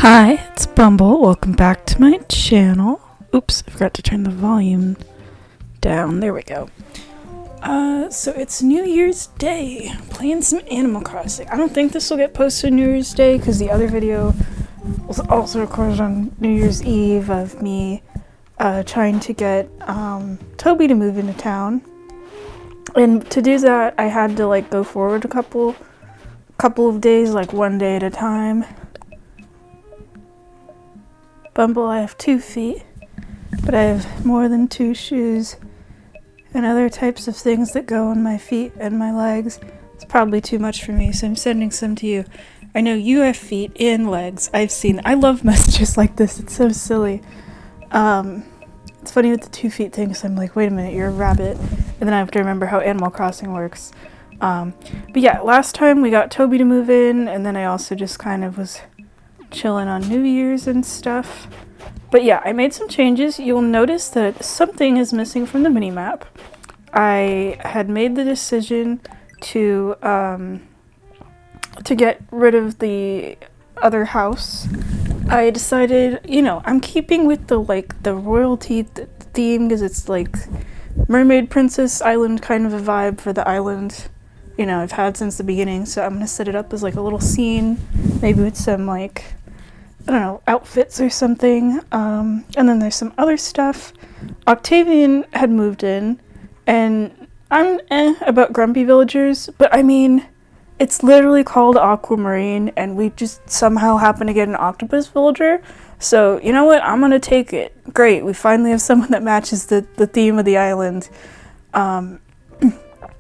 Hi, it's Bumble. Welcome back to my channel. Oops, I forgot to turn the volume down. There we go. So it's New Year's Day. Playing some Animal Crossing. I don't think this will get posted New Year's Day because the other video was also recorded on New Year's Eve of me trying to get Toby to move into town. And to do that, I had to go forward a couple of days, one day at a time. Bumble, I have 2 feet, but I have more than 2 shoes and other types of things that go on my feet and my legs. It's probably too much for me, so I'm sending some to you. I know you have feet and legs. I love messages like this. It's so silly. It's funny with the 2 feet thing, because I'm like, wait a minute, you're a rabbit. And then I have to remember how Animal Crossing works. But yeah, last time we got Toby to move in, and then I also just kind of was chilling on New Year's and stuff. But yeah, I made some changes. You'll notice that something is missing from the minimap. I had made the decision to get rid of the other house. I decided, I'm keeping with the royalty theme, because it's Mermaid Princess Island kind of a vibe for the island. I've had since the beginning, so I'm gonna set it up as a little scene, maybe with some outfits or something. And then there's some other stuff. Octavian had moved in, and I'm about grumpy villagers, but I mean, it's literally called Aquamarine, and we just somehow happen to get an octopus villager. So, you know what? I'm gonna take it. Great, we finally have someone that matches the theme of the island.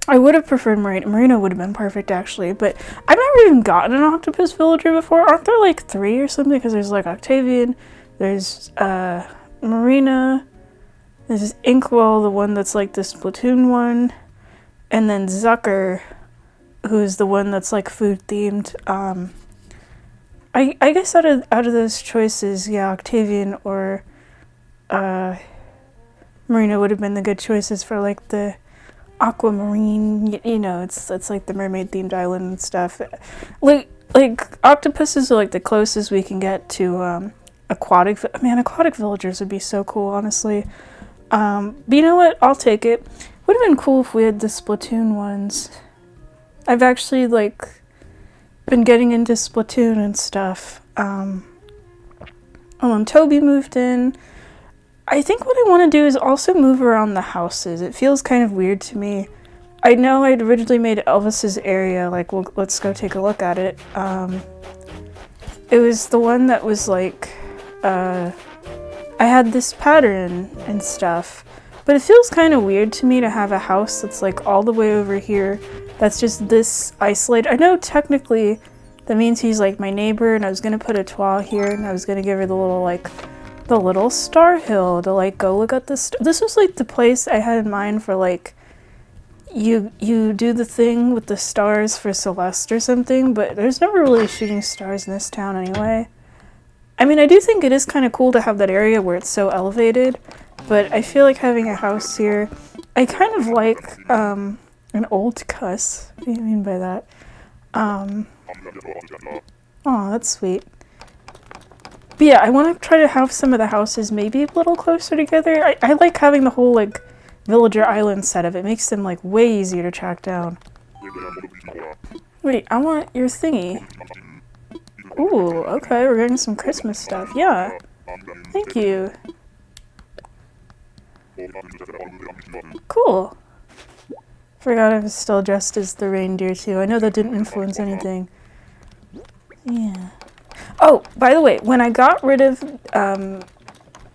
I would have preferred Marina. Marina would have been perfect, actually, but I've never even gotten an octopus villager before. Aren't there 3 or something? Because there's Octavian, there's Marina, there's Inkwell, the one that's the Splatoon one, and then Zucker, who's the one that's food themed. I guess out of those choices, yeah, Octavian or Marina would have been the good choices for the Aquamarine. It's the mermaid themed island and stuff. Octopuses are the closest we can get to aquatic. Aquatic villagers would be so cool, honestly. But you know what? I'll take it. Would have been cool if we had the Splatoon ones. I've actually been getting into Splatoon and stuff. When Toby moved in, I think what I want to do is also move around the houses. It feels kind of weird to me. I know I'd originally made Elvis's area, well, let's go take a look at it. It was the one that was I had this pattern and stuff, but it feels kind of weird to me to have a house that's all the way over here, that's just this isolated. I know technically that means he's my neighbor, and I was going to put a toile here, and I was going to give her the little star hill to go look at this. This was the place I had in mind for you do the thing with the stars for Celeste or something, but there's never really shooting stars in this town anyway. I do think it is kind of cool to have that area where it's so elevated, but I feel having a house here, I kind of an old cuss. What do you mean by that? Oh, that's sweet. But yeah, I want to try to have some of the houses maybe a little closer together. I like having the whole villager island setup. It makes them way easier to track down. Wait, I want your thingy. Ooh, okay, we're getting some Christmas stuff. Yeah, thank you. Cool. Forgot I was still dressed as the reindeer too. I know that didn't influence anything. Yeah. Oh, by the way, when I got rid of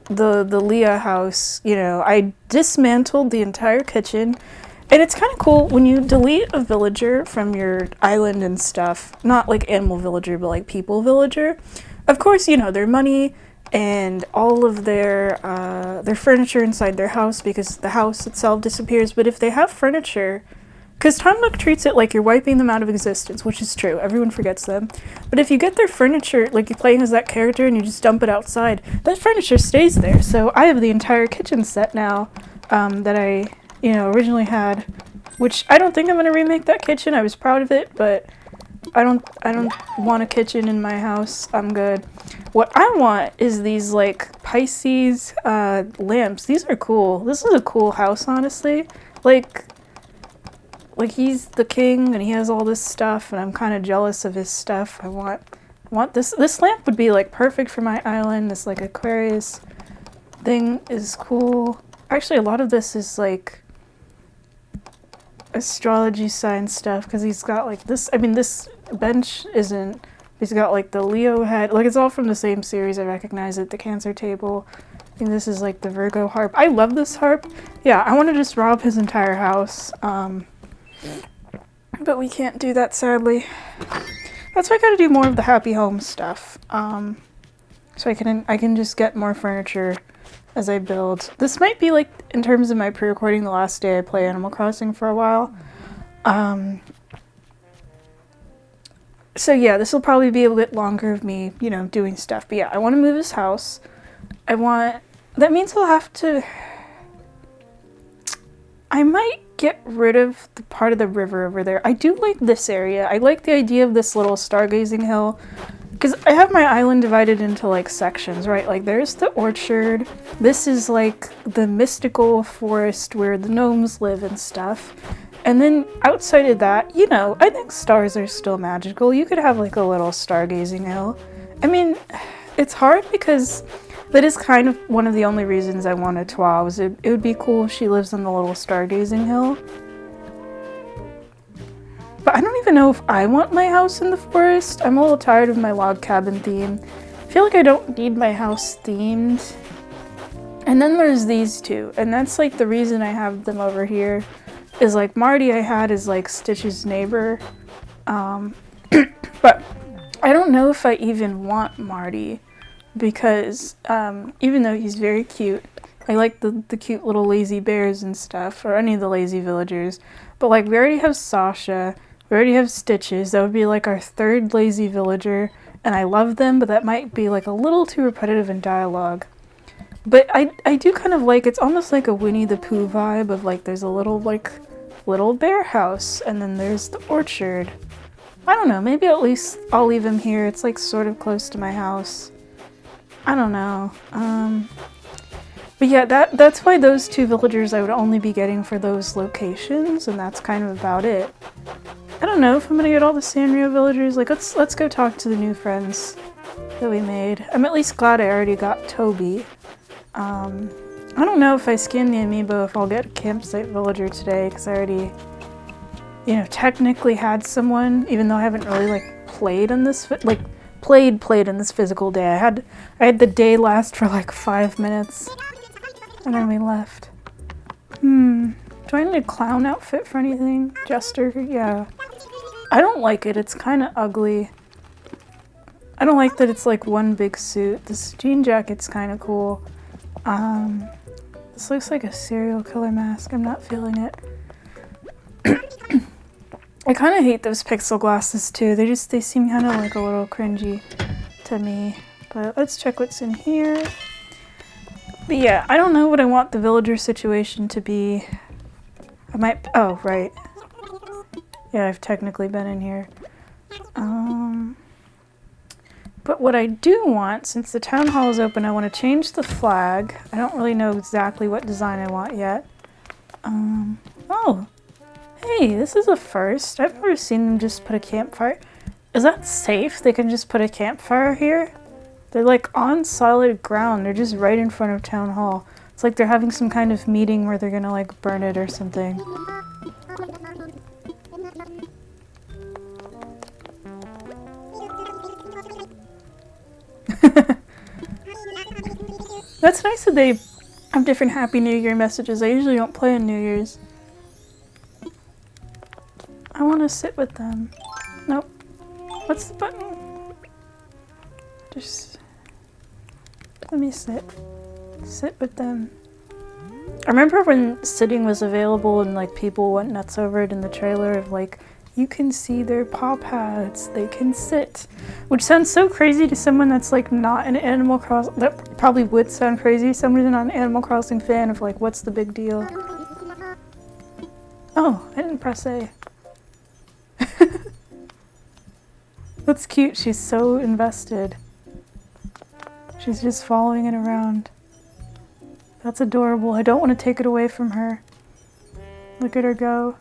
the Leah house, I dismantled the entire kitchen. And it's kind of cool when you delete a villager from your island and stuff, not animal villager, but people villager. Of course, their money and all of their furniture inside their house, because the house itself disappears. But if they have furniture, because Tom Nook treats it like you're wiping them out of existence, which is true. Everyone forgets them. But if you get their furniture, you're playing as that character and you just dump it outside, that furniture stays there. So I have the entire kitchen set now that I, originally had, which I don't think I'm going to remake that kitchen. I was proud of it, but I don't want a kitchen in my house. I'm good. What I want is these like Pisces lamps. These are cool. This is a cool house, honestly. Like he's the king and he has all this stuff and I'm kind of jealous of his stuff. I want this lamp would be like perfect for my island. This like Aquarius thing is cool. Actually, a lot of this is like astrology sign stuff because he's got like this. I mean, this bench isn't. He's got like the Leo head. Like it's all from the same series. I recognize it. The Cancer table. I think this is like the Virgo harp. I love this harp. Yeah, I want to just rob his entire house. But we can't do that, sadly. That's why I gotta do more of the happy home stuff. So I can just get more furniture as I build. This might be like, in terms of my pre-recording, the last day I play Animal Crossing for a while. So yeah, this will probably be a bit longer of me, you know, doing stuff. But yeah, I want to move his house. That means I'll have to, I might get rid of the part of the river over there. I do like this area. I like the idea of this little stargazing hill. Because I have my island divided into like sections, right? Like there's the orchard. This is like the mystical forest where the gnomes live and stuff. And then outside of that, you know, I think stars are still magical. You could have like a little stargazing hill. I mean, it's hard because that is kind of one of the only reasons I wanted Twa. Was it would be cool if she lives on the little stargazing hill. But I don't even know if I want my house in the forest. I'm a little tired of my log cabin theme. I feel like I don't need my house themed. And then there's these two, and that's like the reason I have them over here. Is like Marty I had is like Stitch's neighbor. But I don't know if I even want Marty because even though he's very cute, I like the cute little lazy bears and stuff, or any of the lazy villagers. But like we already have Sasha, we already have Stitches. That would be like our third lazy villager, and I love them, but that might be like a little too repetitive in dialogue. But I do kind of like, it's almost like a Winnie the Pooh vibe of like there's a little bear house and then there's the orchard. I don't know, maybe at least I'll leave him here. It's like sort of close to my house. I don't know. But yeah, that's why those two villagers I would only be getting for those locations, and that's kind of about it. I don't know if I'm gonna get all the Sanrio villagers. Like let's go talk to the new friends that we made. I'm at least glad I already got Toby. I don't know if I skinned the amiibo if I'll get a campsite villager today, because I already, you know, technically had someone, even though I haven't really like played in this played in this physical day. I had the day last for like 5 minutes, and then we left. Do I need a clown outfit for anything? Jester? Yeah. I don't like it. It's kind of ugly. I don't like that it's like one big suit. This jean jacket's kind of cool. This looks like a serial killer mask. I'm not feeling it. I kind of hate those pixel glasses too. They seem kind of like a little cringy to me. But let's check what's in here. But yeah, I don't know what I want the villager situation to be. I might, oh, right. Yeah, I've technically been in here. But what I do want, since the town hall is open, I want to change the flag. I don't really know exactly what design I want yet. Oh, hey, this is a first. I've never seen them just put a campfire. Is that safe? They can just put a campfire here? They're like on solid ground. They're just right in front of town hall. It's like they're having some kind of meeting where they're gonna like burn it or something. That's nice that they have different Happy New Year messages. I usually don't play on New Year's. I want to sit with them. Nope. What's the button? Just let me sit. Sit with them. I remember when sitting was available and like people went nuts over it in the trailer of like, you can see their paw pads, they can sit. Which sounds so crazy to someone that's like not an Animal Crossing, that probably would sound crazy to someone who's not an Animal Crossing fan of like, what's the big deal? Oh, I didn't press A. That's cute. She's so invested. She's just following it around. That's adorable. I don't want to take it away from her. Look at her go.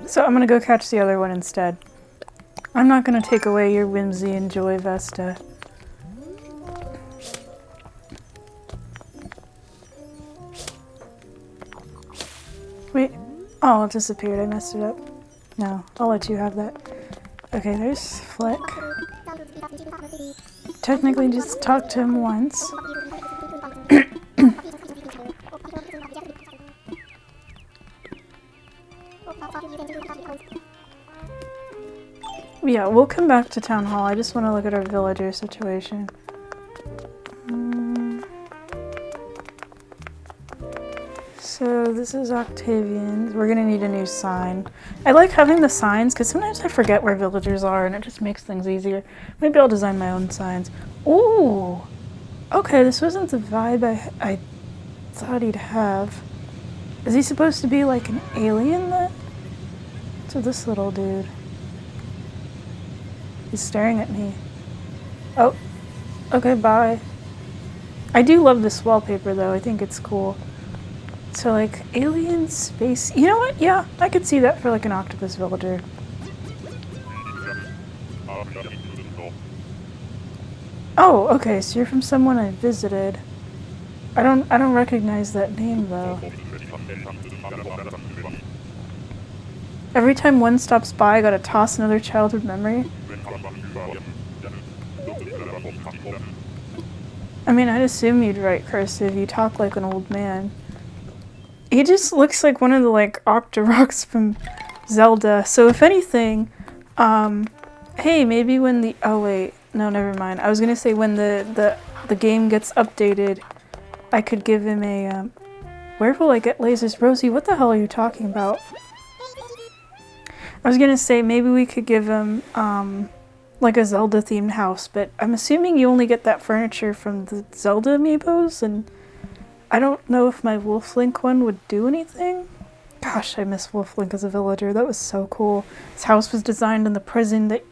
So I'm going to go catch the other one instead. I'm not going to take away your whimsy and joy, Vesta. Wait. Oh, it disappeared. I messed it up. No, I'll let you have that. Okay, there's Flick. Technically just talked to him once. Yeah, we'll come back to Town Hall. I just want to look at our villager situation. So this is Octavian. We're gonna need a new sign. I like having the signs because sometimes I forget where villagers are and it just makes things easier. Maybe I'll design my own signs. Ooh! Okay, this wasn't the vibe I thought he'd have. Is he supposed to be like an alien then? To this little dude. He's staring at me. Oh, okay, bye. I do love this wallpaper though, I think it's cool. So like, alien space, you know what? Yeah, I could see that for like an octopus villager. Oh, okay, so you're from someone I visited. I don't recognize that name though. Every time one stops by, I gotta toss another childhood memory. I mean, I'd assume you'd write cursive. You talk like an old man. He just looks like one of the, like, Octoroks from Zelda. So if anything, hey, maybe when the... Oh, wait. No, never mind. I was gonna say when the game gets updated, I could give him a, Where will I get lasers? Rosie, what the hell are you talking about? I was gonna say maybe we could give him, like a Zelda-themed house, but I'm assuming you only get that furniture from the Zelda amiibos, and I don't know if my Wolf Link one would do anything. Gosh, I miss Wolf Link as a villager. That was so cool. His house was designed in the prison that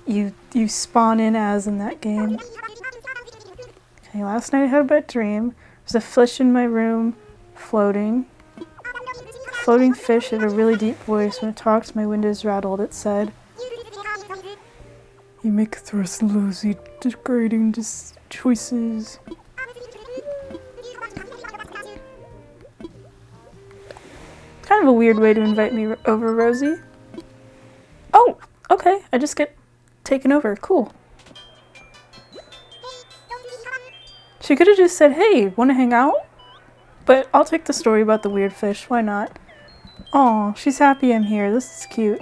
you spawn in as in that game. Okay, last night I had a bad dream. There's a fish in my room, floating. Floating fish had a really deep voice. When it talked, my windows rattled. It said, "You make thrust lousy, degrading choices." Kind of a weird way to invite me over, Rosie. Oh, okay. I just get taken over. Cool. She could have just said, "Hey, want to hang out?" But I'll take the story about the weird fish. Why not? Aw, she's happy I'm here. This is cute.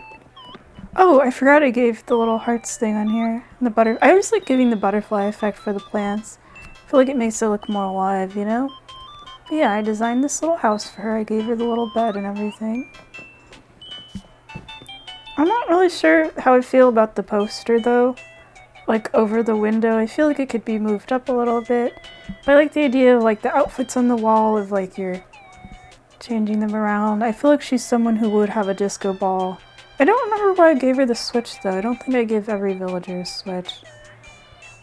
Oh, I forgot I gave the little hearts thing on here. And the I always like giving the butterfly effect for the plants. I feel like it makes it look more alive, you know? But yeah, I designed this little house for her. I gave her the little bed and everything. I'm not really sure how I feel about the poster though. Like over the window. I feel like it could be moved up a little bit. But I like the idea of like the outfits on the wall of like you're changing them around. I feel like she's someone who would have a disco ball. I don't remember why I gave her the Switch though. I don't think I give every villager a Switch.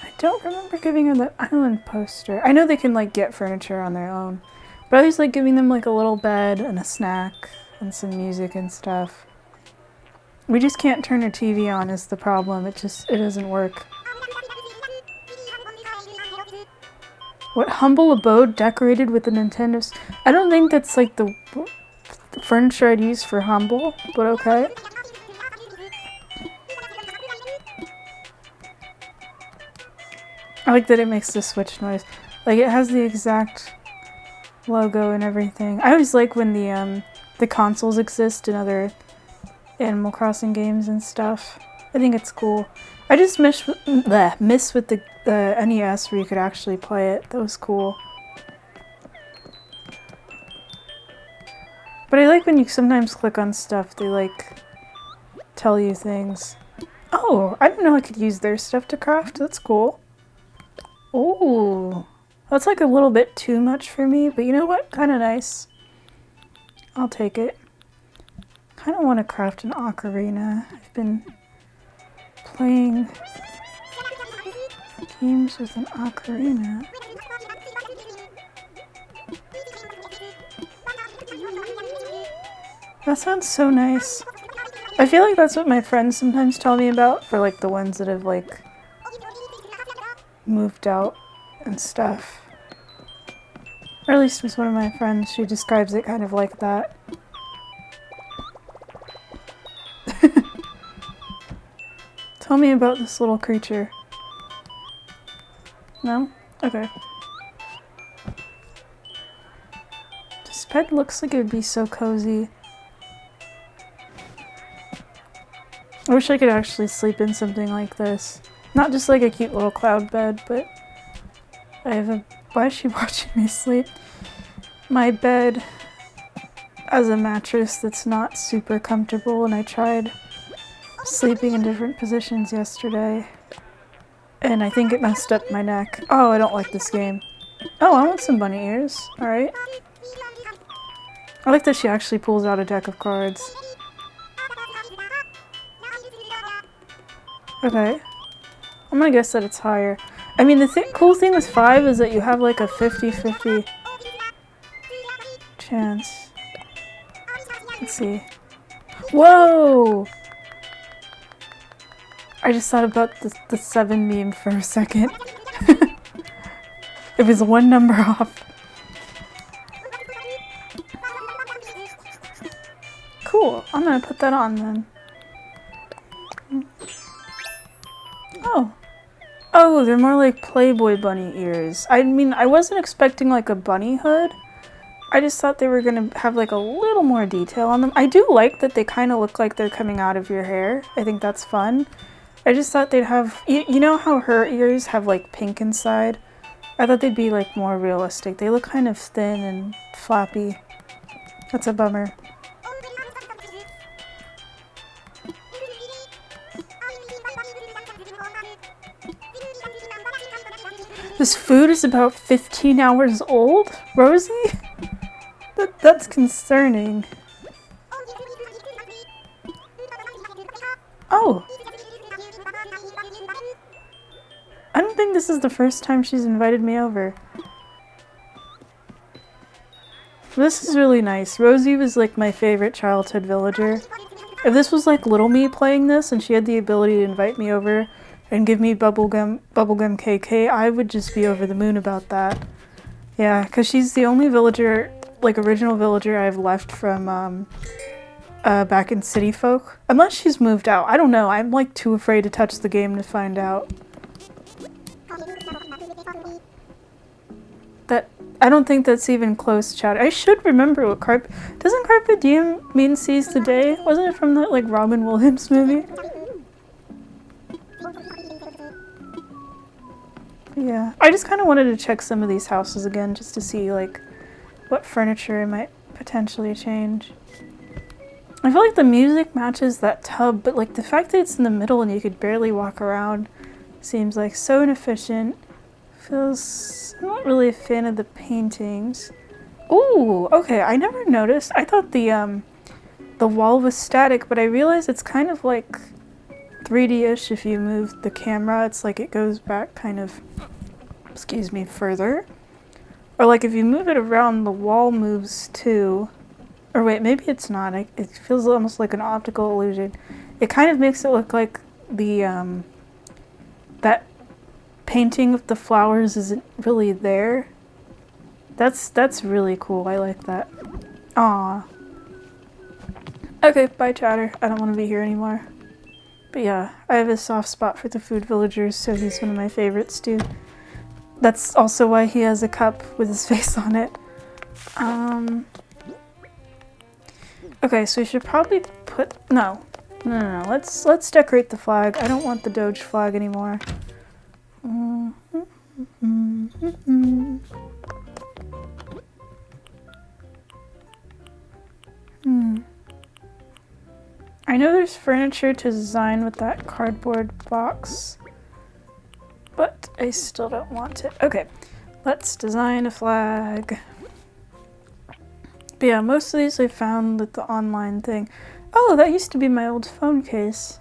I don't remember giving her the island poster. I know they can like get furniture on their own. But I always like giving them like a little bed and a snack and some music and stuff. We just can't turn her TV on is the problem. It doesn't work. What humble abode decorated with a Nintendo... I don't think that's like the furniture I'd use for humble, but okay. I like that it makes the Switch noise. Like it has the exact logo and everything. I always like when the consoles exist in other Animal Crossing games and stuff. I think it's cool. I just miss with the NES where you could actually play it. That was cool. But I like when you sometimes click on stuff, they like tell you things. Oh, I didn't know I could use their stuff to craft. That's cool. Ooh, that's like a little bit too much for me, but you know what? Kind of nice. I'll take it. Kind of want to craft an ocarina. I've been playing games with an ocarina. That sounds so nice. I feel like that's what my friends sometimes tell me about for like the ones that have like moved out and stuff. Or at least with one of my friends, she describes it kind of like that. Tell me about this little creature. No? Okay. This bed looks like it would be so cozy. I wish I could actually sleep in something like this. Not just like a cute little cloud bed, but I have a... Why is she watching me sleep? My bed has a mattress that's not super comfortable, and I tried sleeping in different positions yesterday, and I think it messed up my neck. Oh, I don't like this game. Oh, I want some bunny ears. Alright. I like that she actually pulls out a deck of cards. Okay. I'm gonna guess that it's higher. I mean, the cool thing with 5 is that you have like a 50-50 chance. Let's see. Whoa! I just thought about the 7 meme for a second. It was one number off. Cool. I'm gonna put that on then. Oh. Oh, they're more like Playboy bunny ears. I mean, I wasn't expecting like a bunny hood. I just thought they were gonna have like a little more detail on them. I do like that they kind of look like they're coming out of your hair. I think that's fun. I just thought they'd have, you know how her ears have like pink inside? I thought they'd be like more realistic. They look kind of thin and flappy. That's a bummer. This food is about 15 hours old? Rosie? That's concerning. Oh! I don't think this is the first time she's invited me over. This is really nice. Rosie was like my favorite childhood villager. If this was like little me playing this and she had the ability to invite me over and give me bubblegum KK, I would just be over the moon about that. Yeah, because she's the only villager, like original villager I've left from back in City Folk. Unless she's moved out. I don't know. I'm like too afraid to touch the game to find out. I don't think that's even close, chat. I should remember what doesn't Carpe Diem mean seize the day? Wasn't it from that like Robin Williams movie? Yeah, I just kind of wanted to check some of these houses again just to see like what furniture I might potentially change. I feel like the music matches that tub, but like the fact that it's in the middle and you could barely walk around seems like so inefficient. I'm not really a fan of the paintings. Ooh, okay, I never noticed. I thought the wall was static, but I realized it's kind of like 3D-ish if you move the camera. It's like it goes back kind of, excuse me, further. Or like if you move it around, the wall moves too. Or wait, maybe it's not. It feels almost like an optical illusion. It kind of makes it look like the, that painting with the flowers isn't really there. That's really cool. I like that. Aw. Okay, bye chatter. I don't want to be here anymore. But yeah, I have a soft spot for the food villagers, so he's one of my favorites too. That's also why he has a cup with his face on it. Okay, so we should probably put... No. Let's decorate the flag. I don't want the Doge flag anymore. I know there's furniture to design with that cardboard box, but I still don't want it. Okay, let's design a flag. But yeah, most of these I found with the online thing. Oh, that used to be my old phone case.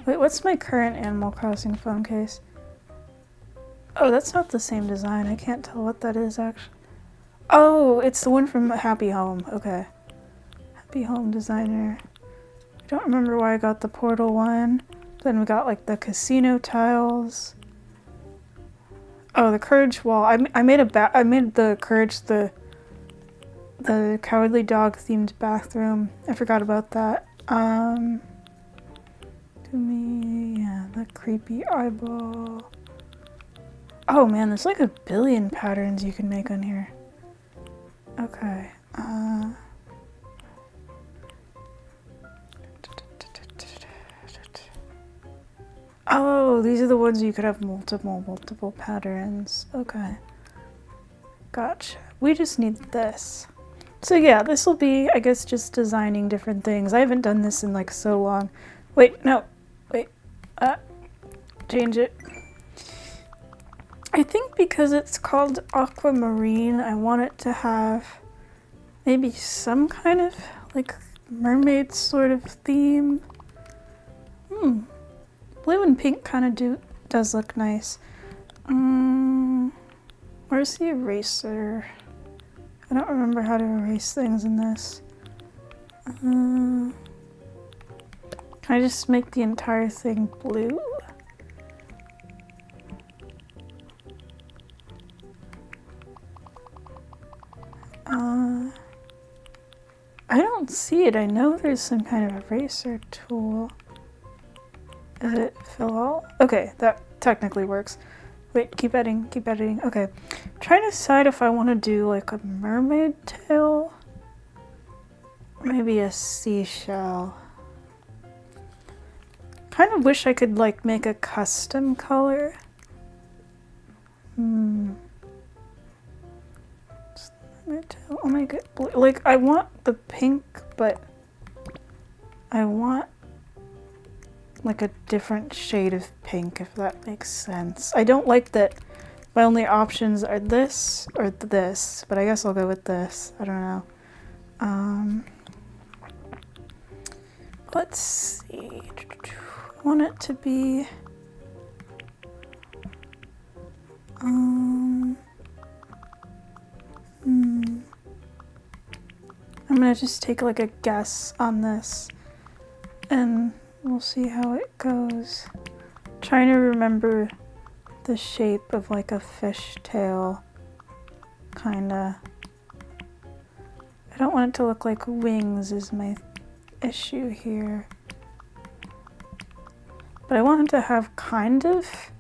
Wait, what's my current Animal Crossing phone case? Oh, that's not the same design. I can't tell what that is, actually. Oh, it's the one from Happy Home. Okay. Happy Home Designer. I don't remember why I got the portal one. Then we got, like, the casino tiles. Oh, the Courage wall. I made the Courage, the Cowardly Dog themed bathroom. I forgot about that. Yeah, the creepy eyeball. Oh man, there's like a billion patterns you can make on here. Okay. Oh, these are the ones you could have multiple patterns. Okay. Gotcha. We just need this. So yeah, this will be, I guess, just designing different things. I haven't done this in like so long. Wait, no. Wait. Change it. I think because it's called Aquamarine, I want it to have maybe some kind of like mermaid sort of theme. Blue and pink kind of does look nice. Where's the eraser? I don't remember how to erase things in this. Can I just make the entire thing blue? I don't see it. I know there's some kind of eraser tool. Is it fill all? Okay, that technically works. Wait, keep editing. Okay. I'm trying to decide if I want to do like a mermaid tail. Maybe a seashell. Kind of wish I could like make a custom color. Oh my god, like I want the pink, but I want like a different shade of pink, if that makes sense. I don't like that my only options are this or this, but I guess I'll go with this. I don't know. Let's see. I want it to be I'm gonna just take like a guess on this and we'll see how it goes. Trying to remember the shape of like a fish tail, kinda. I don't want it to look like wings is my issue here. But I want it to have kind of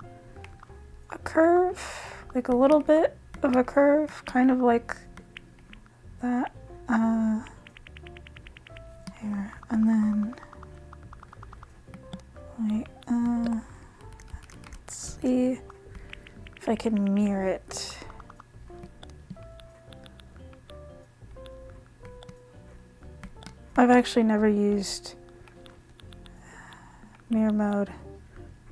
a curve, like a little bit of a curve, kind of like that. Here, and then, wait, let's see if I can mirror it. I've actually never used mirror mode.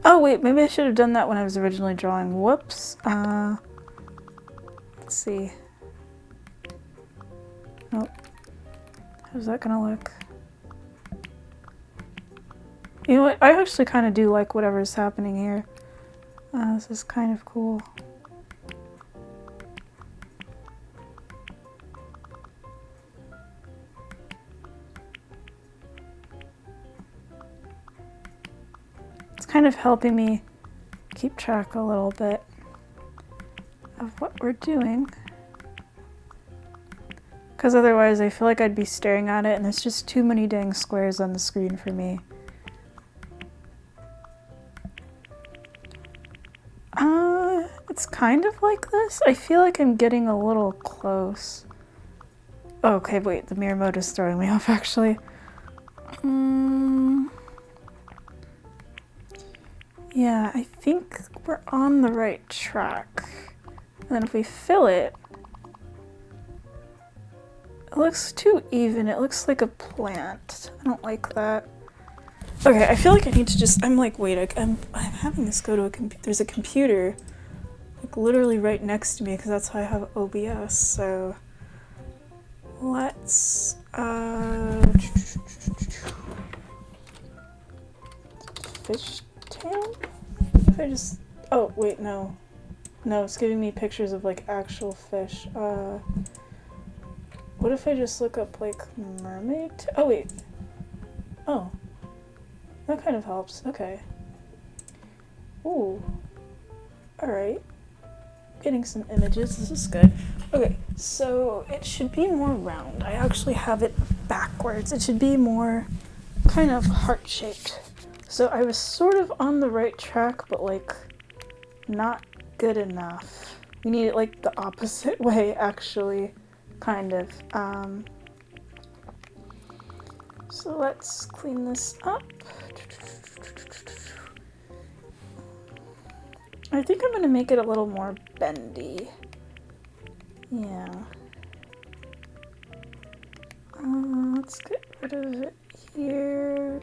Oh wait, maybe I should have done that when I was originally drawing. Whoops. Let's see. Nope. How's that gonna look? You know what? I actually kind of do like whatever's happening here. This is kind of cool. It's kind of helping me keep track a little bit of what we're doing. Because otherwise I feel like I'd be staring at it and there's just too many dang squares on the screen for me. It's kind of like this. I feel like I'm getting a little close. Oh, okay, wait, the mirror mode is throwing me off actually. Yeah, I think we're on the right track. And then if we fill it, it looks too even. It looks like a plant. I don't like that. Okay, I feel like I need to just, I'm like, wait, I'm having this go to a computer. There's a computer like literally right next to me because that's how I have OBS. So let's, fish tail? If I just... Oh, wait, no. No, it's giving me pictures of, like, actual fish. What if I just look up, like, mermaid? Oh, wait. Oh. That kind of helps. Okay. Ooh. Alright. Getting some images. This is good. Okay, so it should be more round. I actually have it backwards. It should be more kind of heart-shaped. So I was sort of on the right track, but, like, not good enough. We need it, like, the opposite way, actually. Kind of. So let's clean this up. I think I'm gonna make it a little more bendy. Yeah. Let's get rid of it here.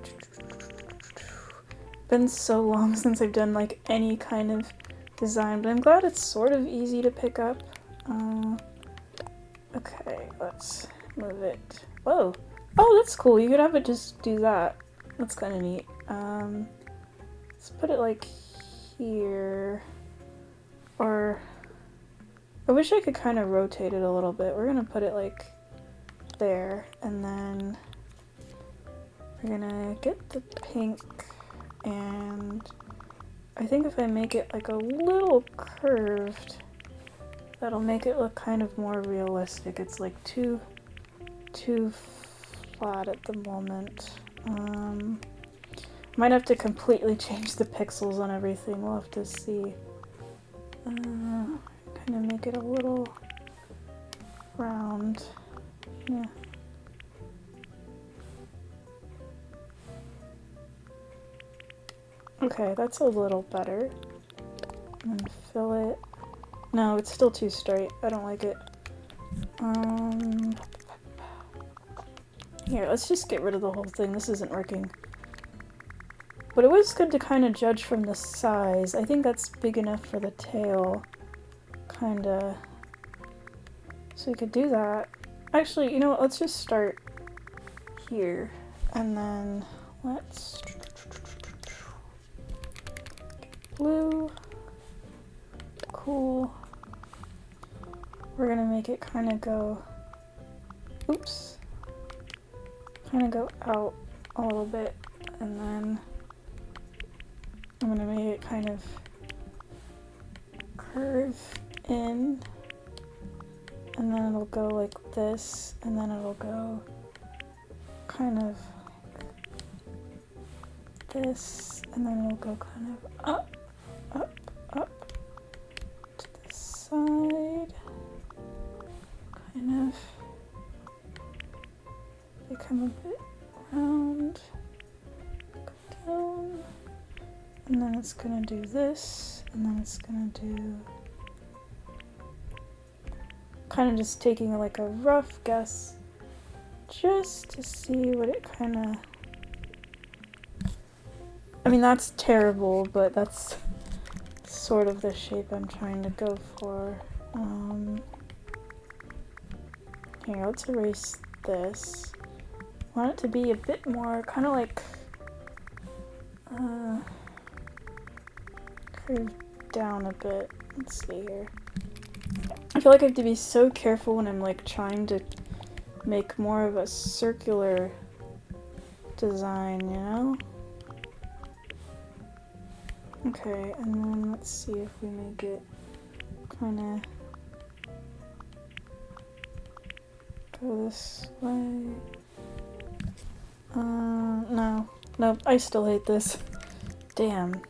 Been so long since I've done like any kind of design, but I'm glad it's sort of easy to pick up. Okay, let's move it. Whoa. Oh, that's cool. You could have it just do that. That's kind of neat. Let's put it like here. Or I wish I could kind of rotate it a little bit. We're gonna put it like there, and then we're gonna get the pink, and I think if I make it like a little curved, that'll make it look kind of more realistic. It's like too flat at the moment. Might have to completely change the pixels on everything. We'll have to see. Kind of make it a little round. Yeah. Okay, that's a little better. And fill it. No, it's still too straight. I don't like it. Here, let's just get rid of the whole thing. This isn't working. But it was good to kind of judge from the size. I think that's big enough for the tail. Kinda. So we could do that. Actually, you know what? Let's just start here. And then let's... blue. Cool. We're gonna make it kind of go... oops. Kind of go out a little bit. And then I'm gonna make it kind of curve in, and then it'll go like this, and then it'll go kind of like this, and then it'll go kind of up, up, up to this side, kind of become a bit round, go down, and then it's gonna do this, and then it's gonna do kind of just taking like a rough guess just to see what it kind of... I mean, that's terrible, but that's sort of the shape I'm trying to go for. Here, let's erase this. I want it to be a bit more kind of like curved down a bit. Let's see here. I feel like I have to be so careful when I'm like trying to make more of a circular design, you know? Okay, and then let's see if we make it kind of go this way. No, I still hate this. Damn.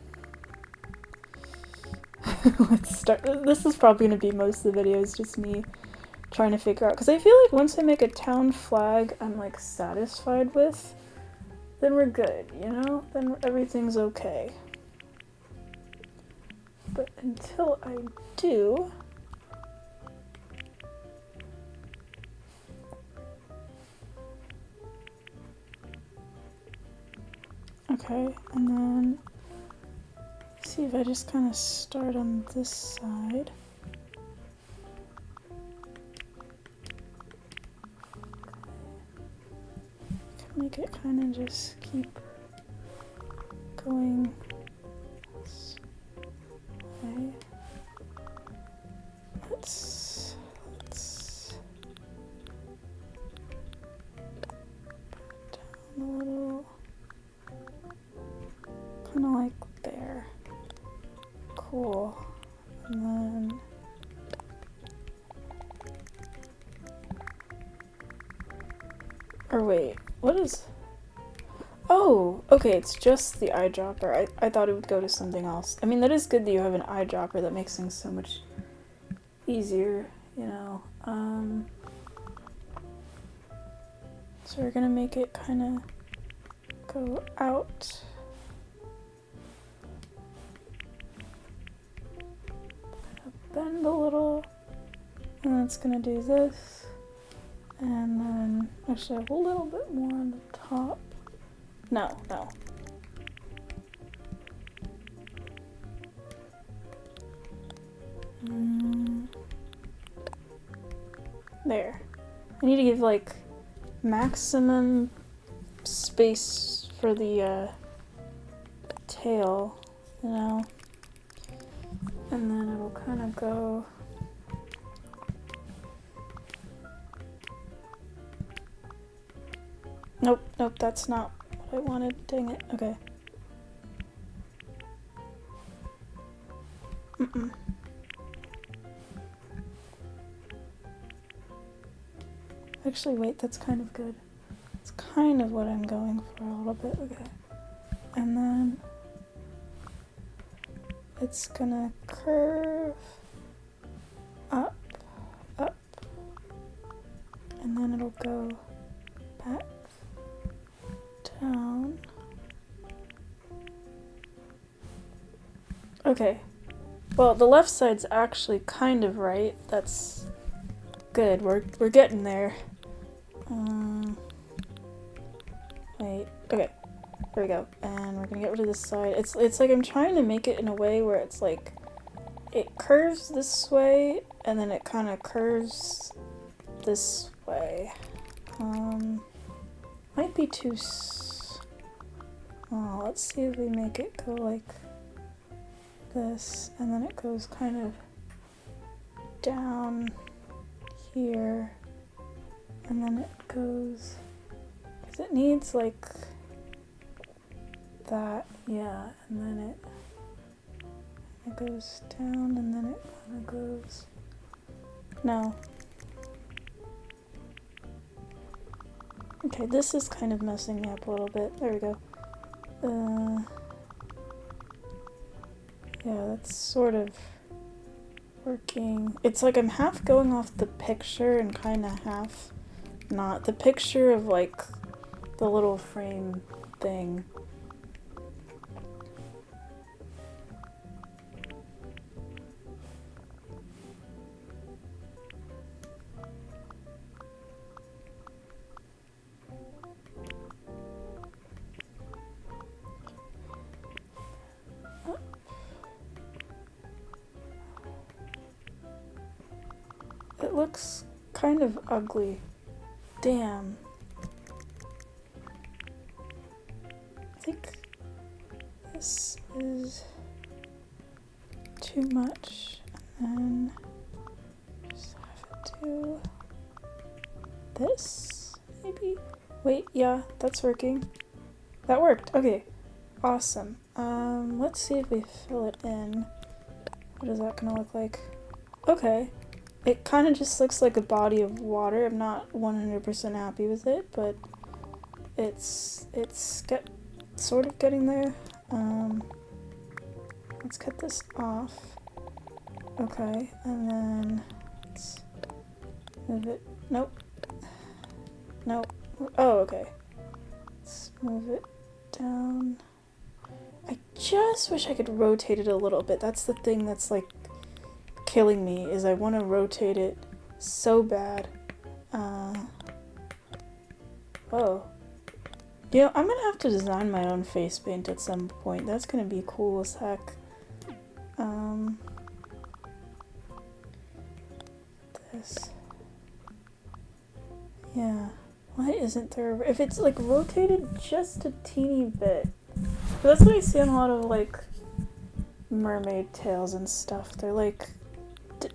Let's start. This is probably going to be most of the videos, just me trying to figure out. Because I feel like once I make a town flag I'm like satisfied with, then we're good, you know? Then everything's okay. But until I do... Okay, and then see if I just kind of start on this side. Can make it kind of just keep going this way. Let's down a little, kind of like there. Cool. And then or wait, what is? Oh, okay, it's just the eyedropper. I thought it would go to something else. I mean, that is good that you have an eyedropper. That makes things so much easier, you know. So we're gonna make it kind of go out. Bend a little, and then it's gonna do this, and then actually a little bit more on the top. No. There. I need to give like maximum space for the tail, you know, and then it'll kind of go. Nope, that's not what I wanted. Dang it. Okay. Actually, wait, that's kind of good. It's kind of what I'm going for a little bit. Okay. And then it's gonna curve up, and then it'll go back, down. Okay. Well, the left side's actually kind of right. That's good. We're getting there. Wait. Okay. There we go. And we're gonna get rid of this side. It's like I'm trying to make it in a way where it's like it curves this way and then it kind of curves this way. Might be too. Oh, let's see if we make it go like this, and then it goes kind of down here, and then it goes, because it needs like that, yeah, and then it goes down, and then it kind of goes, no. Okay, this is kind of messing me up a little bit. There we go. Yeah, that's sort of working. It's like I'm half going off the picture and kind of half not. The picture of like the little frame thing. It looks kind of ugly. Damn. I think this is too much. And then just have it do this, maybe? Wait, yeah, that's working. That worked. Okay. Awesome. Let's see if we fill it in. What is that gonna look like? Okay. It kind of just looks like a body of water. I'm not 100% happy with it, but it's sort of getting there. Let's cut this off. Okay, and then let's move it. Nope. Nope. Oh, okay. Let's move it down. I just wish I could rotate it a little bit. That's the thing that's like killing me, is I want to rotate it so bad. Oh. You know, I'm gonna have to design my own face paint at some point. That's gonna be cool as heck. This. Yeah. Why isn't there... If it's like rotated just a teeny bit, But that's what I see on a lot of like mermaid tails and stuff. They're like,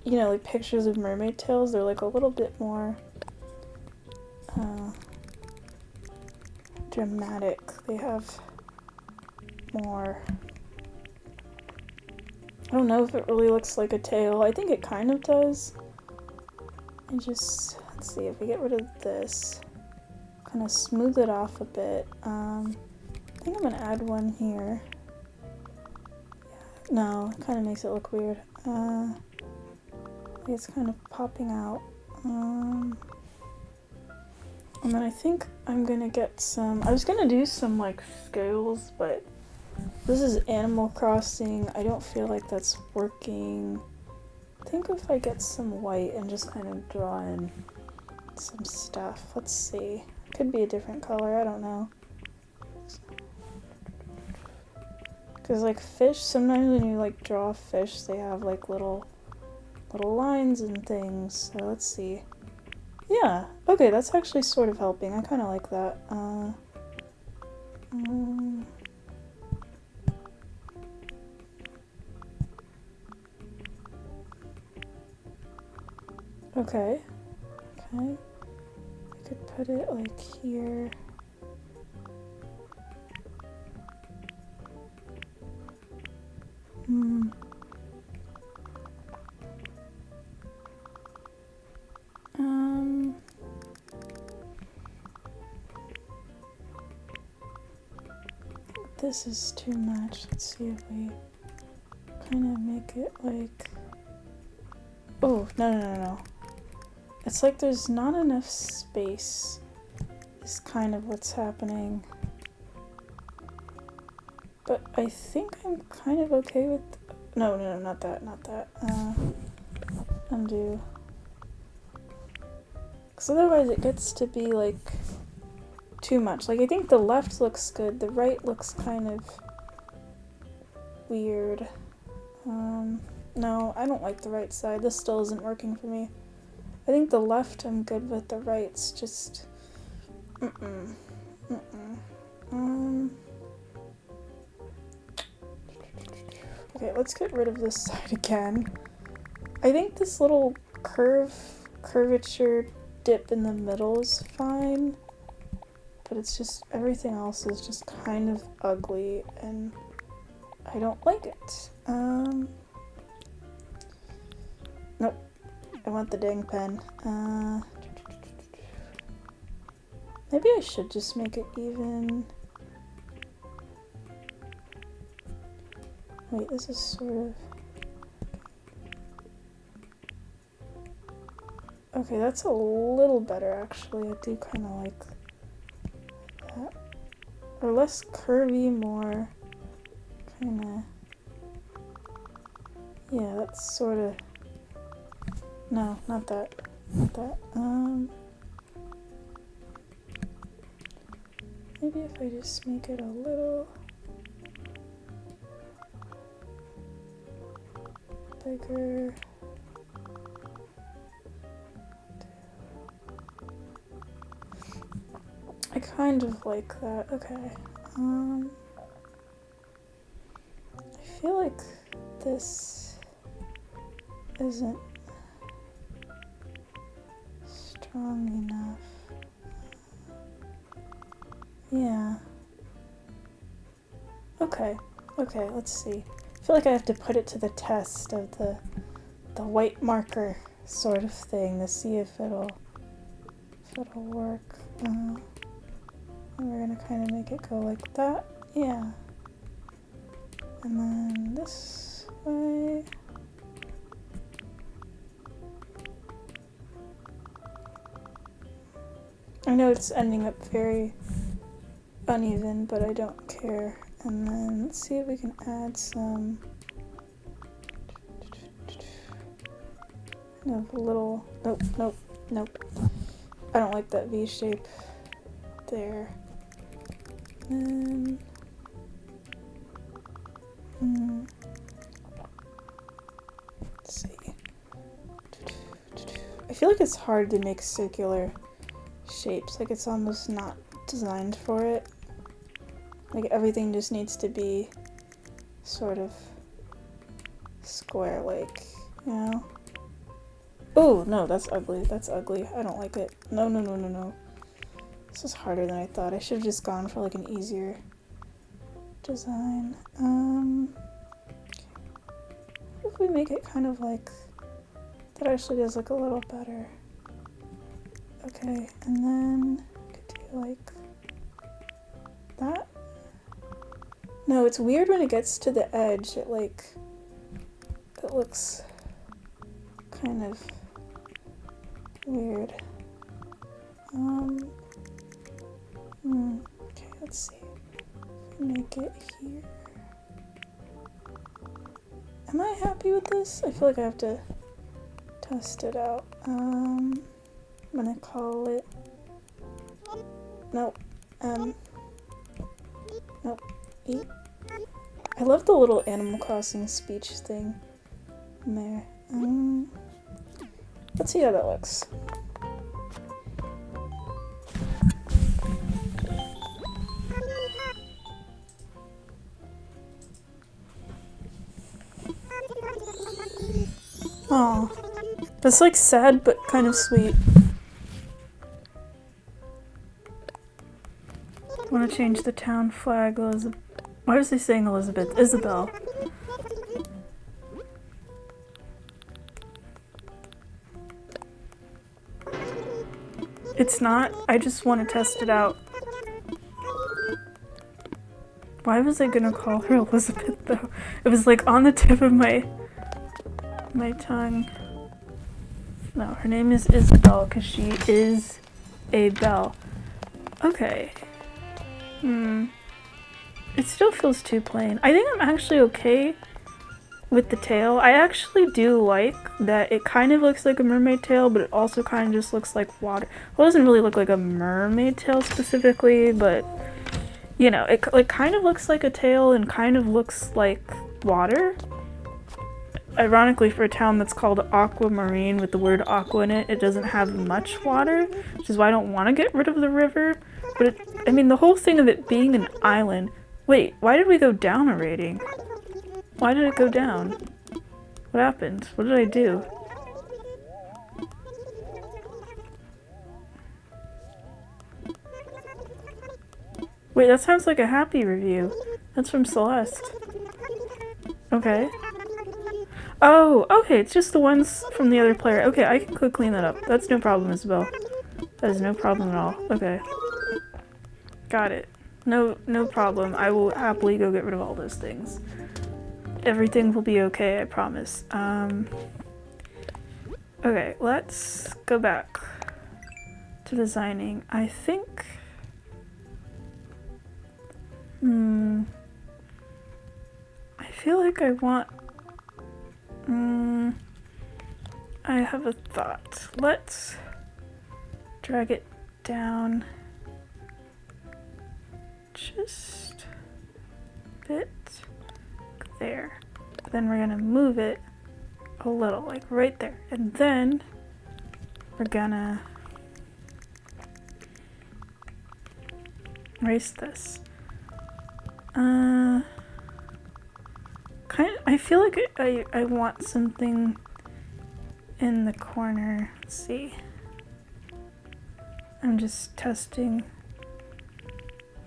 you know, like pictures of mermaid tails. They're like a little bit more dramatic. They have more. I don't know if it really looks like a tail. I think it kind of does. I just, let's see, if we get rid of this, kind of smooth it off a bit. I think I'm gonna add one here. No, it kind of makes it look weird. It's kind of popping out. And then I think I'm gonna get some, I was gonna do some like scales, but this is Animal Crossing. I don't feel like that's working. I think if I get some white and just kind of draw in some stuff. Let's see. Could be a different color, I don't know. Because like fish, sometimes when you like draw fish, they have like little lines and things. So let's see. Yeah, okay, that's actually sort of helping. I kind of like that. Okay. I could put it like here. This is too much. Let's see if we kind of make it like... Oh, no. It's like there's not enough space is kind of what's happening. But I think I'm kind of okay with... No, not that. Undo. Because otherwise it gets to be like too much. Like I think the left looks good, the right looks kind of weird. No, I don't like the right side. This still isn't working for me. I think the left I'm good with, the right's just... Okay, let's get rid of this side again. I think this little curvature dip in the middle is fine. But it's just, everything else is just kind of ugly and I don't like it. Nope. I want the dang pen. Maybe I should just make it even. Wait, this is sort of... Okay, that's a little better actually. I do kind of like that. Or less curvy, more kind of... Yeah, that's sort of... No, not that. Maybe if I just make it a little bigger. I kind of like that. Okay. I feel like this isn't strong enough. Yeah. Okay, let's see. I feel like I have to put it to the test of the white marker sort of thing to see if it'll work. And we're gonna kind of make it go like that. Yeah. And then this way. I know it's ending up very uneven, but I don't care. And then let's see if we can add some kind of little... Nope. I don't like that V shape there. And let's see. I feel like it's hard to make circular shapes, like it's almost not designed for it. Like everything just needs to be sort of square-like, you know? Oh, no, that's ugly. That's ugly. I don't like it. No, no, no, no, no. This is harder than I thought. I should have just gone for like an easier design. What if we make it kind of like, that actually does look a little better. Okay, and then I could do like that. No, it's weird when it gets to the edge. It looks kind of weird. Okay, let's see. Make it here. Am I happy with this? I feel like I have to test it out. I'm gonna call it. Nope. Nope. E. I love the little Animal Crossing speech thing in there. Let's see how that looks. Oh, that's like sad but kind of sweet. I want to change the town flag. Elizabeth. Why was he saying Elizabeth? Isabel. It's not. I just want to test it out. Why was I gonna call her Elizabeth though? It was like on the tip of my tongue. No, her name is Isabel because she is a belle. Okay. It still feels too plain. I think I'm actually okay with the tail. I actually do like that it kind of looks like a mermaid tail, but it also kind of just looks like water. Well, it doesn't really look like a mermaid tail specifically, but you know, it like kind of looks like a tail and kind of looks like water. Ironically, for a town that's called Aquamarine with the word aqua in it, it doesn't have much water, which is why I don't want to get rid of the river. But I mean, the whole thing of it being an island. Wait, why did we go down a rating? Why did it go down? What happened? What did I do? Wait, that sounds like a happy review. That's from Celeste. Okay. Oh, okay, it's just the ones from the other player. Okay, I can quick clean that up. That's no problem, Isabel. That is no problem at all. Okay. Got it. No problem. I will happily go get rid of all those things. Everything will be okay, I promise. Okay, let's go back to designing. I think... I feel like I want... I have a thought. Let's drag it down just a bit there. Then we're gonna move it a little, like right there. And then we're gonna erase this. I feel like I want something in the corner. Let's see. I'm just testing.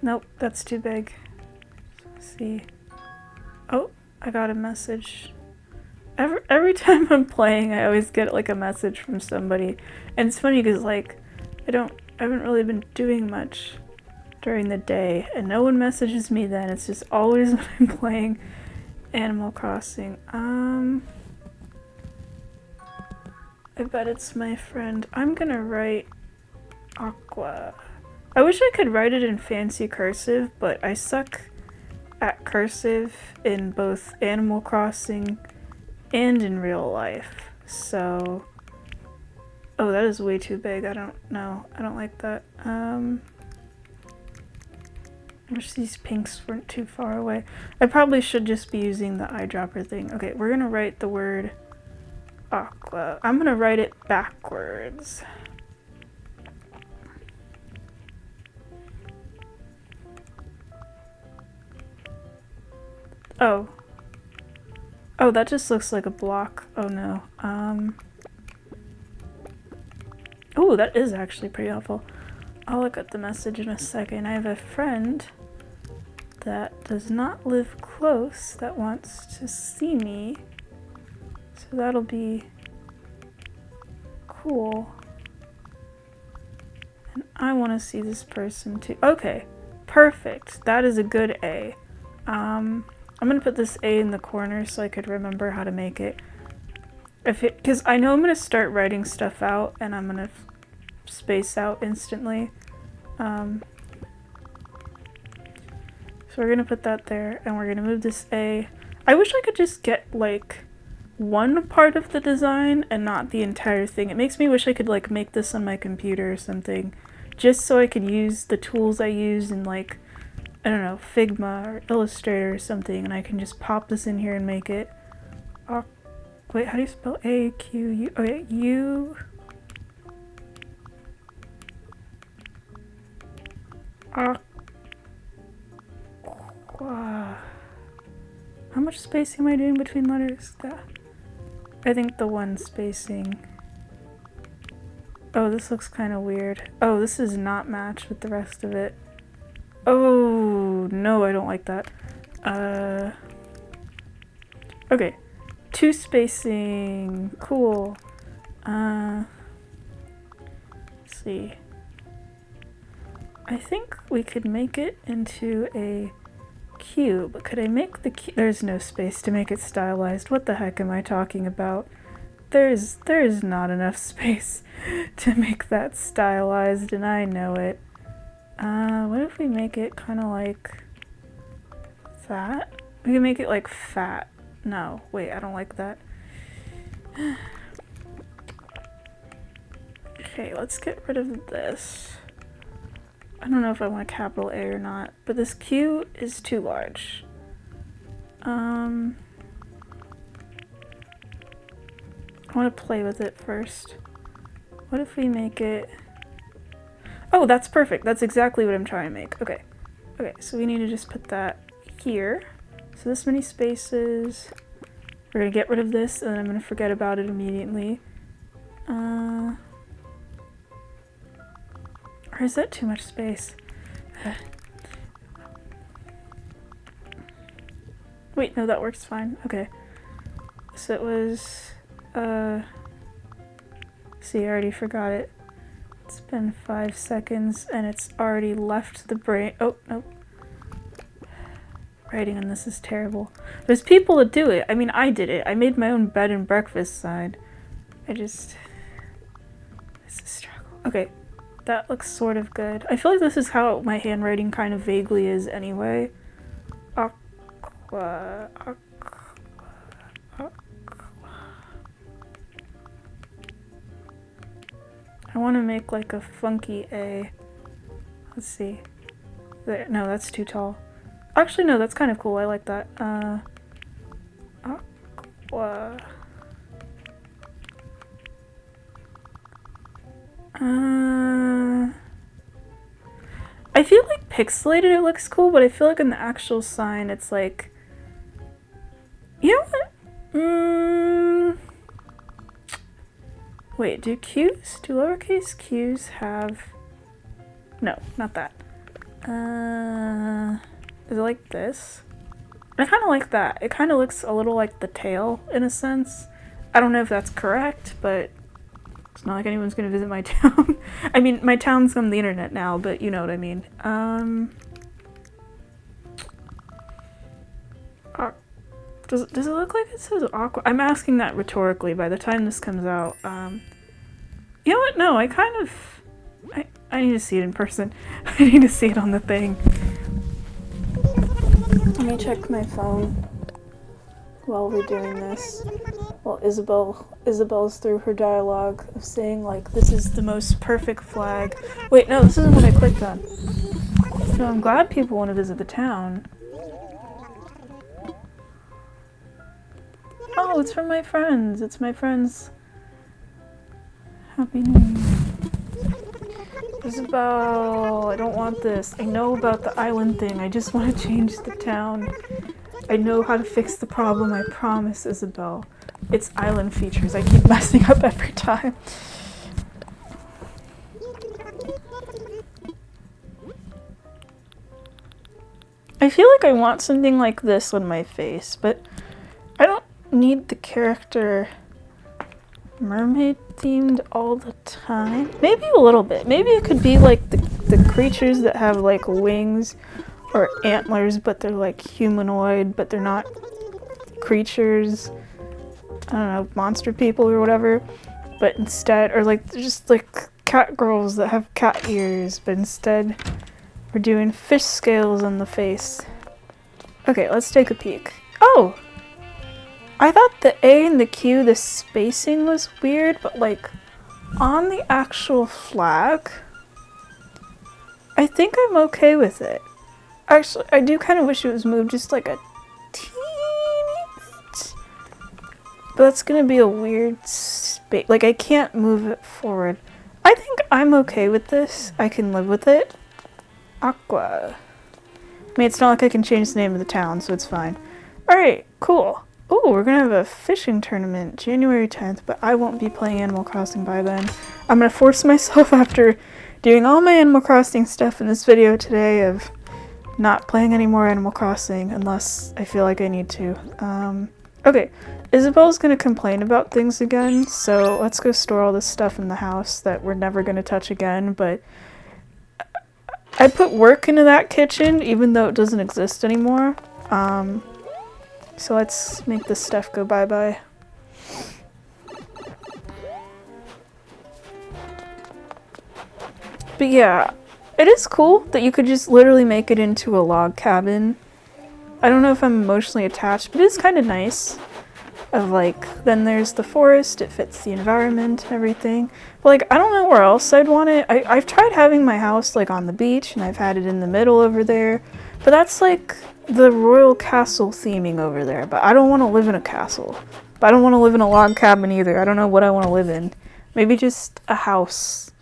Nope, that's too big. Let's see. Oh, I got a message. Every time I'm playing, I always get like a message from somebody. And it's funny because like I haven't really been doing much during the day and no one messages me then. It's just always when I'm playing Animal Crossing. I bet it's my friend. I'm gonna write Aqua. I wish I could write it in fancy cursive, but I suck at cursive in both Animal Crossing and in real life. So, oh, that is way too big. I don't know. I don't like that. I wish these pinks weren't too far away. I probably should just be using the eyedropper thing. Okay, we're gonna write the word aqua. I'm gonna write it backwards. Oh. Oh, that just looks like a block. Oh no. Oh, that is actually pretty helpful. I'll look at the message in a second. I have a friend that does not live close that wants to see me. So that'll be cool. And I want to see this person too. Okay, perfect. That is a good A. I'm gonna put this A in the corner so I could remember how to make it. Because I know I'm gonna start writing stuff out and I'm gonna space out instantly. So we're gonna put that there and we're gonna move this A. I wish I could just get like one part of the design and not the entire thing. It makes me wish I could like make this on my computer or something, just so I could use the tools I use in like, I don't know, Figma or Illustrator or something, and I can just pop this in here and make it. Wait, how do you spell A-Q-U? Okay, U. How much spacing am I doing between letters? I think the one spacing. Oh, this looks kind of weird. Oh, this is not matched with the rest of it. Oh, no, I don't like that. Okay. 2 spacing. Cool. Let's see. I think we could make it into a cube. Could I make the cube? There's no space to make it stylized. What the heck am I talking about? There's not enough space to make that stylized, and I know it. What if we make it kind of like that? We can make it like fat. No, wait, I don't like that. Okay, let's get rid of this. I don't know if I want a capital A or not, but this Q is too large. I want to play with it first. What if we make it... Oh, that's perfect. That's exactly what I'm trying to make. Okay. Okay, so we need to just put that here. So this many spaces. We're going to get rid of this, and then I'm going to forget about it immediately. Or is that too much space? Wait, no, that works fine. Okay. So it was... See, I already forgot it. It's been 5 seconds, and it's already left the brain. Oh, nope. Writing on this is terrible. There's people that do it. I mean, I did it. I made my own bed and breakfast sign. It's a struggle. Okay, that looks sort of good. I feel like this is how my handwriting kind of vaguely is anyway. Aqua. I want to make like a funky A. Let's see. There. No, that's too tall. Actually, no, that's kind of cool. I like that. Aqua. I feel like pixelated it looks cool, but I feel like in the actual sign it's like... You know what? Wait, do lowercase q's have... No, not that. Is it like this? I kind of like that. It kind of looks a little like the tail in a sense. I don't know if that's correct, but it's not like anyone's gonna visit my town. I mean, my town's on the internet now, but you know what I mean. Does it look like it says aqua? I'm asking that rhetorically by the time this comes out. You know what? No, I need to see it in person. I need to see it on the thing. Let me check my phone while we're doing this. Well, Isabel's through her dialogue of saying, like, this is the most perfect flag. Wait, no, this isn't what I clicked on. No, I'm glad people want to visit the town. Oh, it's from my friends. It's my friends. Happy New Year. Isabel, I don't want this. I know about the island thing. I just want to change the town. I know how to fix the problem, I promise, Isabel. It's island features. I keep messing up every time. I feel like I want something like this on my face, but I don't need the character mermaid themed all the time. Maybe a little bit. Maybe it could be like the creatures that have like wings or antlers, but they're like humanoid, but they're not creatures. I don't know, monster people or whatever. But instead, or like just like cat girls that have cat ears, but instead we're doing fish scales on the face. Okay, let's take a peek. Oh! I thought the A and the Q, the spacing was weird, but like on the actual flag, I think I'm okay with it. Actually, I do kind of wish it was moved just like a teeny bit. But that's gonna be a weird space. Like I can't move it forward. I think I'm okay with this. I can live with it. Aqua. I mean, it's not like I can change the name of the town, so it's fine. Alright, cool. Oh, we're gonna have a fishing tournament January 10th, but I won't be playing Animal Crossing by then. I'm gonna force myself after doing all my Animal Crossing stuff in this video today of not playing any more Animal Crossing unless I feel like I need to. Okay, Isabel's gonna complain about things again, so let's go store all this stuff in the house that we're never gonna touch again, but I put work into that kitchen even though it doesn't exist anymore. So let's make this stuff go bye-bye. But yeah, it is cool that you could just literally make it into a log cabin. I don't know if I'm emotionally attached, but it's kind of nice. Of like, then there's the forest, it fits the environment and everything. But like, I don't know where else I'd want it. I've tried having my house like on the beach, and I've had it in the middle over there. But that's like the royal castle theming over there. But I don't want to live in a castle. But I don't want to live in a log cabin either. I don't know what I want to live in. Maybe just a house.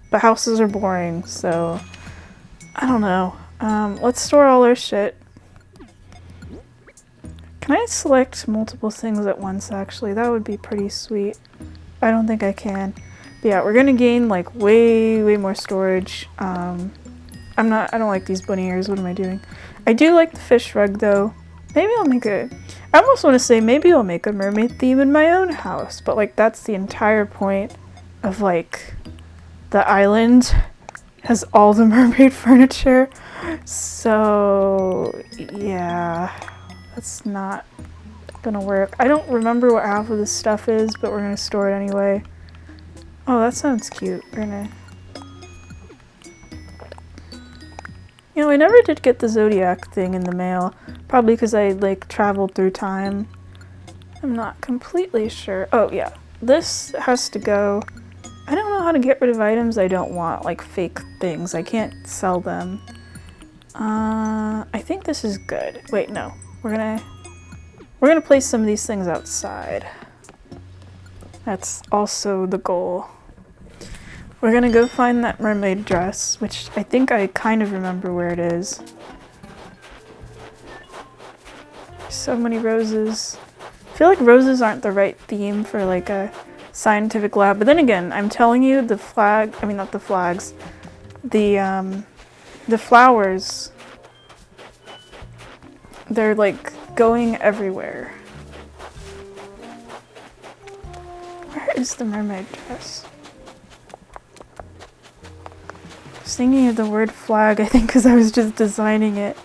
But houses are boring, so I don't know. Let's store all our shit. Can I select multiple things at once, actually? That would be pretty sweet. I don't think I can. But yeah, we're gonna gain like way more storage. I don't like these bunny ears. What am I doing? I do like the fish rug though. Maybe I'll make I almost want to say maybe I'll make a mermaid theme in my own house, but like that's the entire point of like the island has all the mermaid furniture. So yeah. That's not gonna work. I don't remember what half of this stuff is, but we're gonna store it anyway. Oh, that sounds cute. We're gonna... You know, I never did get the Zodiac thing in the mail. Probably because I, like, traveled through time. I'm not completely sure. Oh, yeah. This has to go. I don't know how to get rid of items I don't want, like fake things. I can't sell them. I think this is good. Wait, no. We're gonna place some of these things outside. That's also the goal. We're gonna go find that mermaid dress, which I think I kind of remember where it is. So many roses. I feel like roses aren't the right theme for like a scientific lab, but then again, I'm telling you, the flag, I mean not the flags, the flowers, they're like going everywhere. Where is the mermaid dress? I was thinking of the word flag, I think, because I was just designing it.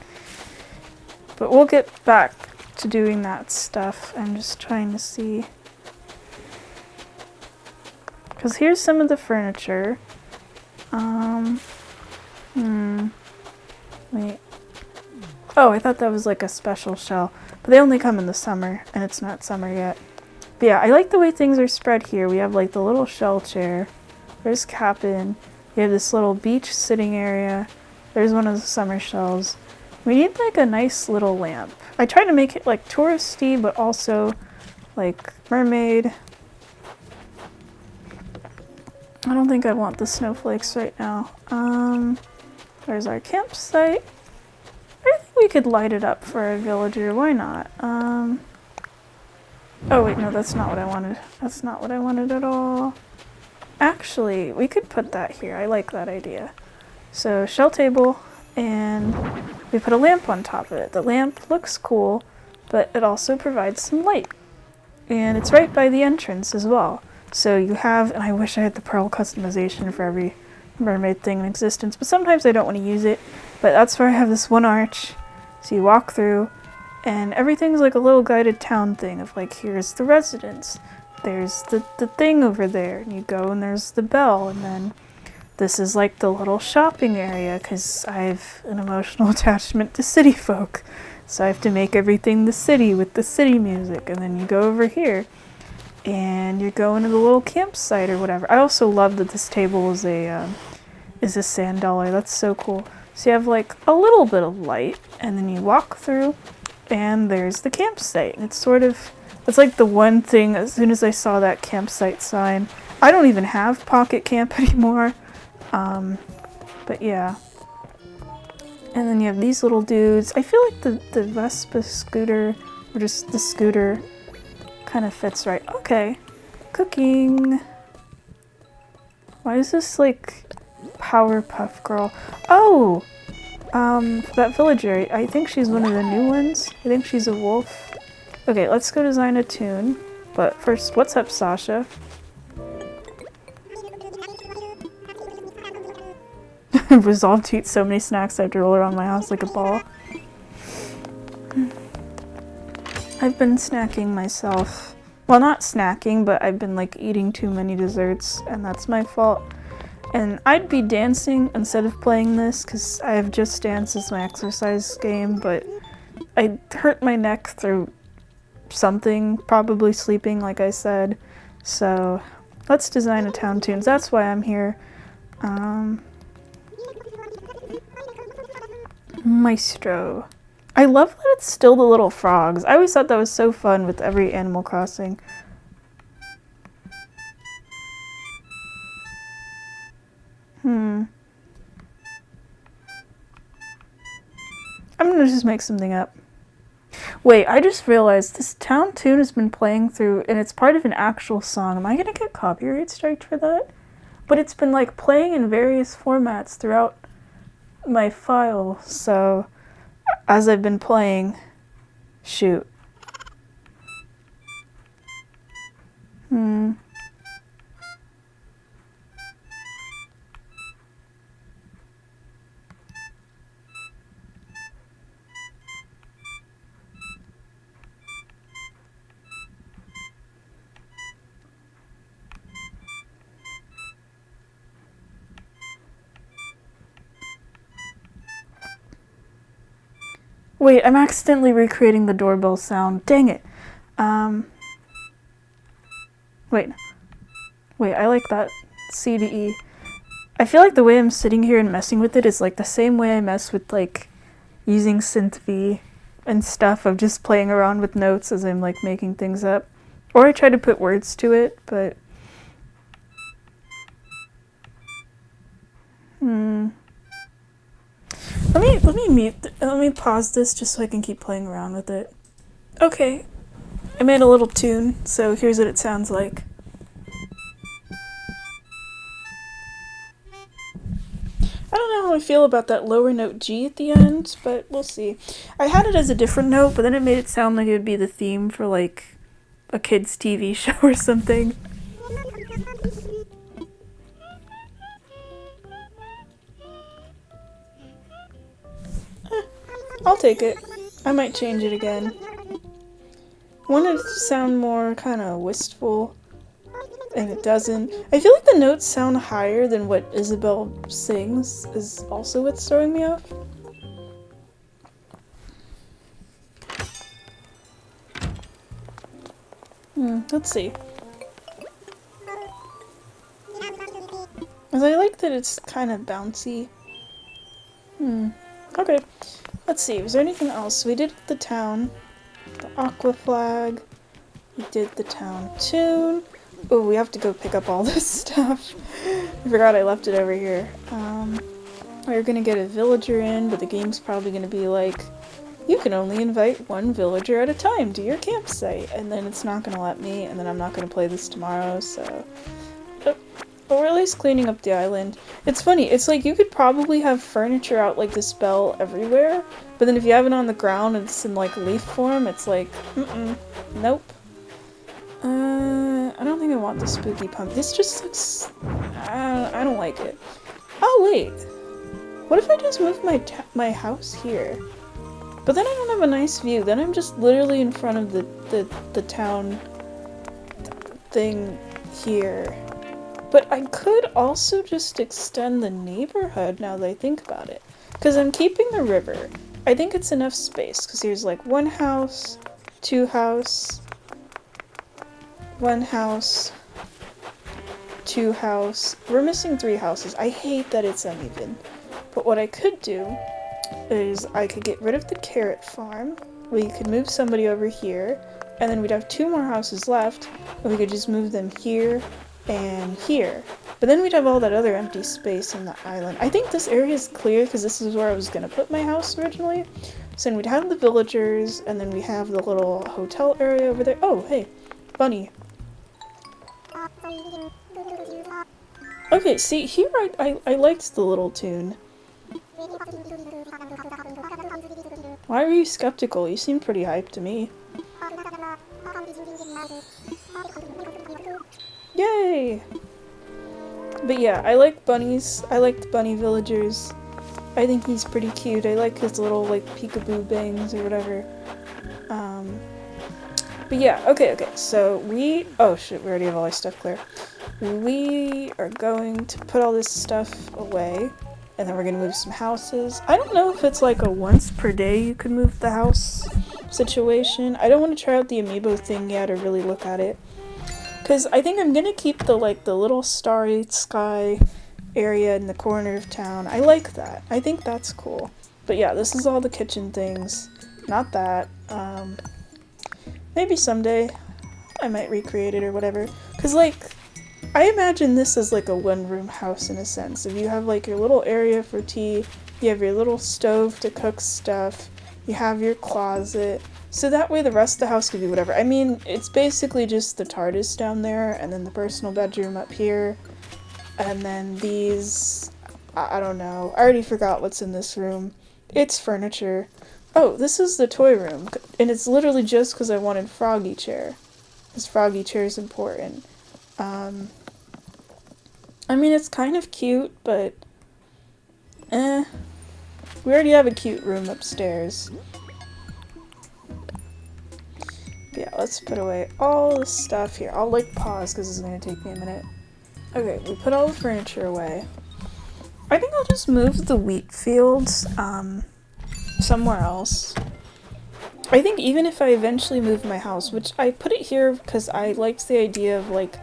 But we'll get back to doing that stuff. I'm just trying to see. Because here's some of the furniture. Wait. Oh, I thought that was like a special shell. But they only come in the summer, and it's not summer yet. But yeah, I like the way things are spread here. We have like the little shell chair. There's Cap'n. We have this little beach sitting area. There's one of the summer shells. We need like a nice little lamp. I tried to make it like touristy, but also like mermaid. I don't think I want the snowflakes right now. There's our campsite. I think we could light it up for a villager. Why not? Oh wait, no, that's not what I wanted. That's not what I wanted at all. Actually, we could put that here. I like that idea. So, shell table, and we put a lamp on top of it. The lamp looks cool, but it also provides some light. And it's right by the entrance as well. So you have, and I wish I had the pearl customization for every mermaid thing in existence, but sometimes I don't want to use it. But that's where I have this one arch. So you walk through, and everything's like a little guided town thing of like, here's the residence, there's the thing over there, and you go and there's the bell, and then this is like the little shopping area, because I have an emotional attachment to city folk. So I have to make everything the city with the city music, and then you go over here, and you're going to the little campsite or whatever. I also love that this table is a sand dollar. That's so cool. So you have like a little bit of light, and then you walk through, and there's the campsite. And it's like the one thing, as soon as I saw that campsite sign, I don't even have Pocket Camp anymore. But yeah. And then you have these little dudes. I feel like the Vespa scooter, or just the scooter, kind of fits right. Okay. Cooking. Why is this like Powerpuff Girl? Oh! That villager, I think she's one of the new ones. I think she's a wolf. Okay, let's go design a tune. But first, what's up, Sasha? Resolve to eat so many snacks I have to roll around my house like a ball. I've been snacking myself. Well, not snacking, but I've been like eating too many desserts, and that's my fault. And I'd be dancing instead of playing this, because I have Just Dance as my exercise game, but I hurt my neck through something, probably sleeping like I said. So let's design a town tunes. That's why I'm here. Maestro. I love that it's still the little frogs. I always thought that was so fun with every Animal Crossing. I'm gonna just make something up. Wait, I just realized this town tune has been playing through, and it's part of an actual song. Am I gonna get copyright striked for that? But it's been like playing in various formats throughout my file, so as I've been playing, shoot. Wait, I'm accidentally recreating the doorbell sound. Dang it. Wait, I like that C to E. I feel like the way I'm sitting here and messing with it is like the same way I mess with like using Synth V and stuff, of just playing around with notes as I'm like making things up. Or I try to put words to it, but let me pause this just so I can keep playing around with it. Okay, I made a little tune, so here's what it sounds like. I don't know how I feel about that lower note G at the end, but we'll see. I had it as a different note, but then it made it sound like it would be the theme for like a kid's TV show or something. I'll take it. I might change it again. I want it to sound more kind of wistful, and it doesn't. I feel like the notes sound higher than what Isabelle sings, is also what's throwing me off. Let's see. Because I like that it's kind of bouncy. Okay. Let's see, was there anything else? We did the town, the aqua flag, we did the town tune. Oh, we have to go pick up all this stuff. I forgot I left it over here. We're gonna get a villager in, but the game's probably gonna be like, You can only invite one villager at a time to your campsite, and then it's not gonna let me, and then I'm not gonna play this tomorrow, so... But we're at least cleaning up the island. It's funny, it's like you could probably have furniture out like this bell everywhere, but then if you have it on the ground and it's in like leaf form, it's like, nope. I don't think I want the spooky pump. This just looks... I don't like it. Oh, wait. What if I just move my house here? But then I don't have a nice view. Then I'm just literally in front of the town thing here. But I could also just extend the neighborhood now that I think about it. Because I'm keeping the river. I think it's enough space. Because here's like one house, two house, one house, two house. We're missing 3 houses. I hate that it's uneven. But what I could do is I could get rid of the carrot farm. We could move somebody over here. And then we'd have 2 more houses left. And we could just move them here and here. But then we'd have all that other empty space in the island. I think this area is clear because this is where I was going to put my house originally. So then we'd have the villagers, and then we have the little hotel area over there. Oh, hey, bunny. Okay, see, here I liked the little tune. Why were you skeptical? You seemed pretty hyped to me. Yay! But yeah, I like bunnies. I like the bunny villagers. I think he's pretty cute. I like his little, like, peekaboo bangs or whatever. But yeah, okay, so oh shit, we already have all our stuff clear. We are going to put all this stuff away, and then we're gonna move some houses. I don't know if it's like a once per day you can move the house situation. I don't want to try out the amiibo thing yet or really look at it. Because I think I'm gonna keep the little starry sky area in the corner of town. I like that. I think that's cool. But yeah, this is all the kitchen things. Not that. Maybe someday I might recreate it or whatever. Because, like, I imagine this as like a one-room house in a sense. If you have like your little area for tea, you have your little stove to cook stuff, you have your closet. So that way the rest of the house could be whatever. I mean, it's basically just the TARDIS down there, and then the personal bedroom up here. And then these... I don't know. I already forgot what's in this room. It's furniture. Oh, this is the toy room. And it's literally just because I wanted Froggy Chair. This Froggy Chair is important. I mean, it's kind of cute, but... We already have a cute room upstairs. Yeah, let's put away all the stuff here. I'll like pause because this is going to take me a minute. Okay, we put all the furniture away. I think I'll just move the wheat fields somewhere else. I think even if I eventually move my house, which I put it here because I liked the idea of like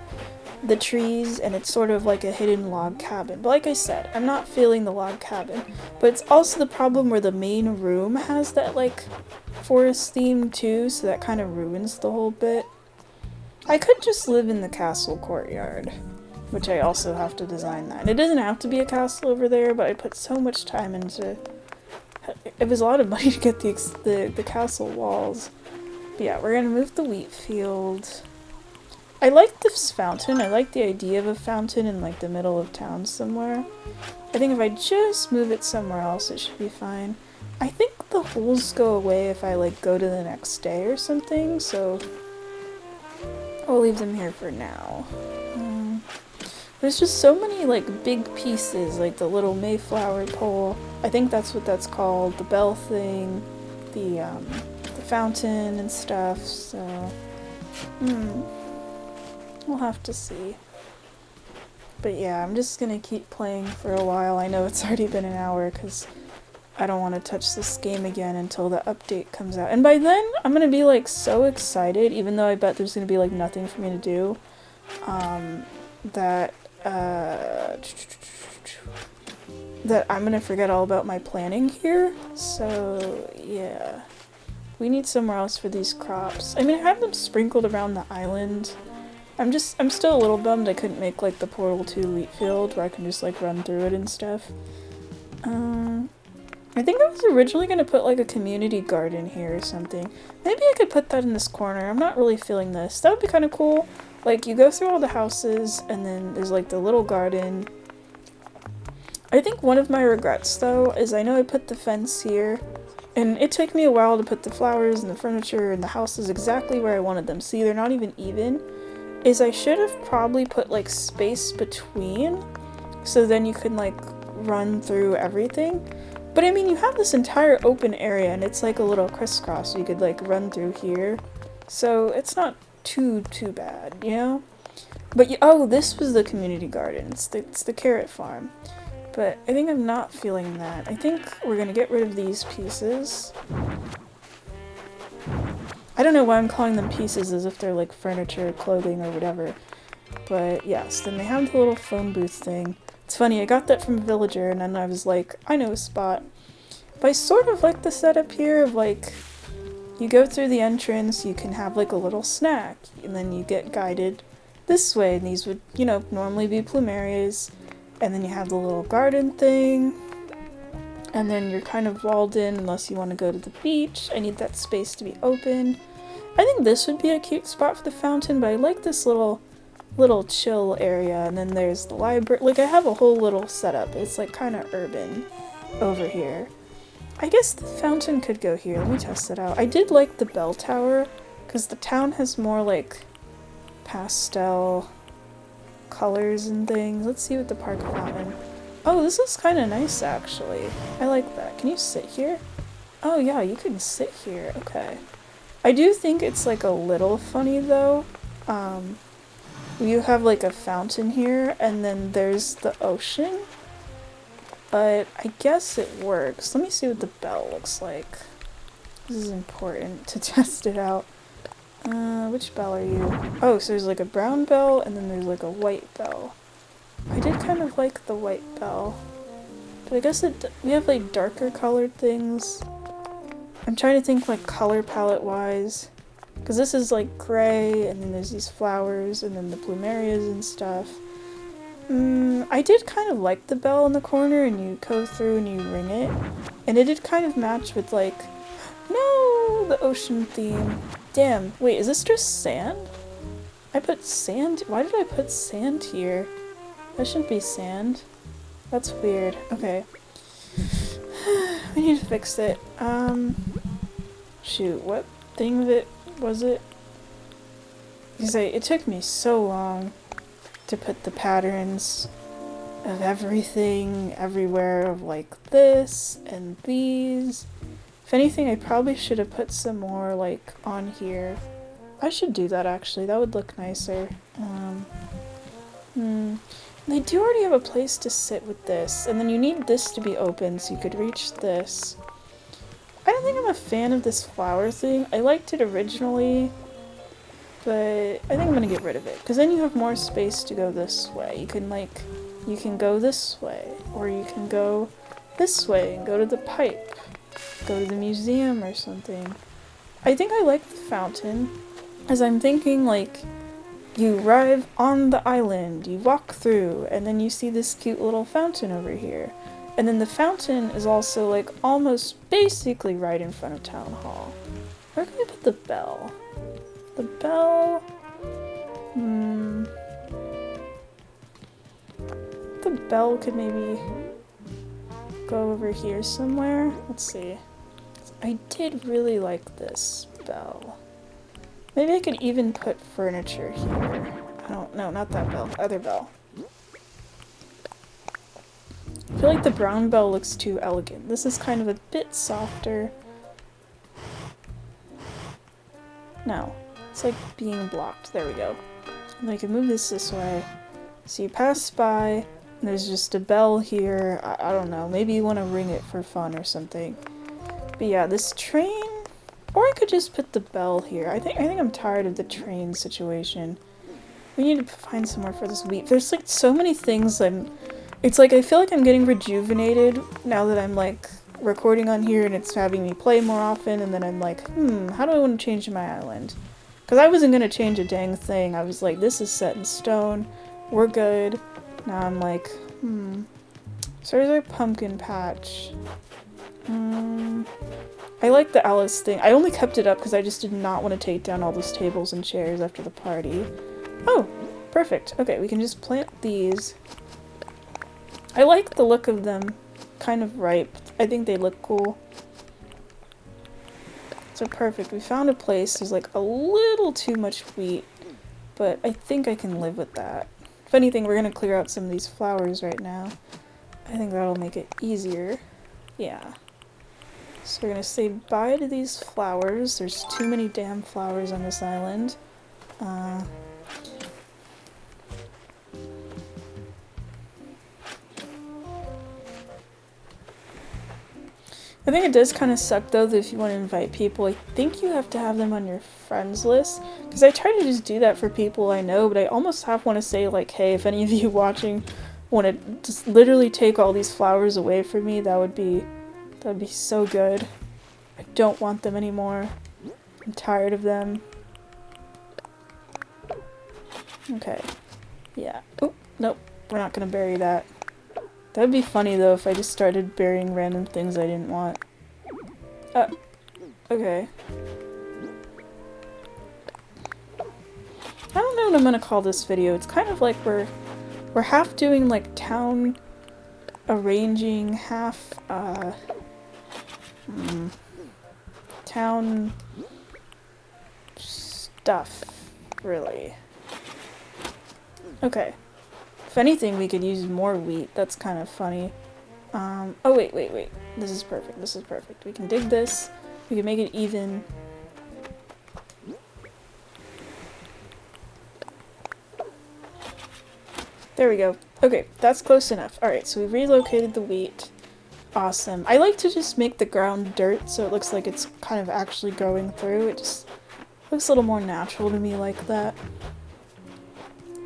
the trees and it's sort of like a hidden log cabin. But like I said, I'm not feeling the log cabin. But it's also the problem where the main room has that like forest theme too, so that kind of ruins the whole bit. I could just live in the castle courtyard, which I also have to design that. And it doesn't have to be a castle over there, but I put so much time into... It was a lot of money to get the castle walls. But yeah, we're gonna move the wheat field. I like this fountain. I like the idea of a fountain in like the middle of town somewhere. I think if I just move it somewhere else, it should be fine. I think the holes go away if I like go to the next day or something, so I'll leave them here for now. There's just so many like big pieces, like the little Mayflower pole. I think that's what that's called. The bell thing, the fountain and stuff. So, we'll have to see. But yeah, I'm just gonna keep playing for a while. I know it's already been an hour because I don't want to touch this game again until the update comes out. And by then, I'm gonna be like so excited, even though I bet there's gonna be like nothing for me to do, that I'm gonna forget all about my planning here. So yeah, we need somewhere else for these crops. I mean, I have them sprinkled around the island. I'm still a little bummed I couldn't make like the Portal 2 wheat field where I can just like run through it and stuff. I think I was originally going to put like a community garden here or something. Maybe I could put that in this corner. I'm not really feeling this. That would be kind of cool. Like, you go through all the houses, and then there's like the little garden. I think one of my regrets, though, is I know I put the fence here, and it took me a while to put the flowers and the furniture and the houses exactly where I wanted them. See, they're not even even. Is I should have probably put like space between, so then you can like run through everything. But I mean, you have this entire open area, and it's like a little crisscross, so you could like run through here. So it's not too bad, you know? But oh, this was the community garden. It's the carrot farm. But I think I'm not feeling that. I think we're gonna get rid of these pieces. I don't know why I'm calling them pieces as if they're like furniture, clothing, or whatever. But yes, then they have the little phone booth thing. It's funny, I got that from a villager, and then I was like, I know a spot. But I sort of like the setup here of like, you go through the entrance, you can have like a little snack, and then you get guided this way, and these would, you know, normally be plumerias. And then you have the little garden thing, and then you're kind of walled in unless you want to go to the beach. I need that space to be open. I think this would be a cute spot for the fountain, but I like this little chill area. And then there's the library. Like, I have a whole little setup. It's like kind of urban over here. I guess the fountain could go here. Let me test it out. I did like the bell tower, because the town has more like pastel colors and things. Let's see what the park fountain. Oh, this is kind of nice actually. I like that. Can you sit here? Oh yeah, you can sit here. Okay. I do think it's like a little funny though. You have like a fountain here, and then there's the ocean. But I guess it works. Let me see what the bell looks like. This is important to test it out. Which bell are you? Oh, so there's like a brown bell, and then there's like a white bell. I did kind of like the white bell. But I guess we have like darker colored things. I'm trying to think like color palette wise. Because this is like gray, and then there's these flowers, and then the plumerias and stuff. I did kind of like the bell in the corner, and you go through and you ring it. And it did kind of match with like, no, the ocean theme. Damn, wait, is this just sand? I put sand? Why did I put sand here? That shouldn't be sand. That's weird. Okay. We need to fix it. Shoot, what thing of it was it? Because it took me so long to put the patterns of everything everywhere, of like this and these. If anything, I probably should have put some more like on here. I should do that actually. That would look nicer. They do already have a place to sit with this, and then you need this to be open so you could reach this. I don't think I'm a fan of this flower thing. I liked it originally, but I think I'm gonna get rid of it, because then you have more space to go this way. You can go this way, or you can go this way and go to the pipe. Go to the museum or something. I think I like the fountain, as I'm thinking like, you arrive on the island, you walk through, and then you see this cute little fountain over here. And then the fountain is also like almost basically right in front of Town Hall. Where can I put the bell? The bell... The bell could maybe go over here somewhere. Let's see. I did really like this bell. Maybe I could even put furniture here. I don't know, not that bell, other bell. I feel like the brown bell looks too elegant. This is kind of a bit softer. No, it's like being blocked. There we go. And I can move this way. So you pass by, and there's just a bell here. I don't know, maybe you want to ring it for fun or something. But yeah, this train, or I could just put the bell here. I think I'm tired of the train situation. We need to find somewhere for this week. There's like so many things it's like I feel like I'm getting rejuvenated now that I'm like recording on here and it's having me play more often, and then I'm like, how do I want to change my island? Because I wasn't going to change a dang thing. I was like, this is set in stone. We're good. Now I'm like, So there's our pumpkin patch. I like the Alice thing. I only kept it up because I just did not want to take down all those tables and chairs after the party. Oh, perfect. Okay, we can just plant these. I like the look of them. Kind of ripe. I think they look cool. So perfect. We found a place. There's like a little too much wheat, but I think I can live with that. If anything, we're gonna clear out some of these flowers right now. I think that'll make it easier. Yeah. So we're gonna say bye to these flowers. There's too many damn flowers on this island. I think it does kind of suck though that if you want to invite people, I think you have to have them on your friends list. Because I try to just do that for people I know, but I almost half want to say like, hey, if any of you watching want to just literally take all these flowers away from me, that would be so good. I don't want them anymore. I'm tired of them. Okay. Yeah. Oh, nope. We're not gonna bury that. That would be funny though if I just started burying random things I didn't want. Okay. I don't know what I'm gonna call this video. It's kind of like we're half doing like town arranging, half town stuff, really. Okay. If anything, we could use more wheat. That's kind of funny. Oh, wait. This is perfect. This is perfect. We can dig this. We can make it even. There we go. Okay, that's close enough. Alright, so we've relocated the wheat. Awesome. I like to just make the ground dirt so it looks like it's kind of actually going through. It just looks a little more natural to me like that.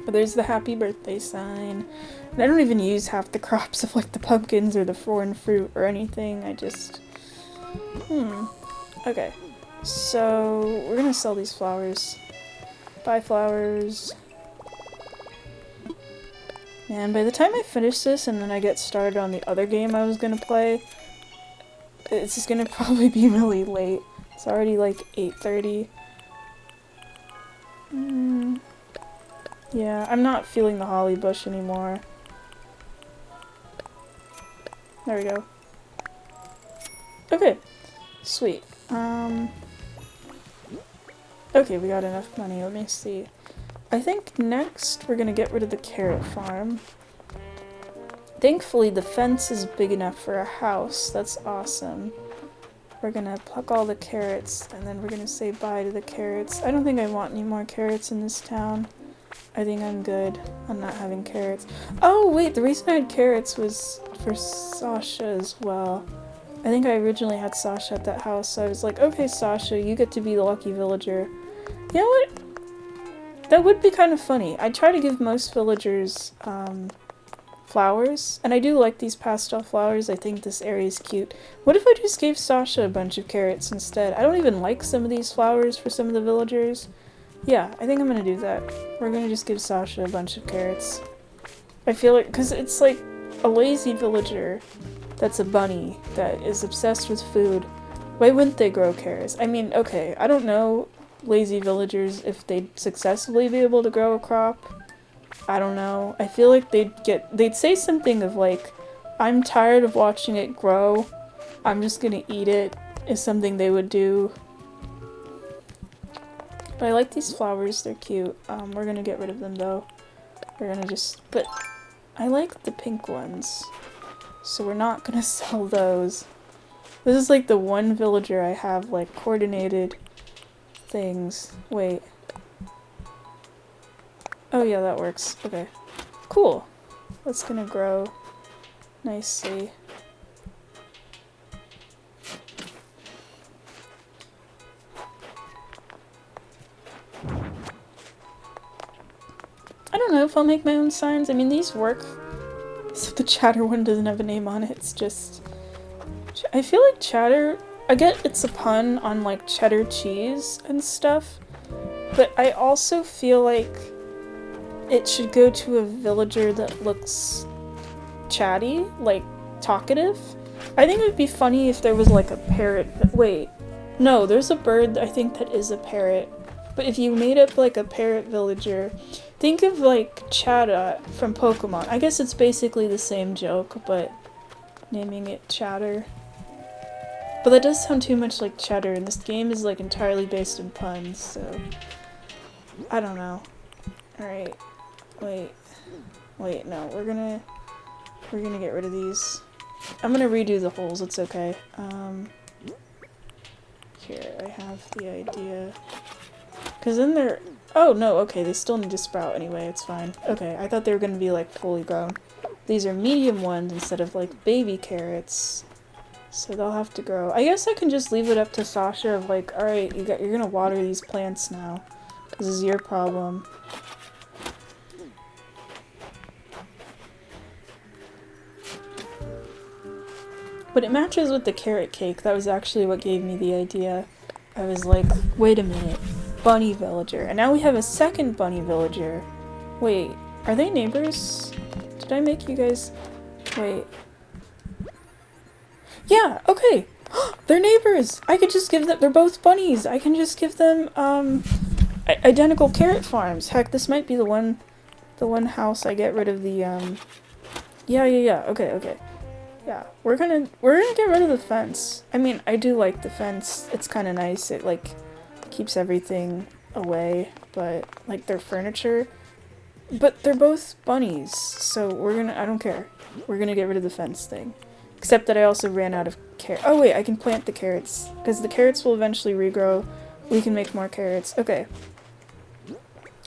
But there's the happy birthday sign. And I don't even use half the crops of like the pumpkins or the foreign fruit or anything. I just... Okay. So we're gonna sell these flowers. Buy flowers. Man, by the time I finish this and then I get started on the other game I was gonna play, it's just gonna probably be really late. It's already like 8:30. Yeah, I'm not feeling the holly bush anymore. There we go. Okay. Sweet. Okay, we got enough money. Let me see. I think next we're gonna get rid of the carrot farm. Thankfully the fence is big enough for a house. That's awesome. We're gonna pluck all the carrots and then we're gonna say bye to the carrots. I don't think I want any more carrots in this town. I think I'm good on not having carrots. Oh wait, the reason I had carrots was for Sasha as well. I think I originally had Sasha at that house, so I was like, okay Sasha, you get to be the lucky villager. You know what? That would be kind of funny. I try to give most villagers flowers, and I do like these pastel flowers. I think this area is cute. What if I just gave Sasha a bunch of carrots instead? I don't even like some of these flowers for some of the villagers. Yeah, I think I'm gonna do that. We're gonna just give Sasha a bunch of carrots. I feel like, because it's like a lazy villager that's a bunny that is obsessed with food. Why wouldn't they grow carrots? I mean, okay, I don't know lazy villagers if they'd successfully be able to grow a crop. I don't know. I feel like they'd say something of like, I'm tired of watching it grow, I'm just gonna eat it, is something they would do. But I like these flowers, they're cute. We're gonna get rid of them though. We're gonna just, but I like the pink ones, so we're not gonna sell those. This is like the one villager I have like coordinated things. Wait. Oh yeah, that works. Okay. Cool. That's gonna grow nicely. I don't know if I'll make my own signs. I mean, these work. So the chatter one doesn't have a name on it. It's just... I feel like chatter... I get it's a pun on like cheddar cheese and stuff, but I also feel like it should go to a villager that looks chatty, like talkative. I think it would be funny if there was like a parrot. Wait, no, there's a bird I think that is a parrot. But if you made up like a parrot villager, think of like Chatot from Pokemon. I guess it's basically the same joke, but naming it Chatter. But that does sound too much like cheddar, and this game is like entirely based in puns, so I don't know. Alright. Wait, no, we're gonna get rid of these. I'm gonna redo the holes, it's okay. Here, I have the idea. Cause then they're oh no, okay, they still need to sprout anyway, it's fine. Okay, I thought they were gonna be like fully grown. These are medium ones instead of like baby carrots. So they'll have to grow. I guess I can just leave it up to Sasha of like, alright, you're gonna water these plants now. This is your problem. But it matches with the carrot cake. That was actually what gave me the idea. I was like, wait a minute. Bunny villager. And now we have a second bunny villager. Wait, are they neighbors? Did I make you guys... Wait. Yeah, okay. They're neighbors. I could just give them... They're both bunnies. I can just give them, identical carrot farms. Heck, this might be the one house I get rid of the, Yeah. Okay. Yeah, we're gonna get rid of the fence. I mean, I do like the fence. It's kind of nice. It, like, keeps everything away, but, like, their furniture. But they're both bunnies, so I don't care. We're gonna get rid of the fence thing. Except that I also ran out of carrots. Oh wait, I can plant the carrots. Because the carrots will eventually regrow. We can make more carrots. Okay.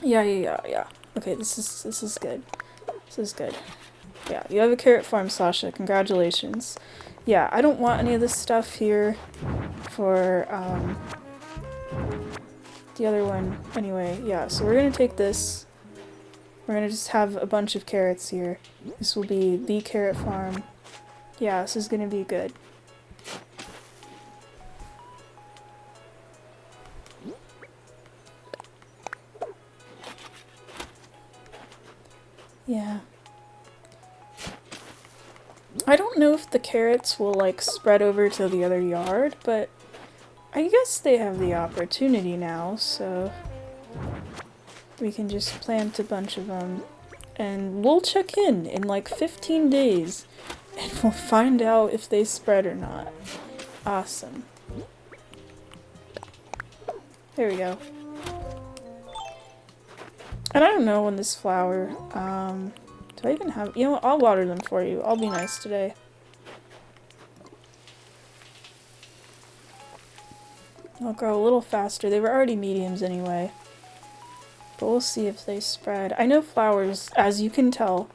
Yeah. Okay, this is good. This is good. Yeah, you have a carrot farm, Sasha. Congratulations. Yeah, I don't want any of this stuff here for, the other one. Anyway, yeah, so we're gonna take this. We're gonna just have a bunch of carrots here. This will be the carrot farm. Yeah, this is gonna be good. Yeah. I don't know if the carrots will, like, spread over to the other yard, but I guess they have the opportunity now, so we can just plant a bunch of them. And we'll check in like 15 days, and we'll find out if they spread or not. Awesome. There we go. And I don't know when this flower, do I even have... You know what? I'll water them for you. I'll be nice today. They'll grow a little faster. They were already mediums anyway. But we'll see if they spread. I know flowers, as you can tell...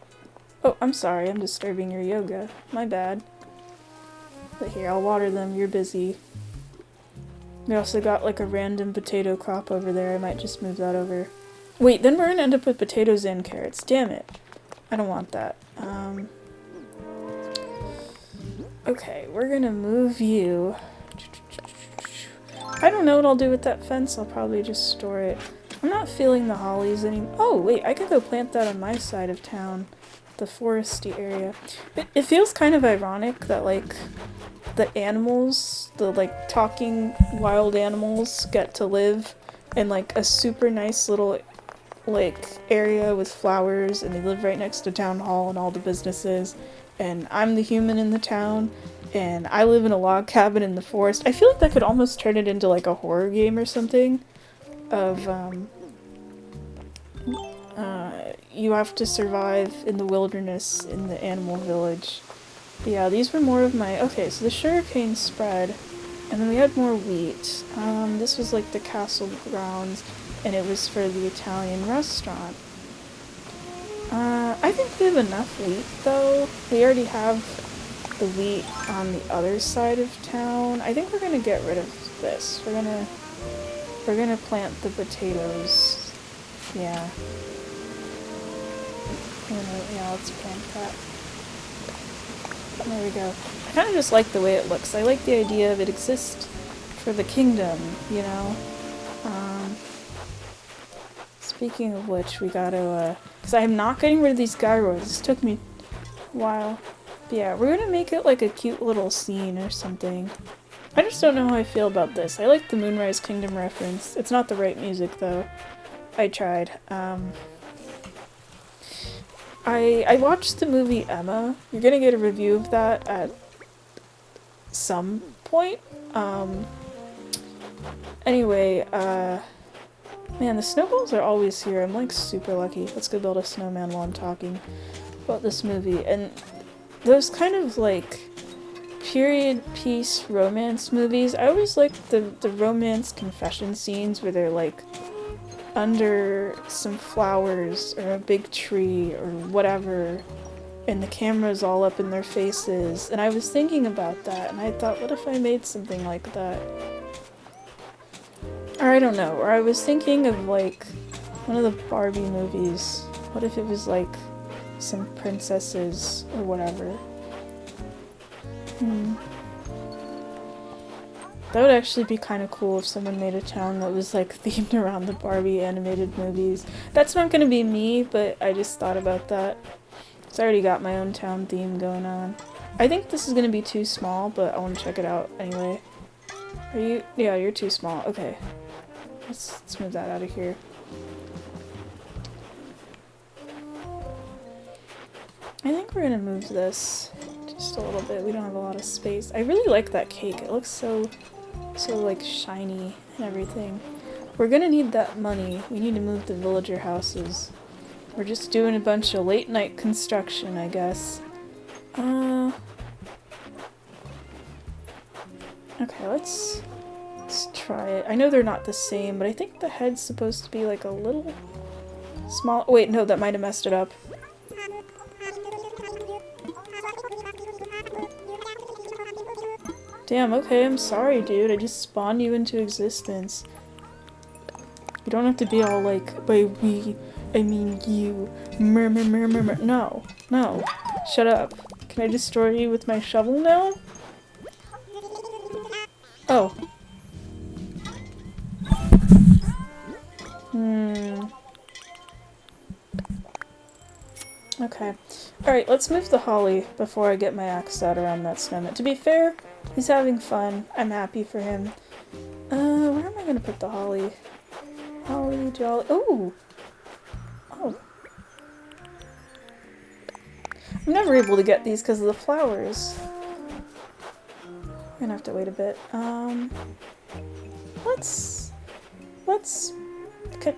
Oh, I'm sorry. I'm disturbing your yoga. My bad. But here, I'll water them. You're busy. We also got like a random potato crop over there. I might just move that over. Wait, then we're gonna end up with potatoes and carrots. Damn it. I don't want that. Okay, we're gonna move you. I don't know what I'll do with that fence. I'll probably just store it. I'm not feeling the hollies anymore. Oh, wait, I could go plant that on my side of town. The foresty area. It feels kind of ironic that, like, the animals, the, like, talking wild animals get to live in, like, a super nice little, like, area with flowers, and they live right next to town hall and all the businesses, and I'm the human in the town, and I live in a log cabin in the forest. I feel like that could almost turn it into, like, a horror game or something, of, you have to survive in the wilderness in the animal village. But yeah, these were more of my... Okay, so the sugarcane spread, and then we had more wheat. This was like the castle grounds, and it was for the Italian restaurant. I think we have enough wheat, though. We already have the wheat on the other side of town. I think we're gonna get rid of this. We're gonna plant the potatoes. Yeah. Yeah, let's plant that. There we go. I kind of just like the way it looks. I like the idea of it exists for the kingdom, you know? Speaking of which, we gotta, because I am not getting rid of these gyros. This took me a while. But yeah, we're gonna make it like a cute little scene or something. I just don't know how I feel about this. I like the Moonrise Kingdom reference. It's not the right music though. I tried. I watched the movie Emma. You're gonna get a review of that at some point. Anyway, man, the snowballs are always here. I'm like super lucky. Let's go build a snowman while I'm talking about this movie. And those kind of like period piece romance movies, I always like the romance confession scenes where they're like under some flowers or a big tree or whatever, and the camera's all up in their faces. And I was thinking about that, and I thought, what if I made something like that? Or I don't know, or I was thinking of like one of the Barbie movies. What if it was like some princesses or whatever? That would actually be kind of cool if someone made a town that was like themed around the Barbie animated movies. That's not gonna be me, but I just thought about that. So I already got my own town theme going on. I think this is gonna be too small, but I want to check it out anyway. Are you? Yeah, you're too small. Okay. Let's move that out of here. I think we're gonna move this just a little bit. We don't have a lot of space. I really like that cake. It looks so like shiny and everything. We're gonna need that money. We need to move the villager houses. We're just doing a bunch of late night construction, I guess. Okay, let's try it. I know they're not the same, but I think the head's supposed to be like a little small. Wait, no, that might have messed it up. Damn, okay, I'm sorry, dude. I just spawned you into existence. You don't have to be all like, by we, I mean you. Murmur. No, no. Shut up. Can I destroy you with my shovel now? Oh. Okay. Alright, let's move the holly before I get my axe out around that snowman. To be fair, he's having fun. I'm happy for him. Where am I gonna put the holly? Holly, jolly. Ooh! Oh. I'm never able to get these because of the flowers. I'm gonna have to wait a bit.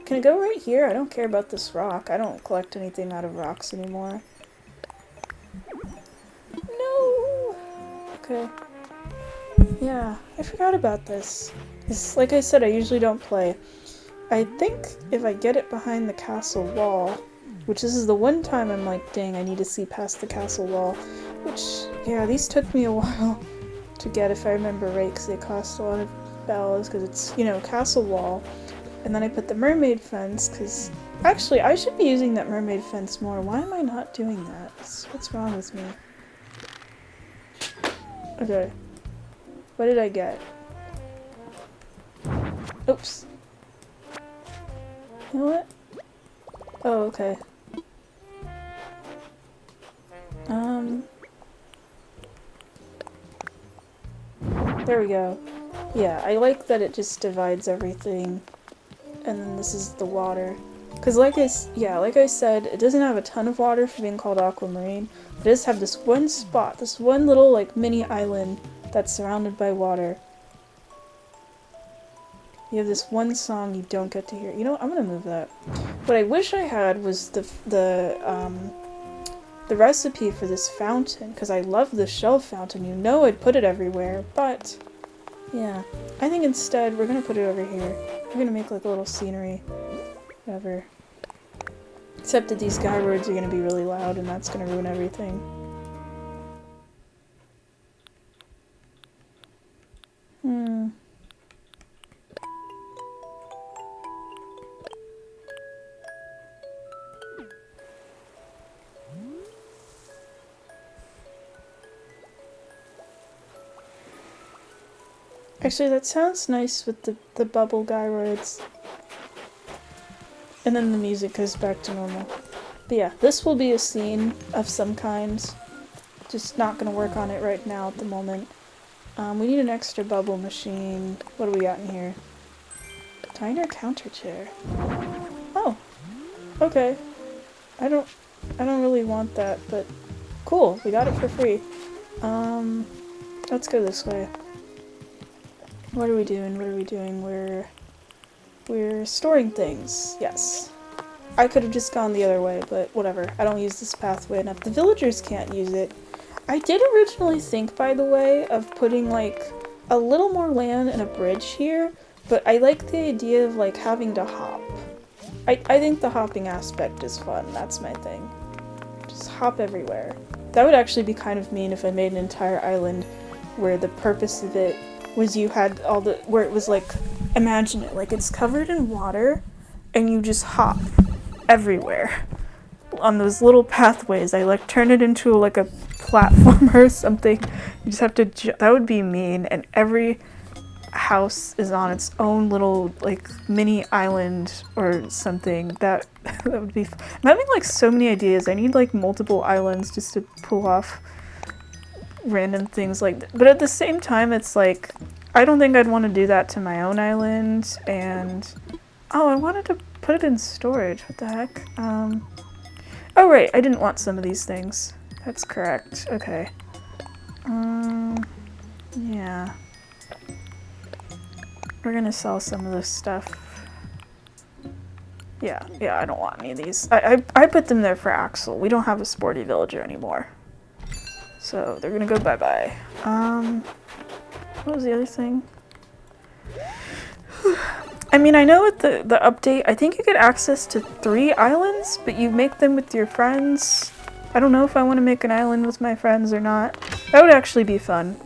Can it go right here? I don't care about this rock. I don't collect anything out of rocks anymore. No! Okay. Yeah, I forgot about this. Like I said, I usually don't play. I think if I get it behind the castle wall, which this is the one time I'm like, dang, I need to see past the castle wall. Which, yeah, these took me a while to get if I remember right, because they cost a lot of bells, because it's, you know, castle wall. And then I put the mermaid fence, because actually I should be using that mermaid fence more. Why am I not doing that? What's wrong with me? Okay. What did I get? Oops. You know what? Oh, okay. There we go. Yeah, I like that it just divides everything. And then this is the water. Because like I said, it doesn't have a ton of water for being called aquamarine. It does have this one spot, this one little like mini island that's surrounded by water. You have this one song you don't get to hear. You know what? I'm gonna move that. What I wish I had was the recipe for this fountain, because I love the shell fountain. You know I'd put it everywhere, but yeah. I think instead we're gonna put it over here. We're gonna make like a little scenery. Whatever. Except that these skywards are gonna be really loud and that's gonna ruin everything. Actually, that sounds nice with the bubble guy words. And then the music goes back to normal. But yeah, this will be a scene of some kind. Just not gonna work on it right now at the moment. We need an extra bubble machine. What do we got in here? Diner counter chair. Oh, okay. I don't really want that, but cool. We got it for free. Let's go this way. What are we doing? What are we doing? We're storing things. Yes. I could have just gone the other way, but whatever. I don't use this pathway enough. The villagers can't use it. I did originally think, by the way, of putting like a little more land and a bridge here, but I like the idea of like having to hop. I think the hopping aspect is fun. That's my thing. Just hop everywhere. That would actually be kind of mean if I made an entire island where the purpose of it was you had all the, where it was like, imagine it, like it's covered in water and you just hop everywhere on those little pathways. I like turn it into like a platform or something. You just have to, that would be mean, and every house is on its own little like mini island or something. That would be I'm having like so many ideas. I need like multiple islands just to pull off random things like that. But at the same time, it's like I don't think I'd want to do that to my own island. And oh, I wanted to put it in storage. What the heck? Oh right, I didn't want some of these things. That's correct. Okay. Yeah. We're gonna sell some of this stuff. Yeah, I don't want any of these. I put them there for Axel. We don't have a sporty villager anymore. So they're gonna go bye-bye. What was the other thing? I mean, I know with the update, I think you get access to 3 islands, but you make them with your friends. I don't know if I want to make an island with my friends or not. That would actually be fun.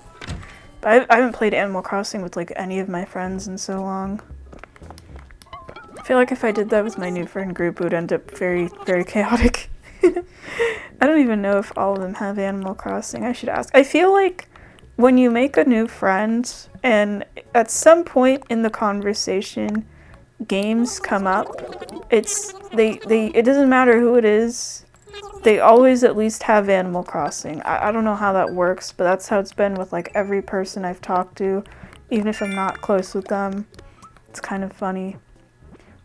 I haven't played Animal Crossing with like any of my friends in so long. I feel like if I did that with my new friend group, it would end up very, very chaotic. I don't even know if all of them have Animal Crossing. I should ask. I feel like when you make a new friend and at some point in the conversation games come up, it doesn't matter who it is. They always at least have Animal Crossing. I don't know how that works, but that's how it's been with like every person I've talked to, even if I'm not close with them. It's kind of funny.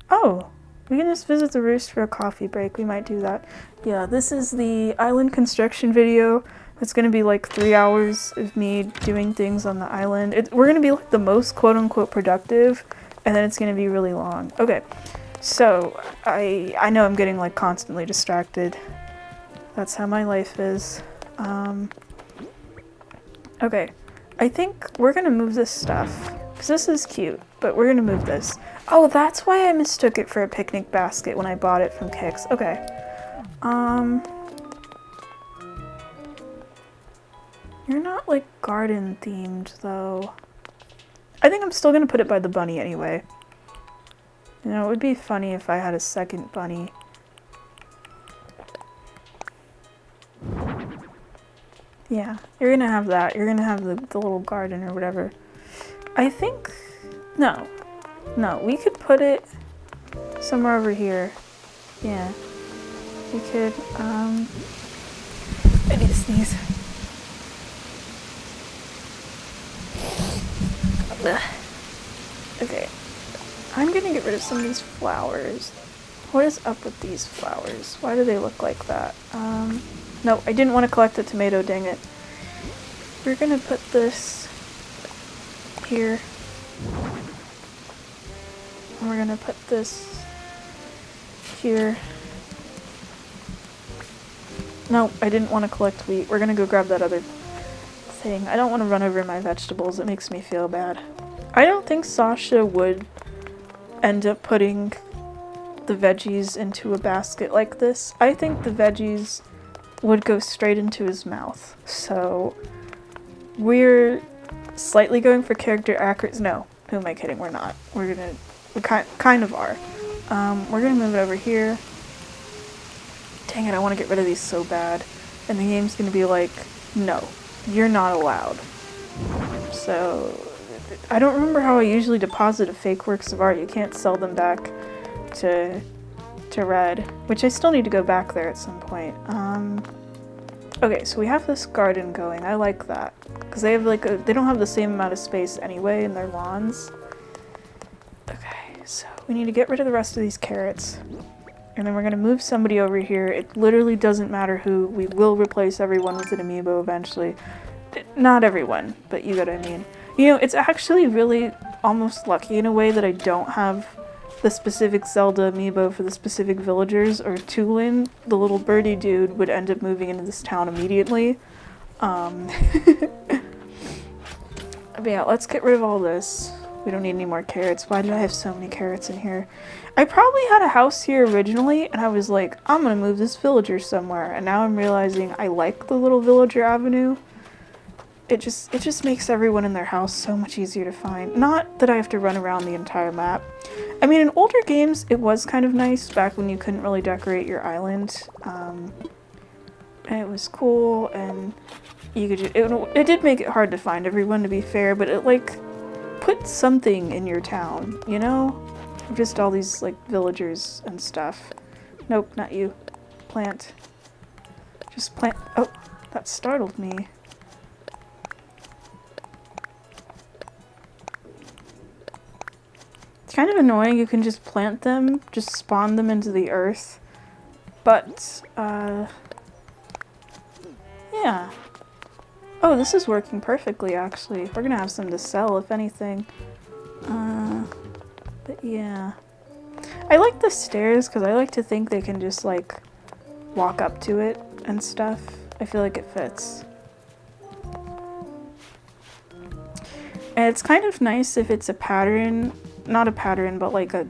Oh, we can just visit the roost for a coffee break. We might do that. Yeah, this is the island construction video. It's gonna be like 3 hours of me doing things on the island. We're gonna be like the most quote-unquote productive, and then it's gonna be really long. Okay, so I know I'm getting like constantly distracted. That's how my life is. Okay, I think we're gonna move this stuff, because this is cute, but we're gonna move this. Oh, that's why I mistook it for a picnic basket when I bought it from Kix. Okay. You're not like garden themed though. I think I'm still gonna put it by the bunny anyway. You know, it would be funny if I had a second bunny. Yeah, you're gonna have that. You're gonna have the little garden or whatever. I think, no, we could put it somewhere over here. Yeah, we could, I need to sneeze. Ugh. Okay, I'm gonna get rid of some of these flowers. What is up with these flowers? Why do they look like that? No, I didn't want to collect the tomato, dang it. We're gonna put this here. And we're gonna put this here. No, I didn't want to collect wheat. We're gonna go grab that other thing. I don't want to run over my vegetables. It makes me feel bad. I don't think Sasha would end up putting the veggies into a basket like this. I think the veggies would go straight into his mouth. So we're slightly going for character accuracy. No, who am I kidding? We're not. We kind of are. We're gonna move it over here. Dang it, I want to get rid of these so bad. And the game's gonna be like, no, you're not allowed. So I don't remember how I usually deposit a fake works of art. You can't sell them back to Red, which I still need to go back there at some point. Okay, so we have this garden going. I like that. Because they have like they don't have the same amount of space anyway in their lawns. Okay, so we need to get rid of the rest of these carrots. And then we're gonna move somebody over here. It literally doesn't matter who. We will replace everyone with an amiibo eventually. Not everyone, but you get what I mean. You know, it's actually really almost lucky in a way that I don't have the specific Zelda amiibo for the specific villagers, or Tulin, the little birdie dude, would end up moving into this town immediately. But yeah, let's get rid of all this. We don't need any more carrots. Why did I have so many carrots in here? I probably had a house here originally, and I was like, I'm gonna move this villager somewhere. And now I'm realizing I like the little villager avenue. It just makes everyone in their house so much easier to find. Not that I have to run around the entire map. I mean, in older games, it was kind of nice back when you couldn't really decorate your island. And it was cool, and you could it did make it hard to find everyone, to be fair, but it like put something in your town, you know? Just all these like villagers and stuff. Nope, not you. Plant. Just plant. Oh, that startled me. Kind of annoying, you can just plant them, just spawn them into the earth, but, yeah. Oh, this is working perfectly, actually. We're gonna have some to sell, if anything. But yeah. I like the stairs, because I like to think they can just, like, walk up to it and stuff. I feel like it fits. And it's kind of nice if it's a pattern. Not a pattern, but like a,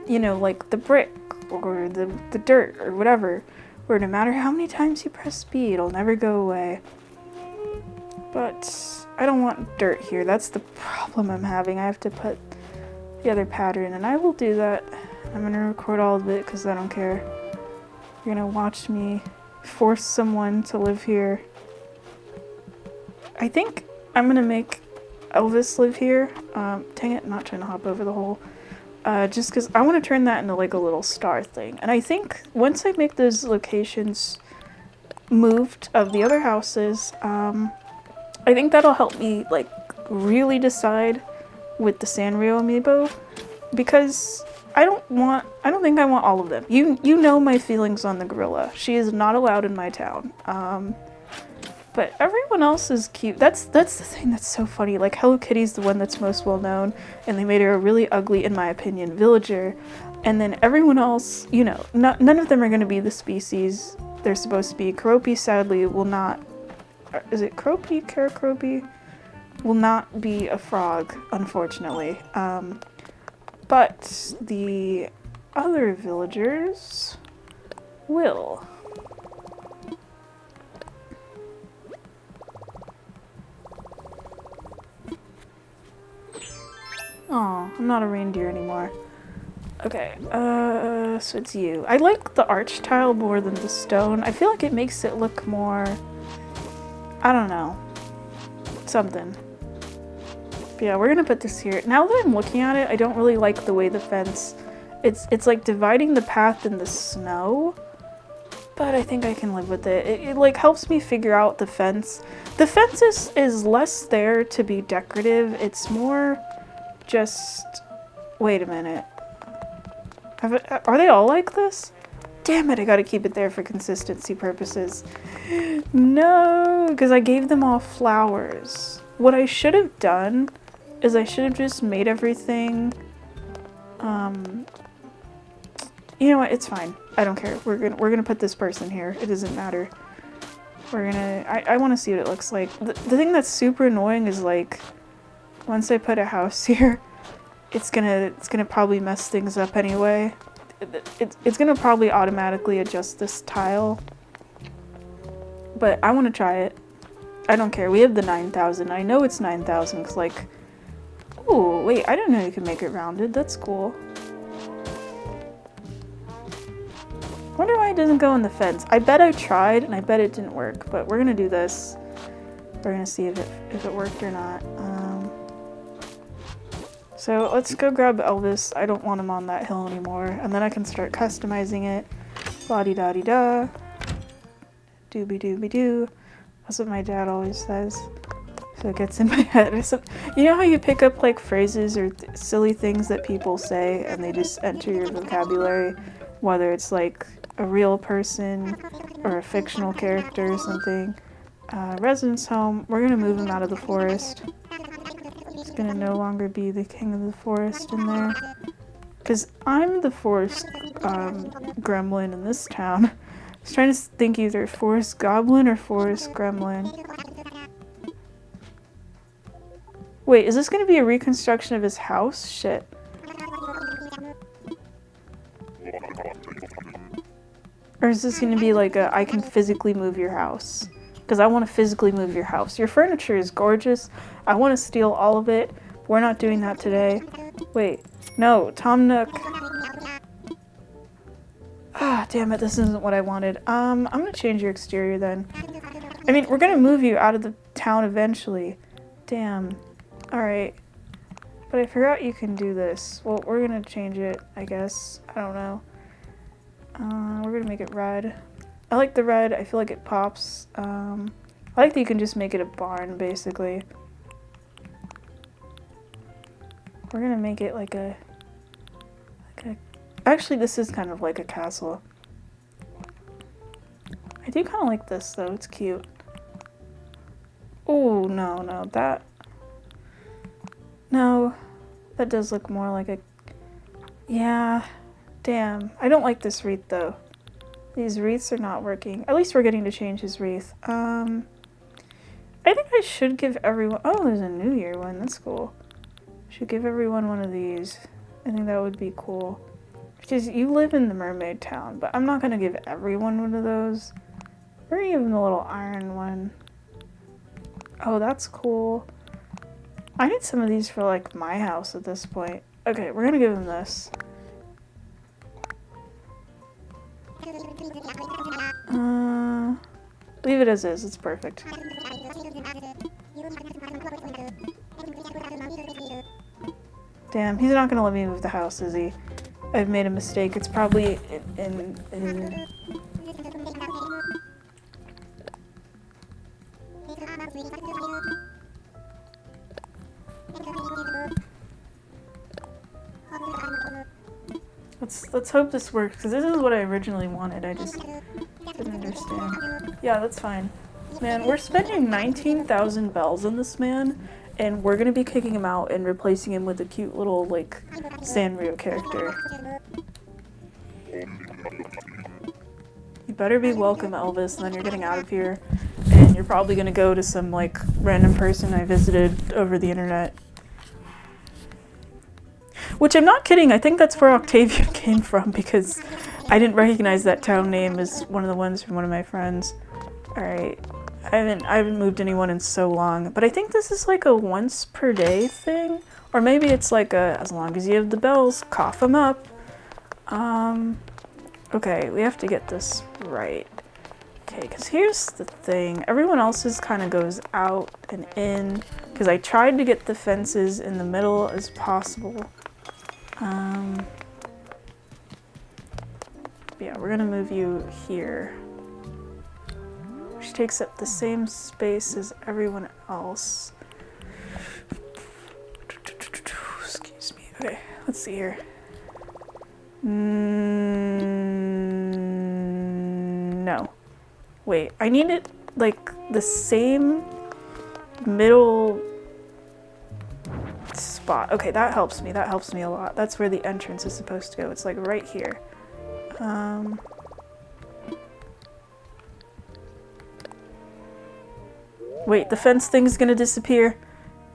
you know, like the brick or the dirt or whatever, where no matter how many times you press B, it'll never go away. But I don't want dirt here. That's the problem I'm having. I have to put the other pattern, and I will do that. I'm gonna record all of it because I don't care. You're gonna watch me force someone to live here. I think I'm gonna make Elvis live here. Dang it, not trying to hop over the hole. Just because I want to turn that into like a little star thing. And I think once I make those locations moved of the other houses, I think that'll help me like really decide with the Sanrio amiibo, because I don't think I want all of them. You know my feelings on the gorilla. She is not allowed in my town. But everyone else is cute. That's the thing that's so funny. Like, Hello Kitty's the one that's most well known, and they made her a really ugly, in my opinion, villager. And then everyone else, you know, none of them are going to be the species they're supposed to be. Keroppi, sadly, will not... Is it Keroppi? Keroppi? Will not be a frog, unfortunately. But the other villagers will. Oh, I'm not a reindeer anymore. Okay, so it's you. I like the arch tile more than the stone. I feel like it makes it look more... I don't know. Something. But yeah, we're gonna put this here. Now that I'm looking at it, I don't really like the way the fence... It's like dividing the path in the snow. But I think I can live with it. It like helps me figure out the fence. The fence is less there to be decorative. It's more... just... Wait a minute. Are they all like this? Damn it, I gotta keep it there for consistency purposes. No, because I gave them all flowers. What I should have done is I should have just made everything... You know what, it's fine. I don't care. We're gonna put this person here. It doesn't matter. We're gonna... I want to see what it looks like. The thing that's super annoying is like... Once I put a house here, it's gonna probably mess things up anyway. It's gonna probably automatically adjust this tile. But I want to try it. I don't care. We have the 9,000. I know it's 9,000 because like... Ooh, wait, I didn't know you could make it rounded. That's cool. Wonder why it doesn't go in the fence. I bet I tried and I bet it didn't work, but we're gonna do this. We're gonna see if it worked or not. So let's go grab Elvis. I don't want him on that hill anymore. And then I can start customizing it. La-di-da-di-da. Doobie doobie doo. That's what my dad always says. So it gets in my head. So, you know how you pick up like phrases or silly things that people say and they just enter your vocabulary, whether it's like a real person or a fictional character or something. Residence home. We're gonna move him out of the forest. He's gonna no longer be the king of the forest in there. Because I'm the forest gremlin in this town. I was trying to think either forest goblin or forest gremlin. Wait, is this going to be a reconstruction of his house? Shit. Or is this going to be like a, I can physically move your house? Because I want to physically move your house. Your furniture is gorgeous. I want to steal all of it. We're not doing that today. Wait, no, Tom Nook. Ah, damn it, this isn't what I wanted. I'm going to change your exterior then. I mean, we're going to move you out of the town eventually. Damn. Alright, but I forgot you can do this. Well, we're gonna change it, I guess. I don't know. We're gonna make it red. I like the red. I feel like it pops. I like that you can just make it a barn, basically. We're gonna make it like a... Actually, this is kind of like a castle. I do kind of like this, though. It's cute. Oh, no, that... No, that does look more like a... Yeah, damn. I don't like this wreath, though. These wreaths are not working. At least we're getting to change his wreath. I think I should give everyone... Oh, there's a New Year one. That's cool. Should give everyone one of these. I think that would be cool. Because you live in the mermaid town, but I'm not going to give everyone one of those. We're going to give them the little iron one. Oh, that's cool. I need some of these for, like, my house at this point. Okay, we're gonna give him this. Leave it as is. It's perfect. Damn, he's not gonna let me move the house, is he? I've made a mistake. It's probably in Let's hope this works, because this is what I originally wanted. I just didn't understand. Yeah, that's fine. Man, we're spending 19,000 bells on this man, and we're gonna be kicking him out and replacing him with a cute little, like, Sanrio character. You better be welcome, Elvis, and then you're getting out of here, and you're probably gonna go to some, like, random person I visited over the internet. Which I'm not kidding, I think that's where Octavia came from, because I didn't recognize that town name as one of the ones from one of my friends. Alright, I haven't moved anyone in so long, but I think this is like a once per day thing, or maybe it's like a, as long as you have the bells, cough them up. Okay, we have to get this right. Okay, because here's the thing, everyone else's kind of goes out and in, because I tried to get the fences in the middle as possible. Yeah, we're gonna move you here, which takes up the same space as everyone else. Excuse me. Okay, let's see here. No. Wait, I need it like the same middle spot. Okay, that helps me. That helps me a lot. That's where the entrance is supposed to go. It's like right here. Wait, the fence thing's gonna disappear.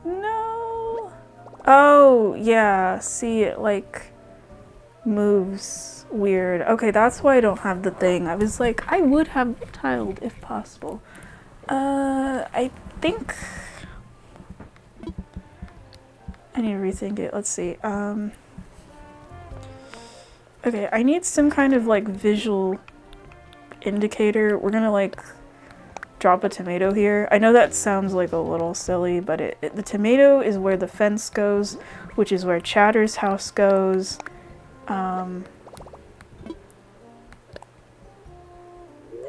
No. Oh, yeah. See, it like moves weird. Okay, that's why I don't have the thing. I was like, I would have tiled if possible. I think I need to rethink it. Let's see. Okay, I need some kind of like visual indicator. We're gonna like drop a tomato here. I know that sounds like a little silly, but the tomato is where the fence goes, which is where Chatter's house goes.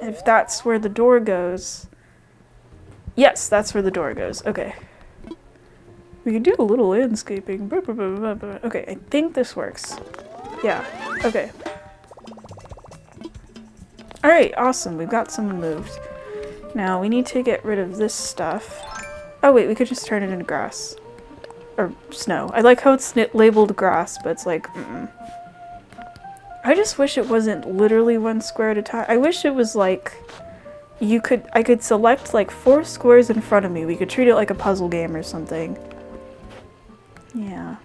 If that's where the door goes. Yes, that's where the door goes. Okay. We could do a little landscaping. Okay, I think this works. Yeah, okay. Alright, awesome. We've got someone moved. Now, we need to get rid of this stuff. Oh wait, we could just turn it into grass. Or snow. I like how it's labeled grass, but it's like, I just wish it wasn't literally 1 square at a time. I wish it was like, I could select like 4 squares in front of me. We could treat it like a puzzle game or something. Yeah.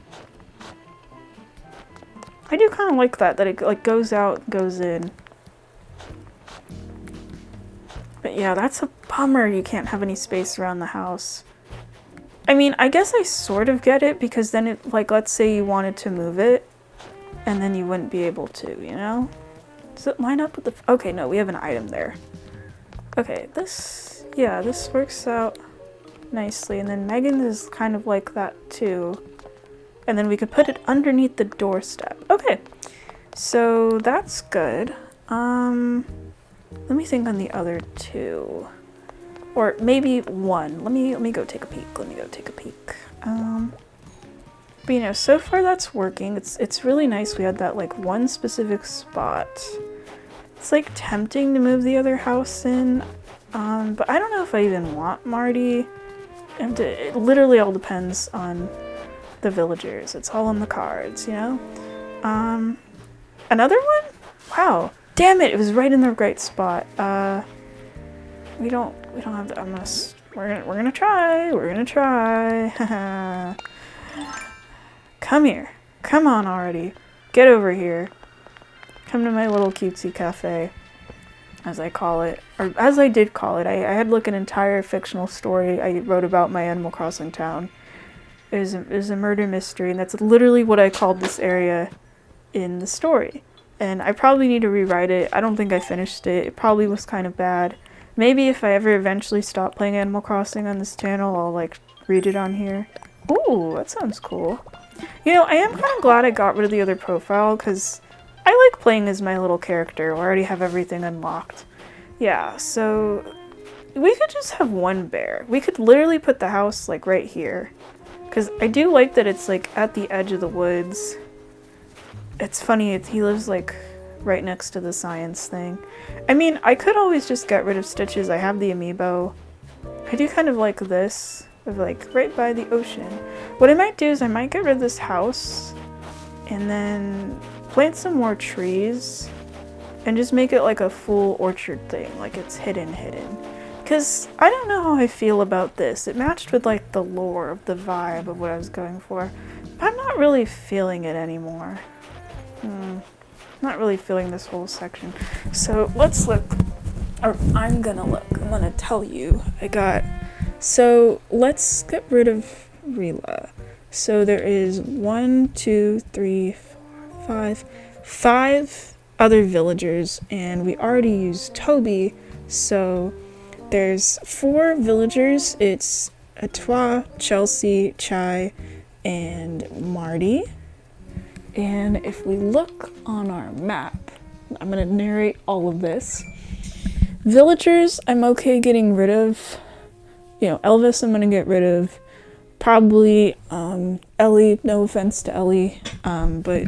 I do kind of like that it like goes out, goes in. But yeah, that's a bummer you can't have any space around the house. I mean, I guess I sort of get it, because then it, like, let's say you wanted to move it, and then you wouldn't be able to, you know? Does it line up with the... Okay, no, we have an item there. Okay, this works out nicely, and then Megan is kind of like that too. And then we could put it underneath the doorstep. Okay, so that's good. Let me think on the other 2. Or maybe 1. Let me go take a peek. But you know, so far that's working. It's really nice we had that like 1 specific spot. It's like tempting to move the other house in. But I don't know if I even want Marty. It literally all depends on the villagers. It's all in the cards, you know? Another one? Wow. Damn it, it was right in the right spot. We don't have the, we're gonna try. Come here. Come on already. Get over here. Come to my little cutesy cafe, as I call it. Or as I did call it. I had like an entire fictional story I wrote about my Animal Crossing town. It was a murder mystery, and that's literally what I called this area in the story. And I probably need to rewrite it. I don't think I finished it. It probably was kind of bad. Maybe if I ever eventually stop playing Animal Crossing on this channel, I'll like read it on here. Ooh, that sounds cool. You know, I am kind of glad I got rid of the other profile, because I like playing as my little character. I already have everything unlocked. Yeah, so we could just have 1 bear. We could literally put the house like right here. Because I do like that it's like at the edge of the woods. It's funny, he lives like right next to the science thing. I mean, I could always just get rid of Stitches. I have the amiibo. I do kind of like this, of like right by the ocean. What I might do is I might get rid of this house and then plant some more trees and just make it like a full orchard thing, like it's hidden. Because I don't know how I feel about this. It matched with like the lore of the vibe of what I was going for. But I'm not really feeling it anymore. Not really feeling this whole section. So let's look. Or I'm gonna look. I'm gonna tell you. So let's get rid of Rila. So there is 1, 2, 3, 4, 5 other villagers, and we already used Toby. So there's 4 villagers. It's Atois, Chelsea, Chai, and Marty. And if we look on our map, I'm going to narrate all of this. Villagers, I'm okay getting rid of. You know, Elvis I'm going to get rid of. Probably Ellie, no offense to Ellie, but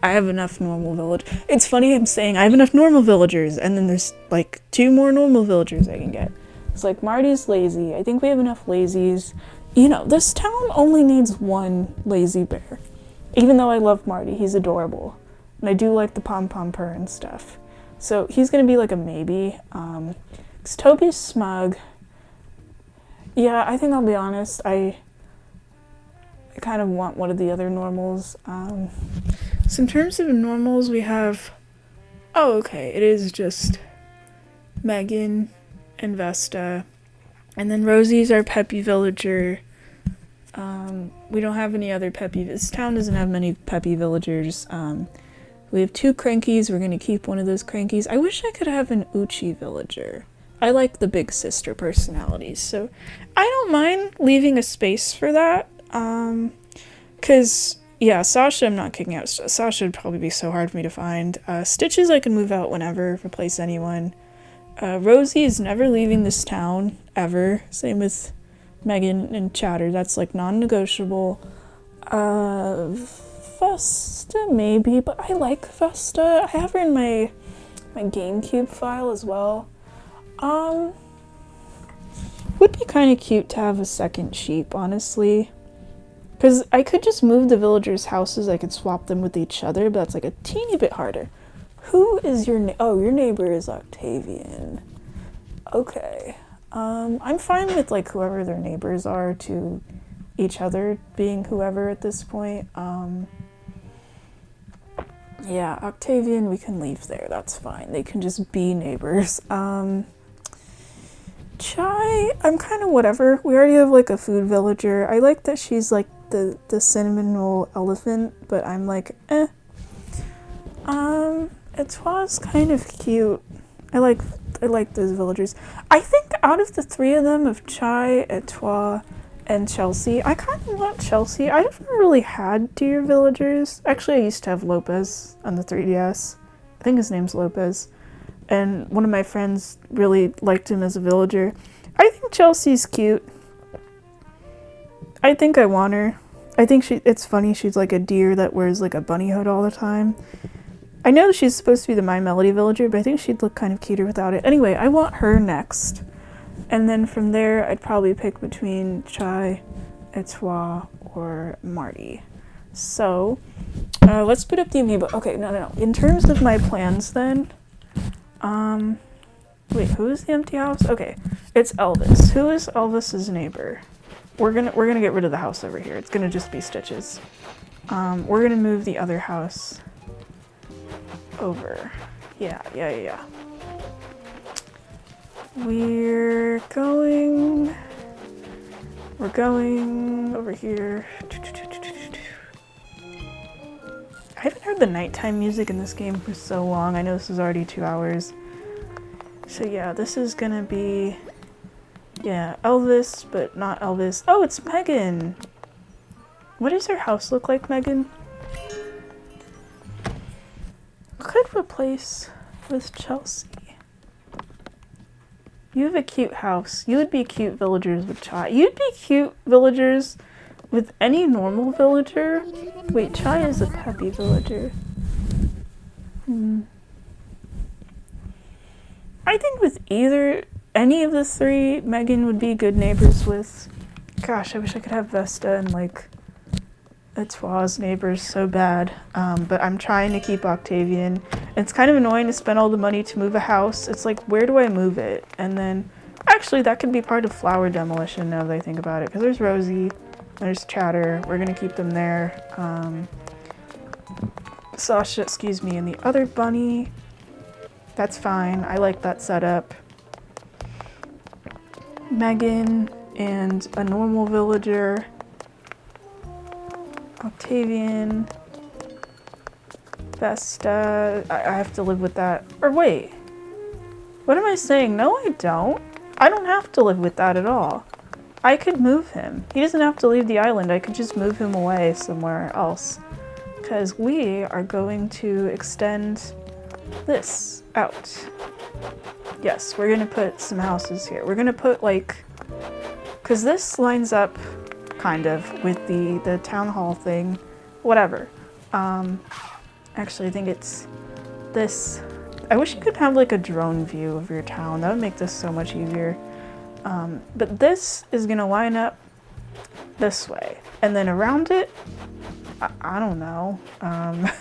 I have enough normal village. It's funny I'm saying I have enough normal villagers, and then there's like 2 more normal villagers I can get. It's like Marty's lazy. I think we have enough lazies. You know, this town only needs 1 lazy bear. Even though I love Marty, he's adorable. And I do like the pom-pom purr and stuff. So he's gonna be like a maybe. 'Cause Toby's smug. Yeah, I think I'll be honest, I kind of want one of the other normals. So in terms of normals, we have... Oh, okay, it is just Megan and Vesta. And then Rosie's our peppy villager. We don't have any other peppy... This town doesn't have many peppy villagers. We have 2 crankies. We're going to keep one of those crankies. I wish I could have an Uchi villager. I like the big sister personalities, so I don't mind leaving a space for that. Because, yeah, Sasha I'm not kicking out. Sasha would probably be so hard for me to find. Stitches I can move out whenever, replace anyone. Rosie is never leaving this town, ever. Same with Megan and Chatter. That's like non-negotiable. Vesta maybe, but I like Vesta. I have her in my GameCube file as well. Would be kind of cute to have a second sheep, honestly. Because I could just move the villagers' houses, I could swap them with each other, but that's like a teeny bit harder. Who is your oh, your neighbor is Octavian. Okay. I'm fine with like whoever their neighbors are to each other being whoever at this point. Yeah, Octavian we can leave there, that's fine. They can just be neighbors. Chai, I'm kind of whatever. We already have like a food villager. I like that she's like the cinnamon roll elephant, but I'm like, eh. Etwa's kind of cute. I like those villagers. I think out of the three of them, of Chai, Etwa, and Chelsea, I kind of want Chelsea. I never really had deer villagers. Actually, I used to have Lopez on the 3DS. I think his name's Lopez. And one of my friends really liked him as a villager. I think Chelsea's cute. I think I want her. I think it's funny she's like a deer that wears like a bunny hood all the time. I know she's supposed to be the My Melody villager, but I think she'd look kind of cuter without it. Anyway, I want her next. And then from there, I'd probably pick between Chai, Etwa, or Marty. So, let's put up the amiibo. Okay, no. In terms of my plans then, wait, who is the empty house? Okay, it's Elvis. Who is Elvis's neighbor? We're gonna get rid of the house over here. It's gonna just be Stitches. We're gonna move the other house over. Yeah. We're going over here. I haven't heard the nighttime music in this game for so long. I know this is already 2 hours. So yeah, this is gonna be, yeah, Elvis, but not Elvis. Oh, it's Megan! What does her house look like, Megan? I could replace with Chelsea. You have a cute house. You would be cute villagers with Chai. You'd be cute villagers with any normal villager. Wait, Chai is a peppy villager. I think with any of the three, Megan would be good neighbors with. Gosh, I wish I could have Vesta and like Etwa's neighbors so bad. But I'm trying to keep Octavian. It's kind of annoying to spend all the money to move a house. It's like, where do I move it? And then, actually, that could be part of flower demolition now that I think about it. Because there's Rosie, there's Chatter. We're going to keep them there. Sasha, excuse me, and the other bunny. That's fine. I like that setup. Megan and a normal villager. Octavian. Vesta. I have to live with that. Or wait. What am I saying? No, I don't. I don't have to live with that at all. I could move him. He doesn't have to leave the island. I could just move him away somewhere else. Because we are going to extend this out. Yes, we're going to put some houses here. We're going to put like... Because this lines up kind of with the town hall thing. Whatever. Actually, I think it's this. I wish you could have like a drone view of your town. That would make this so much easier. But this is gonna line up this way. And then around it, I don't know.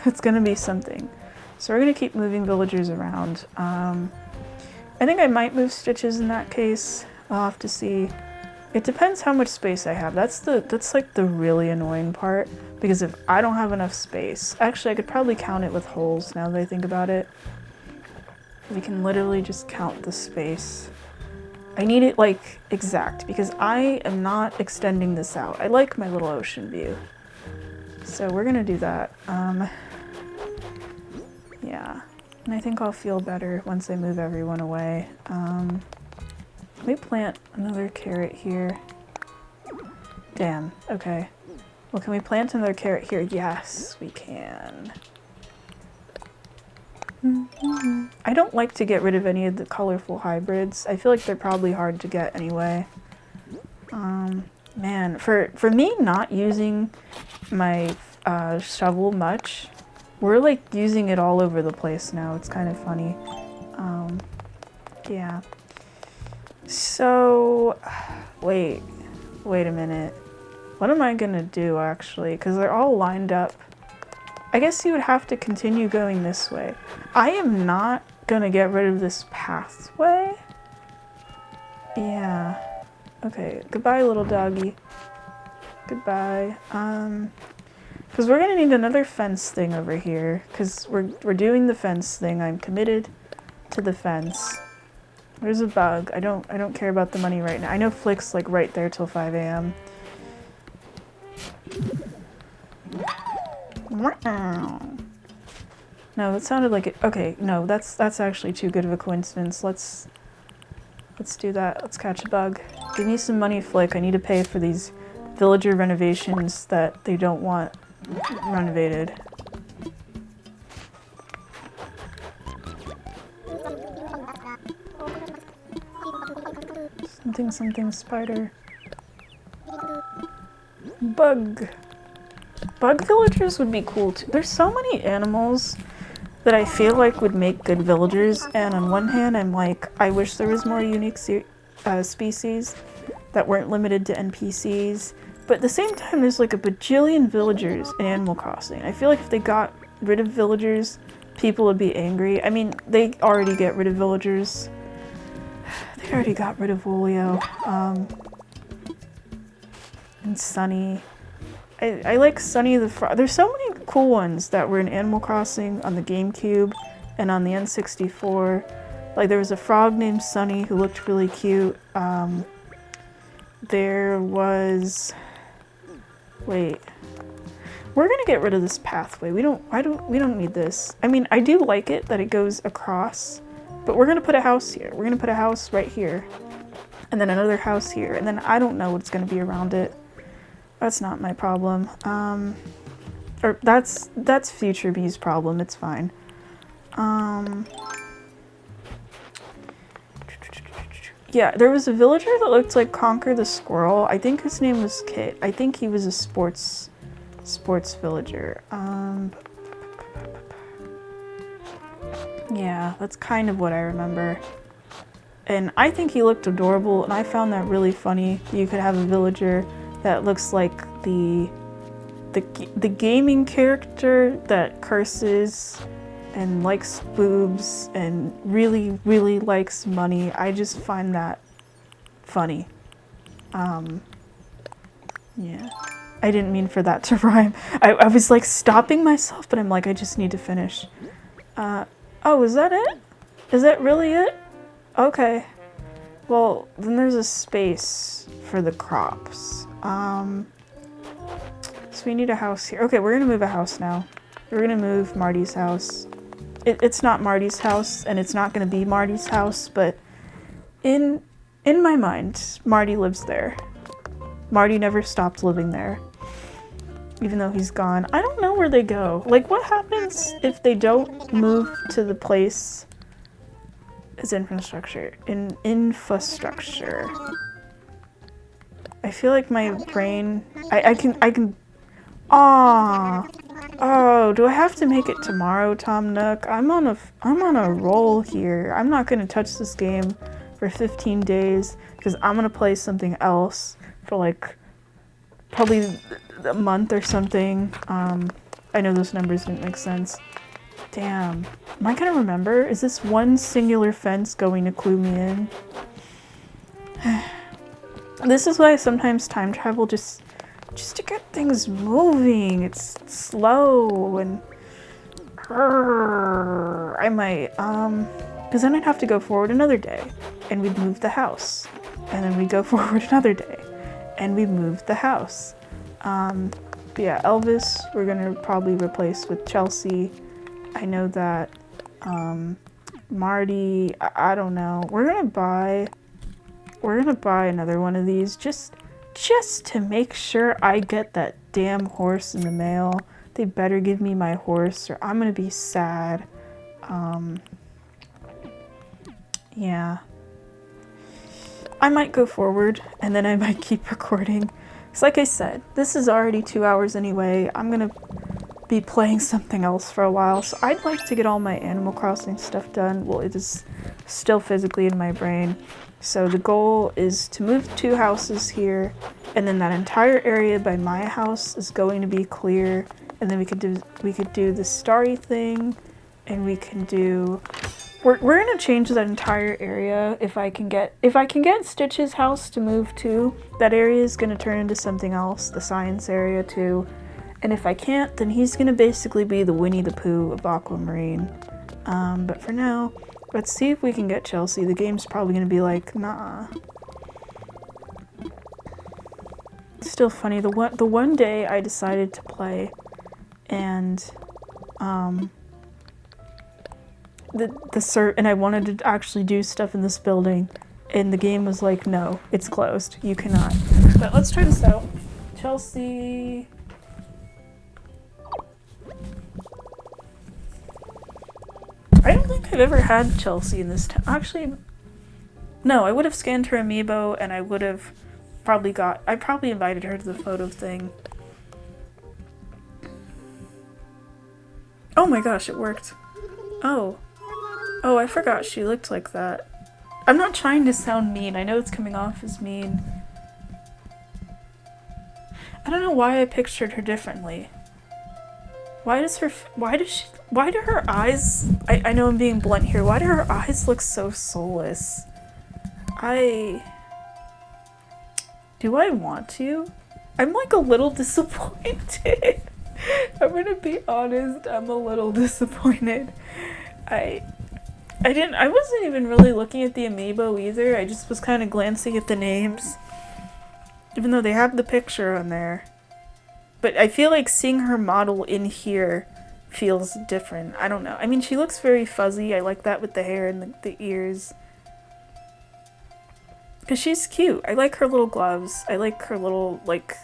It's gonna be something. So we're gonna keep moving villagers around. I think I might move Stitches in that case. I'll have to see. It depends how much space I have. That's like the really annoying part. Because if I don't have enough space, actually I could probably count it with holes now that I think about it. We can literally just count the space. I need it like exact because I am not extending this out. I like my little ocean view. So we're gonna do that. Yeah, and I think I'll feel better once I move everyone away. Let me plant another carrot here. Damn, okay. Well, can we plant another carrot here? Yes, we can. I don't like to get rid of any of the colorful hybrids. I feel like they're probably hard to get anyway. Man, for me not using my shovel much, we're like using it all over the place now. It's kind of funny. Yeah. So, wait a minute. What am I gonna do actually? Because they're all lined up. I guess you would have to continue going this way. I am not gonna get rid of this pathway. Yeah. Okay, goodbye little doggy. Goodbye. Because we're gonna need another fence thing over here. Because we're doing the fence thing. I'm committed to the fence. There's a bug. I don't care about the money right now. I know Flick's like right there till 5 a.m. No, that sounded like it. Okay, no, that's actually too good of a coincidence. Let's do that. Let's catch a bug. Give me some money, Flick. I need to pay for these villager renovations that they don't want renovated. Something spider. Bug. Bug villagers would be cool too. There's so many animals that I feel like would make good villagers, and on one hand I'm like, I wish there was more unique species that weren't limited to NPCs, but at the same time there's like a bajillion villagers in Animal Crossing. I feel like if they got rid of villagers, people would be angry. I mean, they already get rid of villagers. They already got rid of Wolio, and Sunny. I like Sunny the Frog. There's so many cool ones that were in Animal Crossing on the GameCube and on the N64. Like there was a frog named Sunny who looked really cute. There was... Wait. We're gonna get rid of this pathway. We don't need this. I mean, I do like it that it goes across, but we're gonna put a house here. We're gonna put a house right here. And then another house here. And then I don't know what's gonna be around it. That's not my problem. Or that's future Bee's problem. It's fine. Yeah, there was a villager that looked like Conquer the Squirrel. I think his name was Kit. I think he was a sports villager. Yeah, that's kind of what I remember. And I think he looked adorable, and I found that really funny. You could have a villager that looks like the gaming character that curses and likes boobs and really, really likes money. I just find that funny. Yeah. I didn't mean for that to rhyme. I was like stopping myself, but I'm like, I just need to finish. Oh, is that it? Is that really it? Okay. Well, then there's a space for the crops. So we need a house here. Okay, we're gonna move a house now. We're gonna move Marty's house. It's not Marty's house, and it's not gonna be Marty's house, but in my mind, Marty lives there. Marty never stopped living there, even though he's gone. I don't know where they go. Like, what happens if they don't move to the place as infrastructure? Infrastructure. I feel like my brain, I can, oh, do I have to make it tomorrow, Tom Nook? I'm on a roll here. I'm not gonna touch this game for 15 days because I'm gonna play something else for like probably a month or something. I know those numbers didn't make sense. Damn, am I gonna remember? Is this one singular fence going to clue me in? This is why sometimes time travel just to get things moving. It's slow and I might because then I'd have to go forward another day and we'd move the house, and then we'd go forward another day and we'd move the house. But yeah, Elvis we're gonna probably replace with Chelsea. I know that Marty, I don't know. We're gonna buy another one of these just to make sure I get that damn horse in the mail. They better give me my horse or I'm gonna be sad. Yeah. I might go forward, and then I might keep recording. Because like I said, this is already 2 hours anyway. I'm gonna be playing something else for a while, so I'd like to get all my Animal Crossing stuff done. Well, it is still physically in my brain. So the goal is to move 2 houses here, and then that entire area by my house is going to be clear, and then we could do the starry thing, and we can do... We're gonna change that entire area if I can get Stitch's house to move too. That area is gonna turn into something else, the science area too. And if I can't, then he's gonna basically be the Winnie the Pooh of Aquamarine. But for now, let's see if we can get Chelsea. The game's probably gonna be like, nah. It's still funny. The one day I decided to play, and and I wanted to actually do stuff in this building, and the game was like, no, it's closed. You cannot. But let's try this out. Chelsea. I don't think I've ever had Chelsea in this town. Actually, no, I would have scanned her amiibo, and I would have I probably invited her to the photo thing. Oh my gosh, it worked. Oh, I forgot she looked like that. I'm not trying to sound mean. I know it's coming off as mean. I don't know why I pictured her differently. Why do her eyes, I know I'm being blunt here, why do her eyes look so soulless? Do I want to? I'm like a little disappointed. I'm gonna be honest, I'm a little disappointed. I wasn't even really looking at the amiibo either, I just was kind of glancing at the names. Even though they have the picture on there. But I feel like seeing her model in here feels different. I don't know. I mean, she looks very fuzzy. I like that with the hair and the ears. Because she's cute. I like her little gloves. I like her little, like,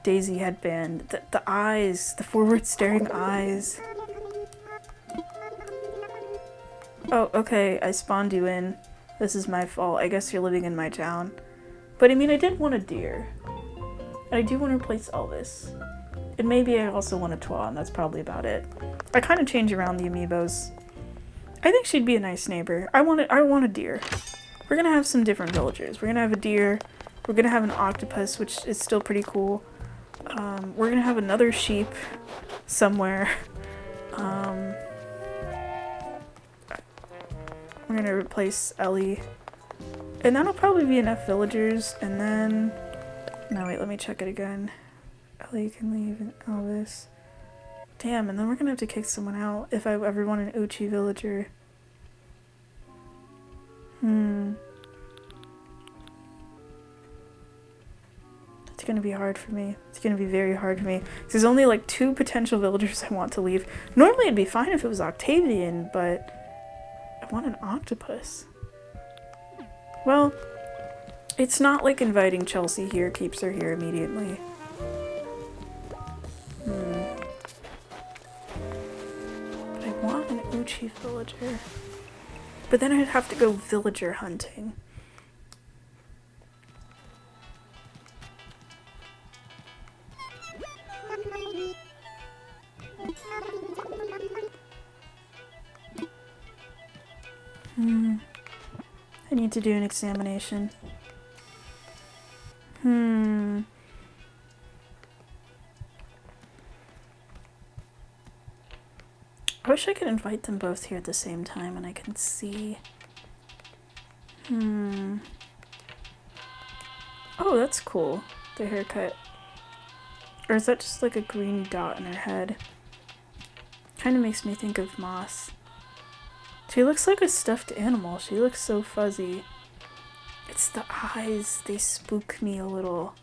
daisy headband. The eyes. The forward-staring eyes. Oh, okay. I spawned you in. This is my fault. I guess you're living in my town. But, I mean, I did want a deer. I do want to replace Elvis. And maybe I also want a Twa, and that's probably about it. I kind of change around the amiibos. I think she'd be a nice neighbor. I want a deer. We're gonna have some different villagers. We're gonna have a deer. We're gonna have an octopus, which is still pretty cool. We're gonna have another sheep somewhere. We're gonna replace Ellie. And that'll probably be enough villagers, and then... No, wait, let me check it again. Ellie can leave and Elvis. Damn, and then we're gonna have to kick someone out if I ever want an Uchi villager. It's gonna be hard for me. It's gonna be very hard for me. There's only like 2 potential villagers I want to leave. Normally it'd be fine if it was Octavian, but I want an octopus. Well, it's not like inviting Chelsea here keeps her here immediately. But I want an Uchi villager. But then I'd have to go villager hunting. I need to do an examination. I wish I could invite them both here at the same time and I can see. Oh, that's cool. The haircut. Or is that just like a green dot in her head? Kind of makes me think of Moss. She looks like a stuffed animal. She looks so fuzzy. It's the eyes. They spook me a little.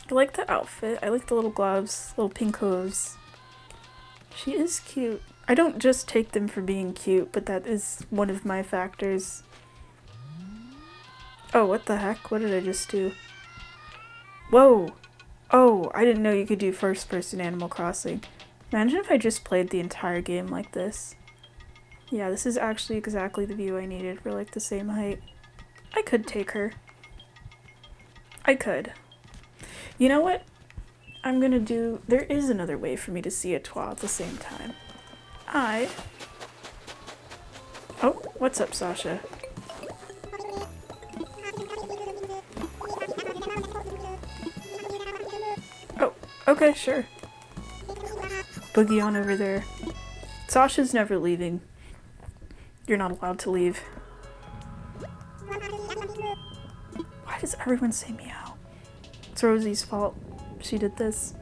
I like the outfit. I like the little gloves, little pink hooves. She is cute. I don't just take them for being cute, but that is one of my factors. Oh, what the heck? What did I just do? Whoa! Oh, I didn't know you could do first-person Animal Crossing. Imagine if I just played the entire game like this. Yeah, this is actually exactly the view I needed. We're like the same height. I could take her. I could. You know what I'm gonna do? There is another way for me to see a toit at the same time. Oh, what's up, Sasha? Oh, okay, sure. Boogie on over there. Sasha's never leaving. You're not allowed to leave. Why does everyone say meow? It's Rosie's fault. She did this.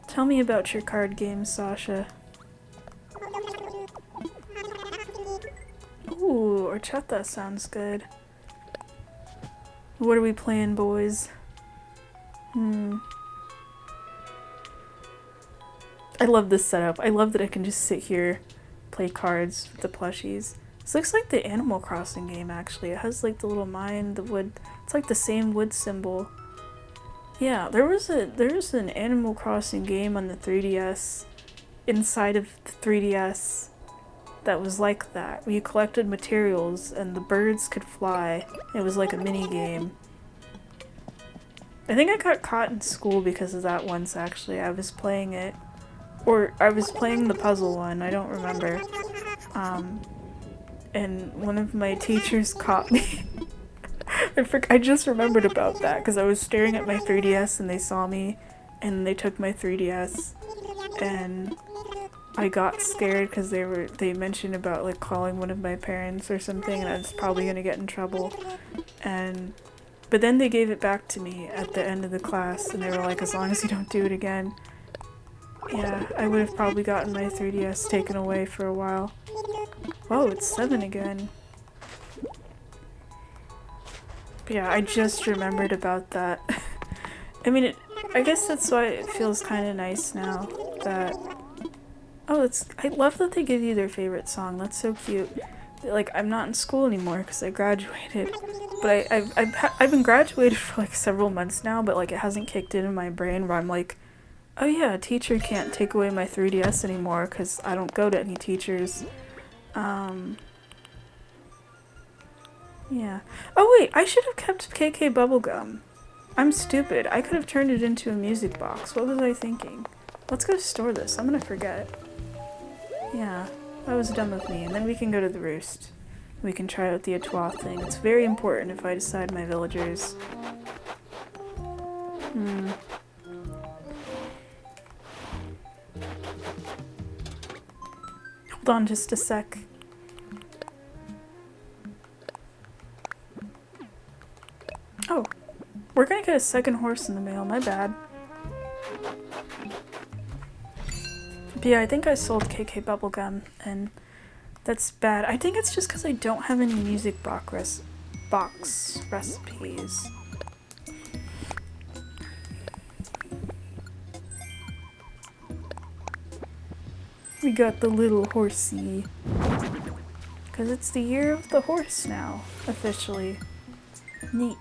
Tell me about your card games, Sasha. Ooh, horchata sounds good. What are we playing, boys? I love this setup. I love that I can just sit here, play cards with the plushies. This looks like the Animal Crossing game, actually. It has like the little mine, the wood. It's like the same wood symbol. Yeah, there was an Animal Crossing game on the 3DS, inside of the 3DS, that was like that. Where you collected materials and the birds could fly. It was like a mini game. I think I got caught in school because of that once, actually. I was playing it. Or I was playing the puzzle one, I don't remember. And one of my teachers caught me. I just remembered about that because I was staring at my 3DS and they saw me and they took my 3DS and I got scared because they mentioned about like calling one of my parents or something and I was probably gonna get in trouble. But then they gave it back to me at the end of the class and they were like, as long as you don't do it again. Yeah, I would have probably gotten my 3DS taken away for a while. Whoa, it's 7 again. But yeah, I just remembered about that. I mean, I guess that's why it feels kind of nice now that... Oh, I love that they give you their favorite song. That's so cute. Like, I'm not in school anymore because I graduated. But I've been graduated for like several months now, but like it hasn't kicked in my brain where I'm like, oh yeah, a teacher can't take away my 3DS anymore because I don't go to any teachers. Yeah. Oh wait, I should have kept KK Bubblegum. I'm stupid. I could have turned it into a music box. What was I thinking? Let's go store this. I'm gonna forget. Yeah, that was dumb of me. And then we can go to the roost. We can try out the Etoile thing. It's very important if I decide my villagers. Hold on just a sec. Oh, we're gonna get a second horse in the mail, my bad. But yeah, I think I sold KK Bubblegum, and that's bad. I think it's just because I don't have any music box recipes. We got the little horsey. Because it's the year of the horse now, officially. Neat.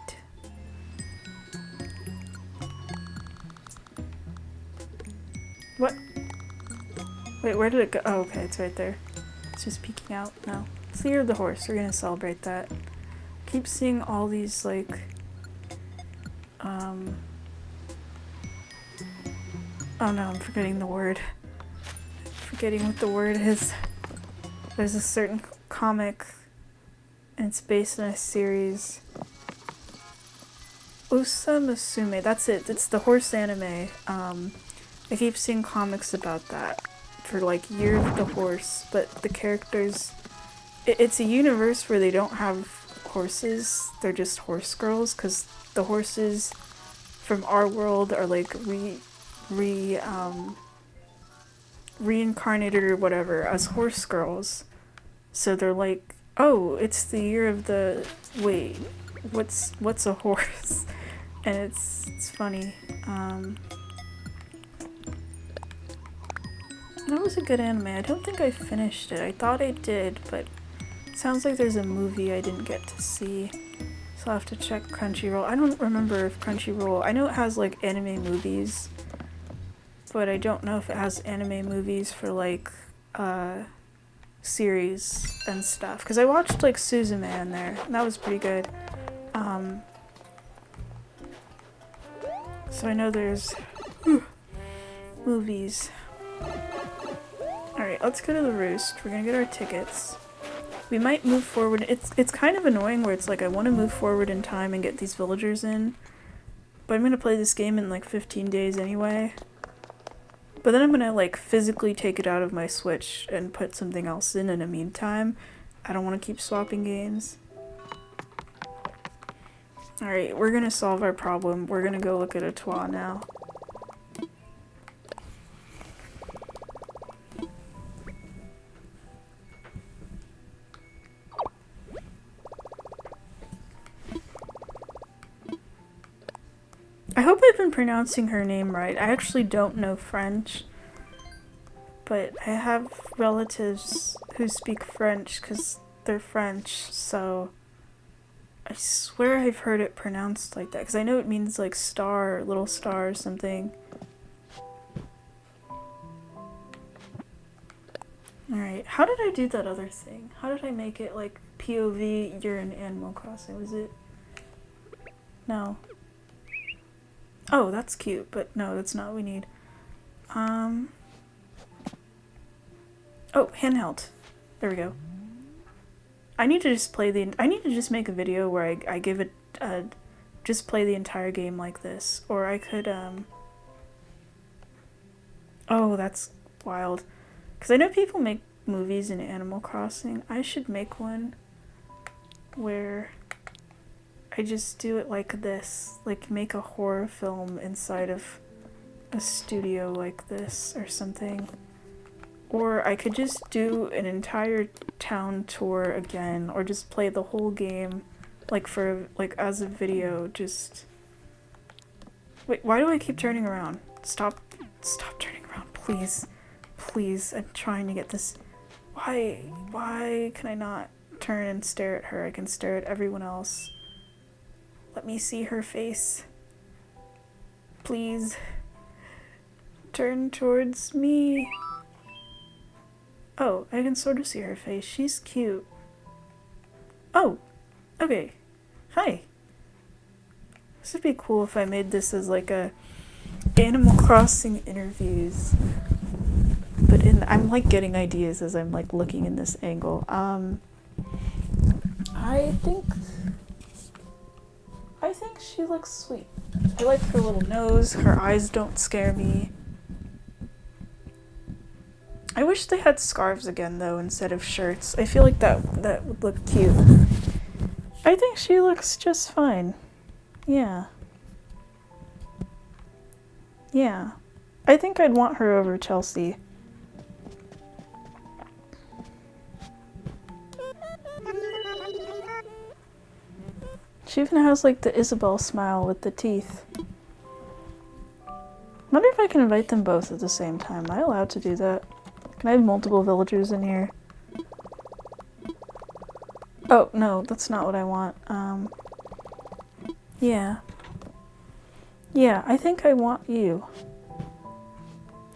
What? Wait, where did it go? Oh, okay, it's right there. It's just peeking out. No. It's the year of the horse. We're gonna celebrate that. Keep seeing all these, like, oh no, I'm forgetting the word. Forgetting what the word is. There's a certain comic, and it's based on a series. Usa Musume, that's it. It's the horse anime. I keep seeing comics about that for like Year of the Horse, but the characters, it's a universe where they don't have horses, they're just horse girls, because the horses from our world are like reincarnated or whatever as horse girls. So they're like, oh, it's the year of the, wait, what's a horse? And it's funny. That was a good anime. I don't think I finished it. I thought I did, but it sounds like there's a movie I didn't get to see. So I'll have to check Crunchyroll. I don't remember if Crunchyroll... I know it has like anime movies, but I don't know if it has anime movies for like series and stuff. Because I watched like Suzume in there, and that was pretty good. So I know there's movies. Alright, let's go to the Roost. We're gonna get our tickets. We might move forward. It's kind of annoying where it's like I want to move forward in time and get these villagers in. But I'm gonna play this game in like 15 days anyway. But then I'm gonna like physically take it out of my Switch and put something else in the meantime. I don't want to keep swapping games. Alright, we're gonna solve our problem. We're gonna go look at a Toit now. I hope I've been pronouncing her name right. I actually don't know French, but I have relatives who speak French because they're French, so I swear I've heard it pronounced like that, because I know it means like star, little star or something. Alright, how did I do that other thing? How did I make it like POV, you're in Animal Crossing? Was it? No. Oh, that's cute, but no, that's not what we need. Oh, handheld. There we go. I need to just make a video where I give it, just play the entire game like this. Or I could, oh, that's wild. Because I know people make movies in Animal Crossing. I should make one where I just do it like this. Like, make a horror film inside of a studio like this or something. Or I could just do an entire town tour again, or just play the whole game, like as a video, just... Wait, why do I keep turning around? Stop turning around, please. Please, I'm trying to get this... Why can I not turn and stare at her? I can stare at everyone else. Let me see her face. Please. Turn towards me. Oh, I can sort of see her face. She's cute. Oh, okay. Hi. This would be cool if I made this as like a Animal Crossing interviews. But I'm like getting ideas as I'm like looking in this angle. I think she looks sweet. I like her little nose. Her eyes don't scare me. I wish they had scarves again, though, instead of shirts. I feel like that would look cute. I think she looks just fine. Yeah. Yeah. I think I'd want her over Chelsea. She even has, like, the Isabelle smile with the teeth. Wonder if I can invite them both at the same time. Am I allowed to do that? Can I have multiple villagers in here? Oh, no, that's not what I want. Yeah. Yeah, I think I want you.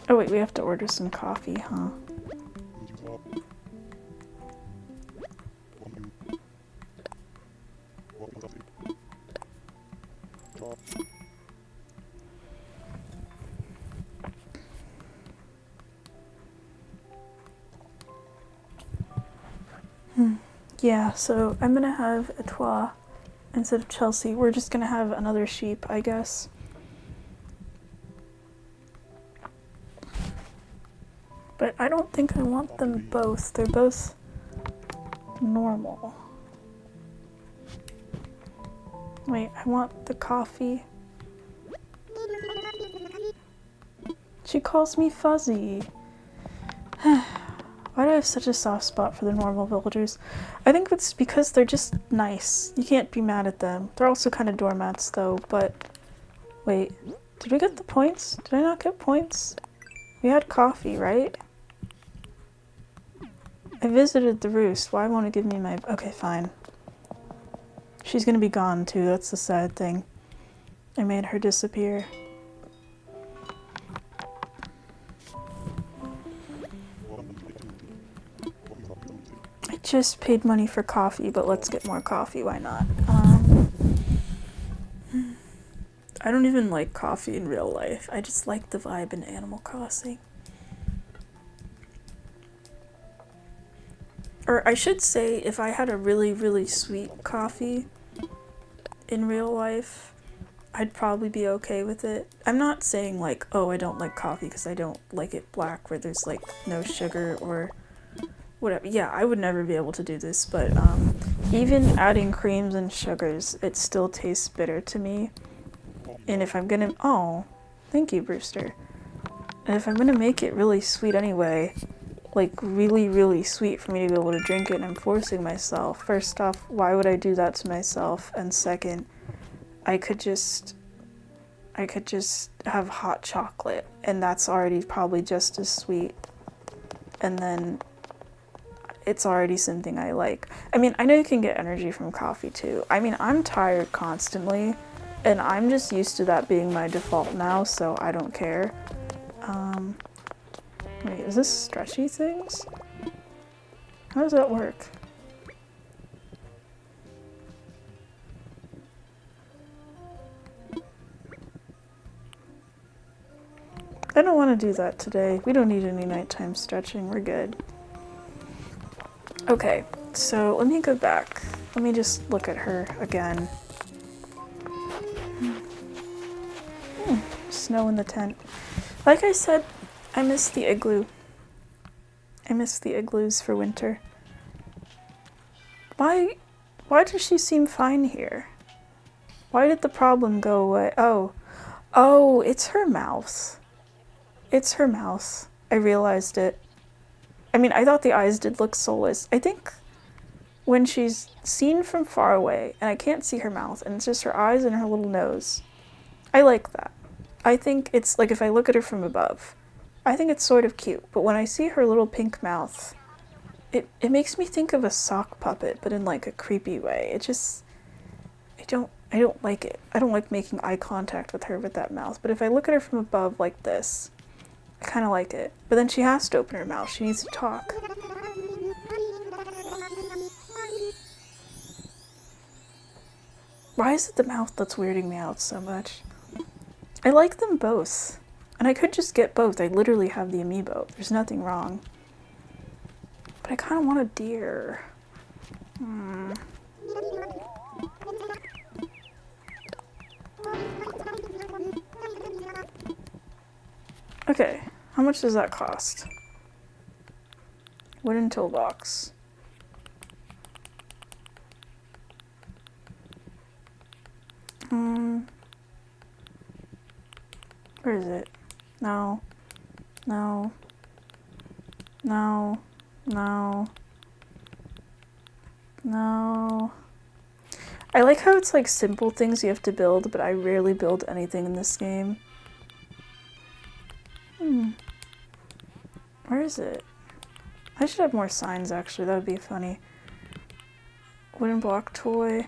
Oh wait, we have to order some coffee, huh? Yeah, so I'm gonna have a Toit instead of Chelsea. We're just gonna have another sheep, I guess. But I don't think I want them both. They're both normal. Wait, I want the coffee. She calls me fuzzy. Why do I have such a soft spot for the normal villagers? I think it's because they're just nice. You can't be mad at them. They're also kind of doormats though, but... Wait, did we get the points? Did I not get points? We had coffee, right? I visited the Roost. Why won't it give me my... Okay, fine. She's gonna be gone too, that's the sad thing. I made her disappear. just paid money for coffee, but let's get more coffee, why not? I don't even like coffee in real life. I just like the vibe in Animal Crossing. Or I should say, if I had a really, really sweet coffee in real life, I'd probably be okay with it. I'm not saying like, oh, I don't like coffee because I don't like it black where there's like no sugar or whatever. Yeah, I would never be able to do this, but even adding creams and sugars, it still tastes bitter to me. And if I'm gonna, oh, thank you, Brewster. And if I'm gonna make it really sweet anyway, like really, really sweet for me to be able to drink it, and I'm forcing myself, first off, why would I do that to myself? And second, I could just have hot chocolate, and that's already probably just as sweet. And then it's already something I like. I mean, I know you can get energy from coffee too. I mean, I'm tired constantly, and I'm just used to that being my default now, so I don't care. Wait, is this stretchy things? How does that work? I don't want to do that today. We don't need any nighttime stretching. We're good. Okay, so let me go back. Let me just look at her again. Snow in the tent. Like I said, I miss the igloo. I miss the igloos for winter. Why does she seem fine here? Why did the problem go away? Oh, it's her mouth. It's her mouth. I realized it. I mean, I thought the eyes did look soulless. I think when she's seen from far away, and I can't see her mouth, and it's just her eyes and her little nose, I like that. I think it's like if I look at her from above, I think it's sort of cute. But when I see her little pink mouth, it makes me think of a sock puppet, but in like a creepy way. It just, I don't like it. I don't like making eye contact with her with that mouth. But if I look at her from above like this, I kind of like it. But then she has to open her mouth. She needs to talk. Why is it the mouth that's weirding me out so much? I like them both. And I could just get both. I literally have the amiibo. There's nothing wrong. But I kind of want a deer. Okay, how much does that cost? Wooden toolbox. Where is it? No. No. No. No. No. I like how it's like simple things you have to build, but I rarely build anything in this game. Where is it? I should have more signs actually, that would be funny. Wooden block toy.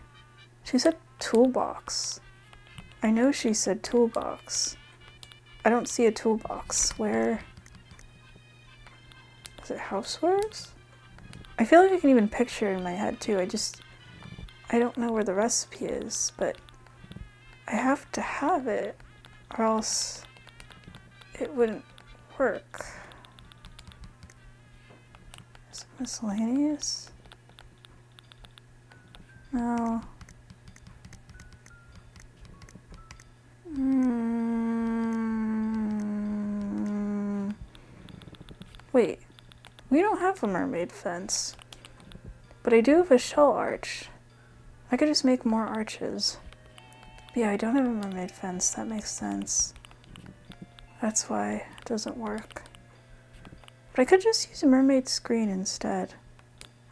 She said toolbox. I know she said toolbox. I don't see a toolbox. Where? Is it housewares? I feel like I can even picture it in my head too. I don't know where the recipe is, but I have to have it or else it wouldn't work. Is it miscellaneous? No. Wait, we don't have a mermaid fence, but I do have a shell arch. I could just make more arches. But yeah, I don't have a mermaid fence, that makes sense. That's why it doesn't work. But I could just use a mermaid screen instead.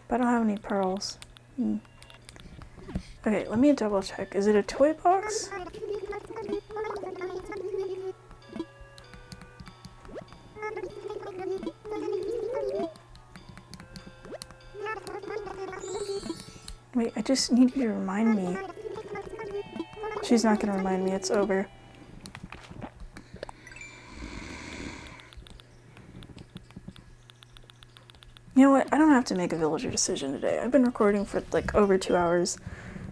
But I don't have any pearls. Okay, let me double check. Is it a toy box? Wait, I just need you to remind me. She's not gonna remind me, it's over. You know what, I don't have to make a villager decision today. I've been recording for like over 2 hours.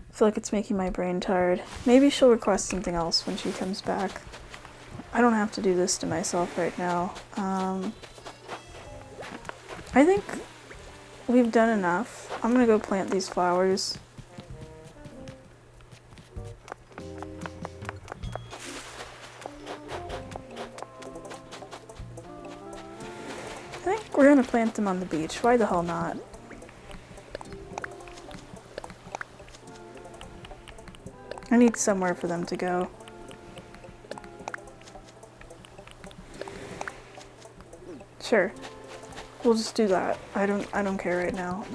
I feel like it's making my brain tired. Maybe she'll request something else when she comes back. I don't have to do this to myself right now. I think we've done enough. I'm gonna go plant these flowers. I think we're gonna plant them on the beach. Why the hell not? I need somewhere for them to go. Sure. We'll just do that. I don't care right now.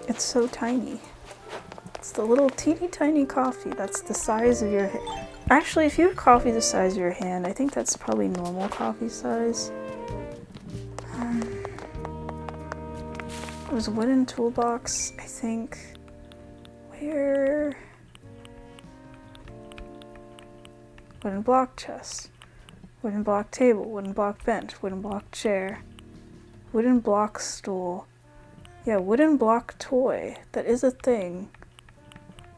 It's so tiny. It's the little teeny tiny coffee that's the size of your hand. Actually, if you have coffee the size of your hand, I think that's probably normal coffee size. It was a wooden toolbox, I think. Where? Wooden block chest. Wooden block table. Wooden block bench. Wooden block chair. Wooden block stool. Yeah, wooden block toy. That is a thing.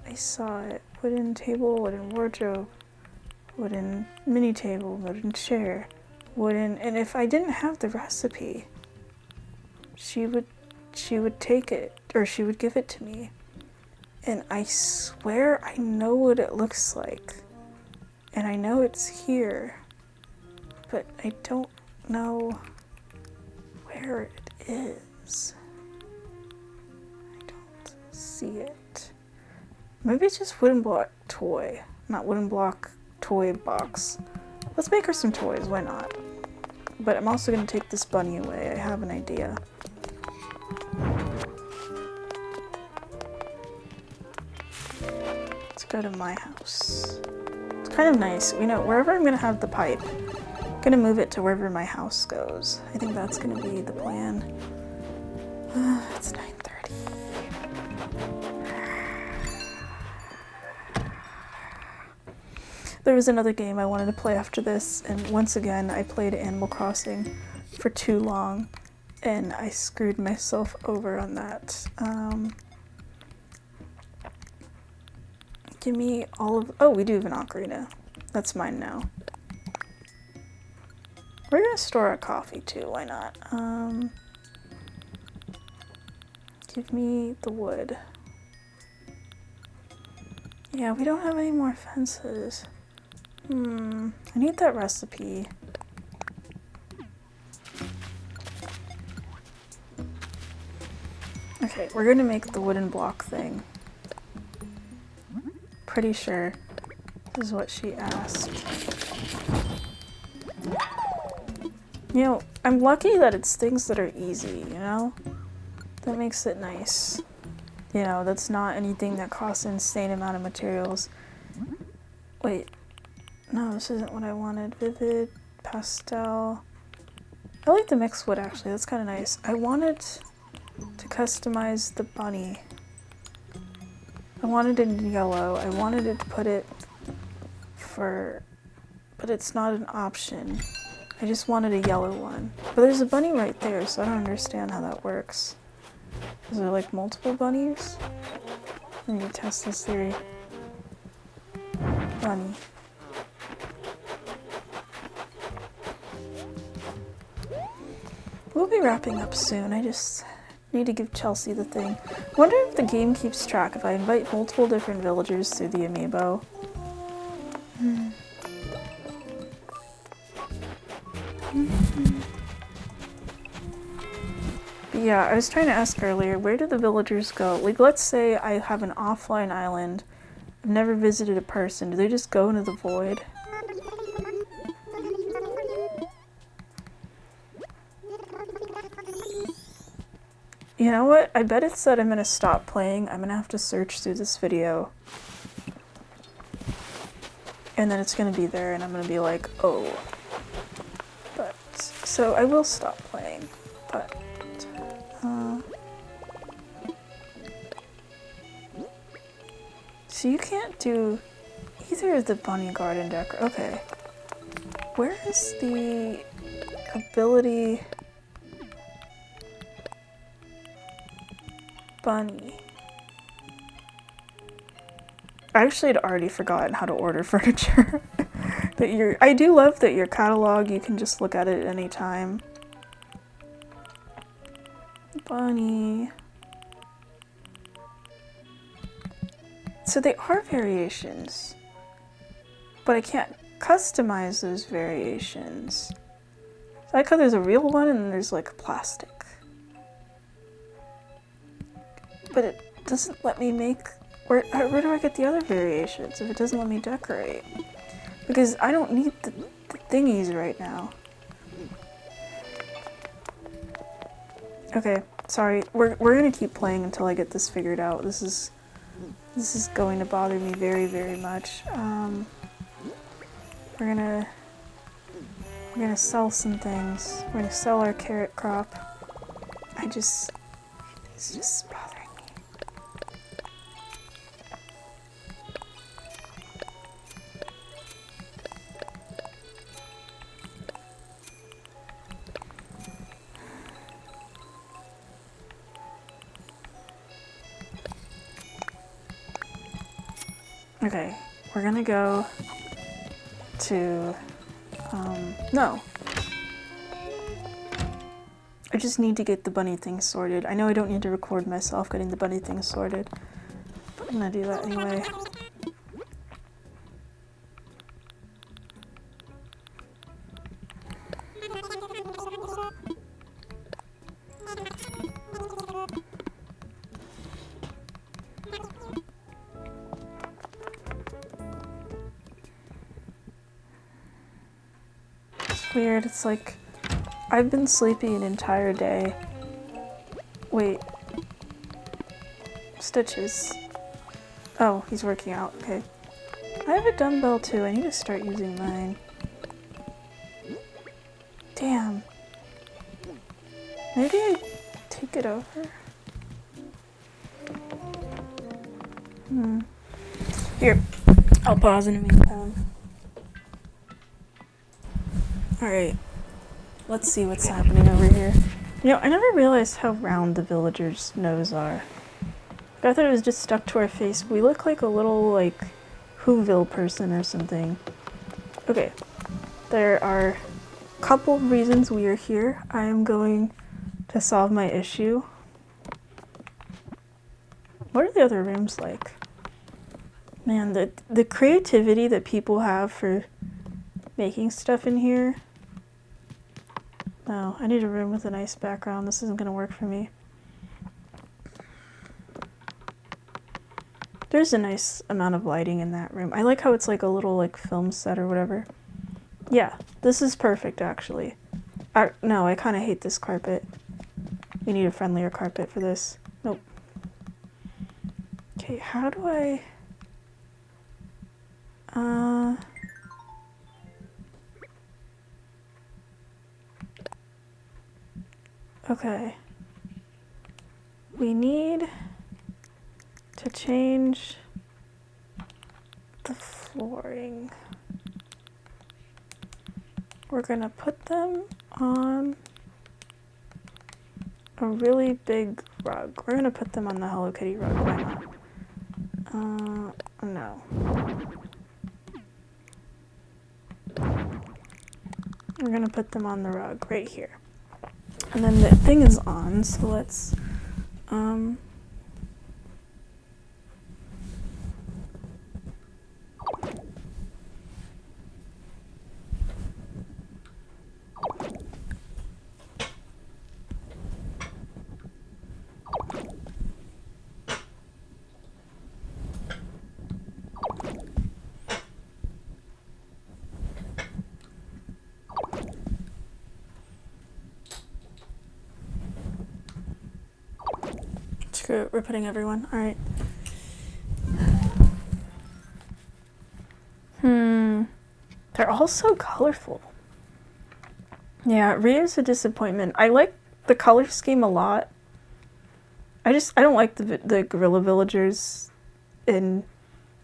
I saw it. Wooden table, wooden wardrobe, wooden mini table, wooden chair, wooden. And if I didn't have the recipe, she would take it, or she would give it to me. And I swear I know what it looks like. And I know it's here, but I don't know where it is. I don't see it. Maybe it's just wooden block toy, not wooden block toy box. Let's make her some toys, why not? But I'm also gonna take this bunny away. I have an idea. Let's go to my house. It's kind of nice. You know, wherever I'm gonna have the pipe, I'm gonna move it to wherever my house goes. I think that's gonna be the plan. It's 9:30. There was another game I wanted to play after this, and once again I played Animal Crossing for too long, and I screwed myself over on that. Give me all of... Oh, we do have an ocarina. That's mine now. We're gonna store our coffee too, why not? Give me the wood. Yeah, we don't have any more fences. I need that recipe. Okay, we're gonna make the wooden block thing. Pretty sure this is what she asked. You know, I'm lucky that it's things that are easy, you know? That makes it nice. You know, that's not anything that costs an insane amount of materials. Wait. No, this isn't what I wanted. Vivid, pastel. I like the mixed wood actually, that's kind of nice. I wanted to customize the bunny. I wanted it in yellow. I wanted to put it for, but it's not an option. I just wanted a yellow one. But there's a bunny right there, so I don't understand how that works. Is there like multiple bunnies? I need to test this theory. Bunny. We'll be wrapping up soon. I just need to give Chelsea the thing. Wonder if the game keeps track if I invite multiple different villagers through the amiibo. But yeah, I was trying to ask earlier, where do the villagers go? Like, let's say I have an offline island. I've never visited a person. Do they just go into the void? You know what? I bet it's that I'm gonna stop playing. I'm gonna have to search through this video. And then it's gonna be there and I'm gonna be like, oh. But, so I will stop playing. But, so you can't do either of the bunny garden decor. Okay. where is the ability bunny? I actually had already forgotten how to order furniture. I do love that your catalog, you can just look at it at any time. Bunny. So they are variations, but I can't customize those variations. So I like how there's a real one and then there's like plastic. But it doesn't let me make, where do I get the other variations if it doesn't let me decorate? Because I don't need the thingies right now. Okay, sorry. We're gonna keep playing until I get this figured out. This is going to bother me very, very much. We're gonna sell some things. We're gonna sell our carrot crop. It's just bothering me. Okay, we're gonna go to, no. I just need to get the bunny thing sorted. I know I don't need to record myself getting the bunny thing sorted, but I'm gonna do that anyway. Weird, it's like I've been sleepy an entire day. Wait. Stitches. Oh, he's working out, okay. I have a dumbbell too, I need to start using mine. Damn. Maybe I take it over? Here, I'll pause in the meantime. Alright, let's see what's happening over here. You know, I never realized how round the villagers' nose are. I thought it was just stuck to our face. We look like a little, like, Whoville person or something. Okay, there are a couple of reasons we are here. I am going to solve my issue. What are the other rooms like? Man, the creativity that people have for making stuff in here. No, I need a room with a nice background. This isn't gonna work for me. There's a nice amount of lighting in that room. I like how it's like a little like film set or whatever. Yeah, this is perfect actually. No, I kind of hate this carpet. We need a friendlier carpet for this. Nope. Okay, how do I... Okay. We need to change the flooring. We're gonna put them on a really big rug. We're gonna put them on the Hello Kitty rug, why not? No. We're gonna put them on the rug right here. And then the thing is on, so let's, screw it, we're putting everyone, alright. They're all so colorful. Yeah, Rio's a disappointment. I like the color scheme a lot. I don't like the gorilla villagers, and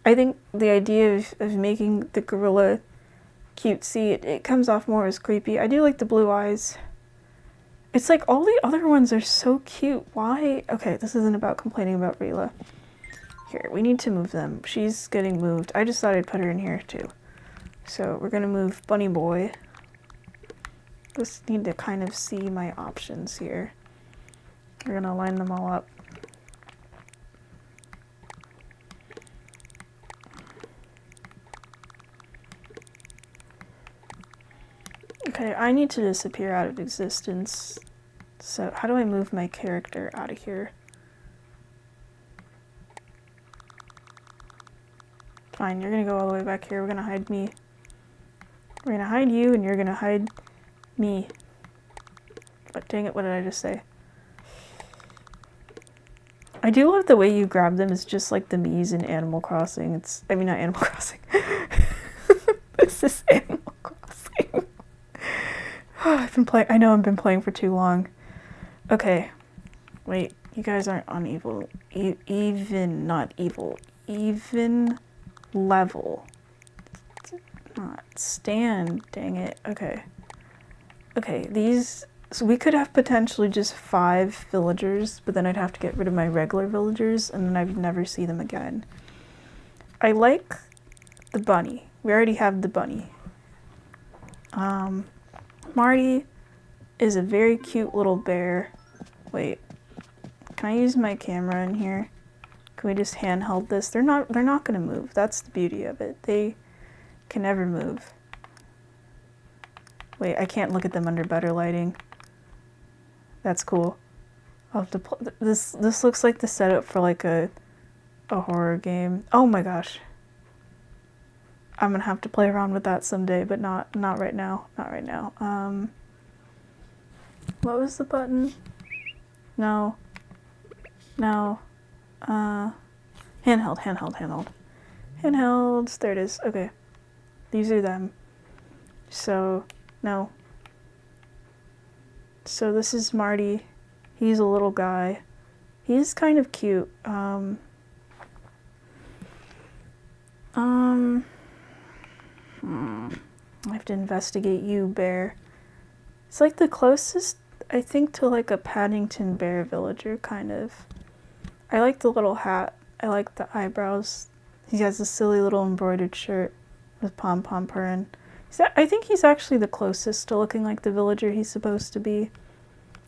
I think the idea of making the gorilla cutesy. It comes off more as creepy. I do like the blue eyes. It's like all the other ones are so cute. Why? Okay, this isn't about complaining about Rila. Here, we need to move them. She's getting moved. I just thought I'd put her in here too. So we're gonna move Bunny Boy. Just need to kind of see my options here. We're gonna line them all up. Okay, I need to disappear out of existence. So how do I move my character out of here? Fine, you're gonna go all the way back here. We're gonna hide me. We're gonna hide you and you're gonna hide me. But dang it, what did I just say? I do love the way you grab them. It's just like the Mii's in Animal Crossing. I mean, not Animal Crossing. This is Animal Crossing. I know I've been playing for too long. Okay. Wait, you guys aren't on evil. Not evil. Even level. Not stand, dang it. Okay. Okay, these... So we could have potentially just 5 villagers, but then I'd have to get rid of my regular villagers, and then I'd never see them again. I like the bunny. We already have the bunny. Marty is a very cute little bear. Wait, can I use my camera in here? Can we just handheld this? They're not gonna move. That's the beauty of it. They can never move. Wait, I can't look at them under better lighting. That's cool. I'll have to this looks like the setup for like a horror game. Oh my gosh. I'm gonna have to play around with that someday, but not right now. Not right now. What was the button? No. No. Handheld. Handhelds. There it is. Okay. These are them. So, no. So this is Marty. He's a little guy. He's kind of cute. I have to investigate you, bear. It's like the closest, I think, to like a Paddington Bear villager, kind of. I like the little hat. I like the eyebrows. He has a silly little embroidered shirt with pom-pom purring. I think he's actually the closest to looking like the villager he's supposed to be.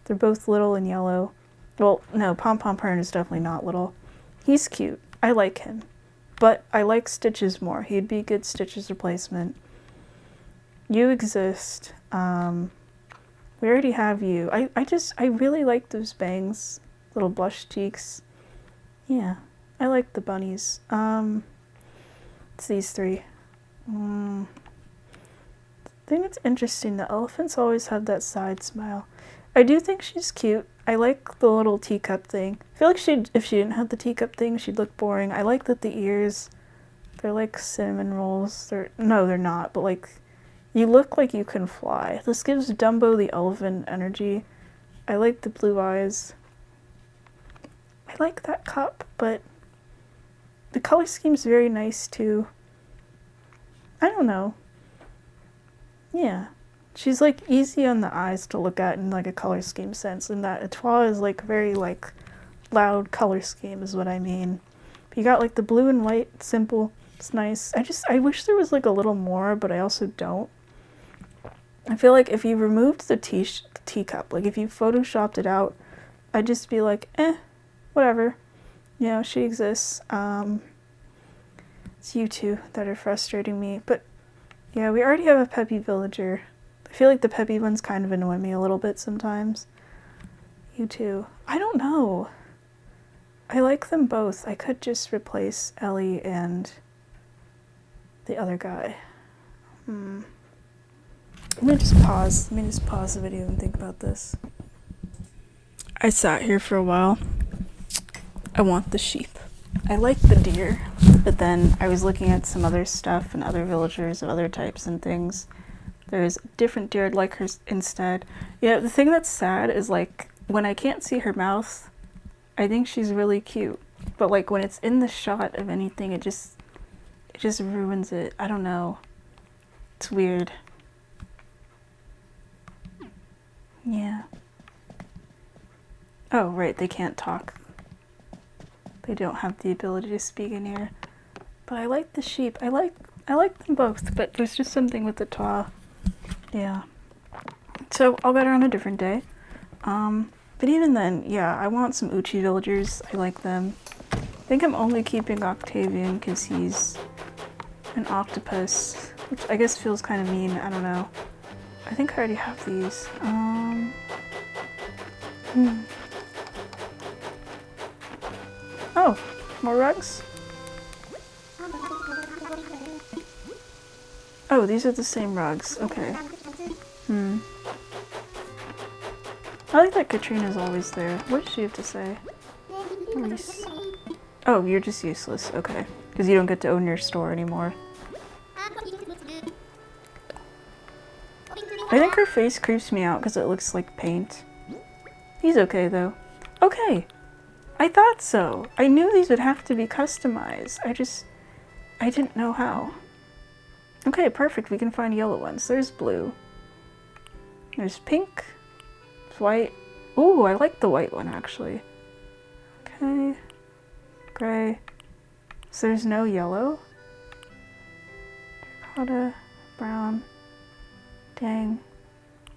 They're both little and yellow. Well, no, pom-pom purring is definitely not little. He's cute. I like him. But I like Stitches more. He'd be a good Stitches replacement. You exist. We already have you. I really like those bangs. Little blush cheeks. Yeah. I like the bunnies. It's these 3. I think it's interesting. The elephants always have that side smile. I do think she's cute. I like the little teacup thing. I feel like if she didn't have the teacup thing, she'd look boring. I like that the ears, they're like cinnamon rolls. No, they're not, but like, you look like you can fly. This gives Dumbo the elephant energy. I like the blue eyes. I like that cup, but the color scheme's very nice too. I don't know. Yeah. She's like easy on the eyes to look at in like a color scheme sense, and that Etoile is like very like loud color scheme is what I mean. But you got like the blue and white, simple, it's nice. I wish there was like a little more, but I also don't. I feel like if you removed the teacup, like if you photoshopped it out, I'd just be like, whatever. You know, she exists. It's you two that are frustrating me. But yeah, we already have a peppy villager. I feel like the peppy ones kind of annoy me a little bit sometimes. You too. I don't know. I like them both. I could just replace Ellie and the other guy. Let me just pause. Let me just pause the video and think about this. I sat here for a while. I want the sheep. I like the deer, but then I was looking at some other stuff and other villagers of other types and things. There's a different deer I'd like her instead. Yeah, the thing that's sad is like when I can't see her mouth, I think she's really cute. But like when it's in the shot of anything, it just ruins it. I don't know. It's weird. Yeah. Oh, right, they can't talk. They don't have the ability to speak in here. But I like the sheep. I like them both, but there's just something with the Twa. Yeah. So I'll get her on a different day. But even then, yeah, I want some Uchi villagers. I like them. I think I'm only keeping Octavian because he's an octopus, which I guess feels kind of mean. I don't know. I think I already have these. Oh, more rugs? Oh, these are the same rugs. Okay. I like that Katrina's always there. What does she have to say? Reese. Oh, you're just useless. Okay. Because you don't get to own your store anymore. I think her face creeps me out because it looks like paint. He's okay, though. Okay. I thought so. I knew these would have to be customized. I didn't know how. Okay, perfect. We can find yellow ones. There's blue. There's pink. There's white. Ooh, I like the white one, actually. Okay. Gray. So there's no yellow. Terracotta. Brown. Dang.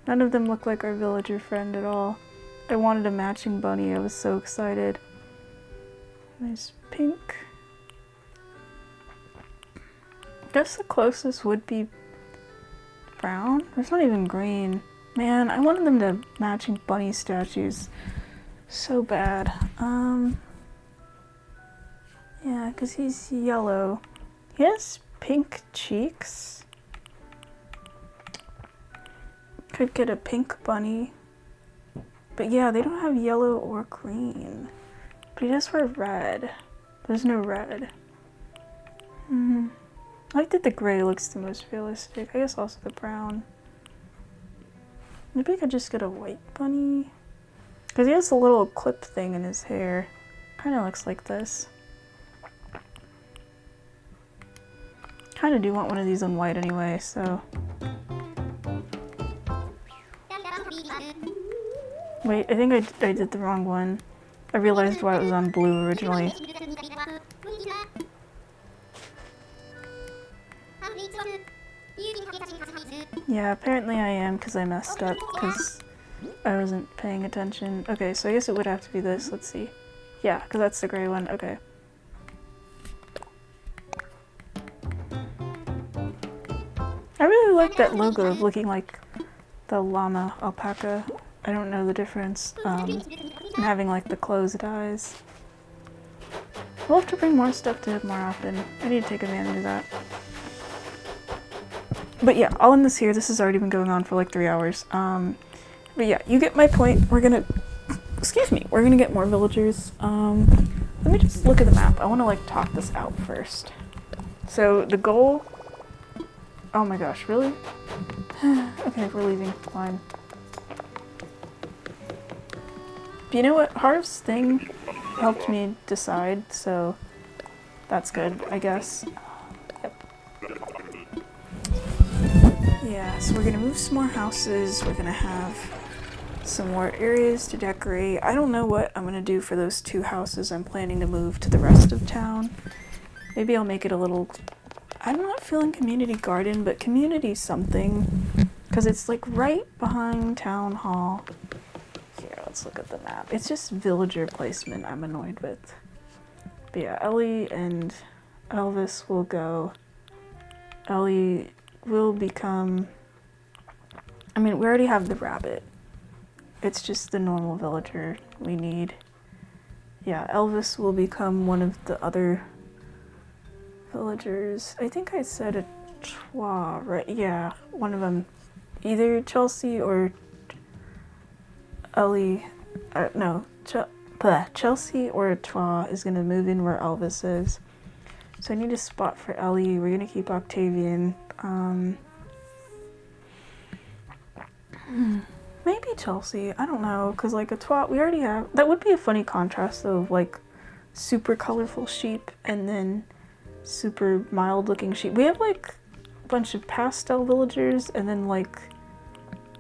None of them look like our villager friend at all. I wanted a matching bunny. I was so excited. There's pink. I guess the closest would be brown. There's not even green. Man, I wanted them to matching bunny statues so bad. Yeah, because he's yellow. He has pink cheeks. Could get a pink bunny. But yeah, they don't have yellow or green. But he does wear red. There's no red. I like that the gray looks the most realistic. I guess also the brown. Maybe I could just get a white bunny. Because he has a little clip thing in his hair. Kind of looks like this. Kind of do want one of these in white anyway, so. Wait, I think I did the wrong one. I realized why it was on blue originally. Yeah, apparently I am because I messed up because I wasn't paying attention. Okay, so I guess it would have to be this. Let's see. Yeah, because that's the gray one. Okay. I really like that logo of looking like the llama alpaca. I don't know the difference. And having like the closed eyes. We'll have to bring more stuff to him more often. I need to take advantage of that. But yeah, I'll end this here. This has already been going on for like 3 hours. But yeah, you get my point. We're gonna, excuse me, we're gonna get more villagers. Let me just look at the map. I want to like talk this out first. So the goal, oh my gosh, really? Okay, we're leaving, fine. But you know what, Harv's thing helped me decide, so that's good, I guess. Yep. Yeah, so we're gonna move some more houses. We're gonna have some more areas to decorate. I don't know what I'm gonna do for those 2 houses I'm planning to move to the rest of town. Maybe I'll make it a little, I'm not feeling community garden, but community something, because it's like right behind town hall. Here, let's look at the map. It's just villager placement I'm annoyed with. But yeah, Ellie and Elvis will go. Ellie will become, I mean, we already have the rabbit. It's just the normal villager we need. Yeah, Elvis will become one of the other villagers. I think I said a Twa, right? Yeah, one of them. Either Chelsea or Ellie. No, Chelsea or Twa is gonna move in where Elvis is. So I need a spot for Ellie. We're gonna keep Octavian. Maybe Chelsea. I don't know, because like a Twa, we already have. That would be a funny contrast though, of like super colorful sheep and then super mild looking sheep. We have like bunch of pastel villagers and then like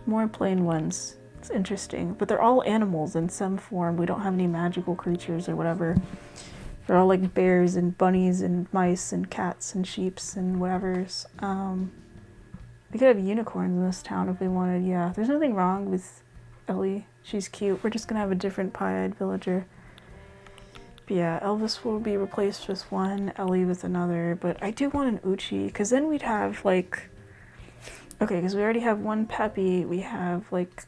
more plain ones. It's interesting, but they're all animals in some form. We don't have any magical creatures or whatever. They're all like bears and bunnies and mice and cats and sheeps and whatever's. We could have unicorns in this town if we wanted. Yeah, there's nothing wrong with Ellie. She's cute. We're just gonna have a different pie-eyed villager. But yeah, Elvis will be replaced with one, Ellie with another. But I do want an Uchi, because then we'd have like... Okay, because we already have one Peppy. We have like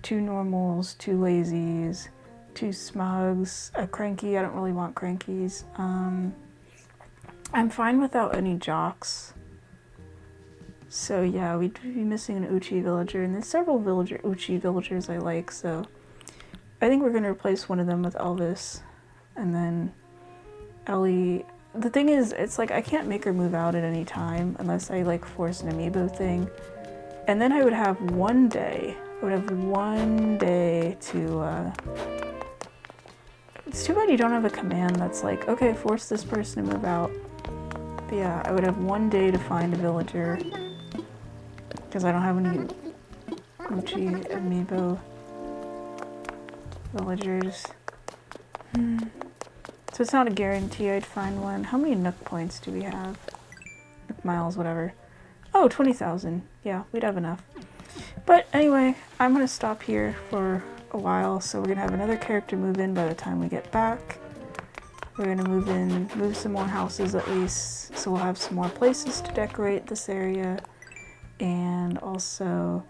2 normals, 2 lazies, 2 smugs, a cranky. I don't really want crankies. I'm fine without any jocks. So yeah, we'd be missing an Uchi villager, and there's several Uchi villagers I like, so I think we're going to replace one of them with Elvis, and then Ellie. The thing is, it's like I can't make her move out at any time unless I like force an amiibo thing, and then I would have one day. I would have one day to. It's too bad you don't have a command that's like, okay, force this person to move out. But yeah, I would have one day to find a villager. Because I don't have any Uchi amiibo villagers. So it's not a guarantee I'd find one. How many Nook points do we have? Nook miles, whatever. Oh, 20,000. Yeah, we'd have enough. But anyway, I'm going to stop here for a while. So we're going to have another character move in by the time we get back. We're going to move some more houses at least. So we'll have some more places to decorate this area. And also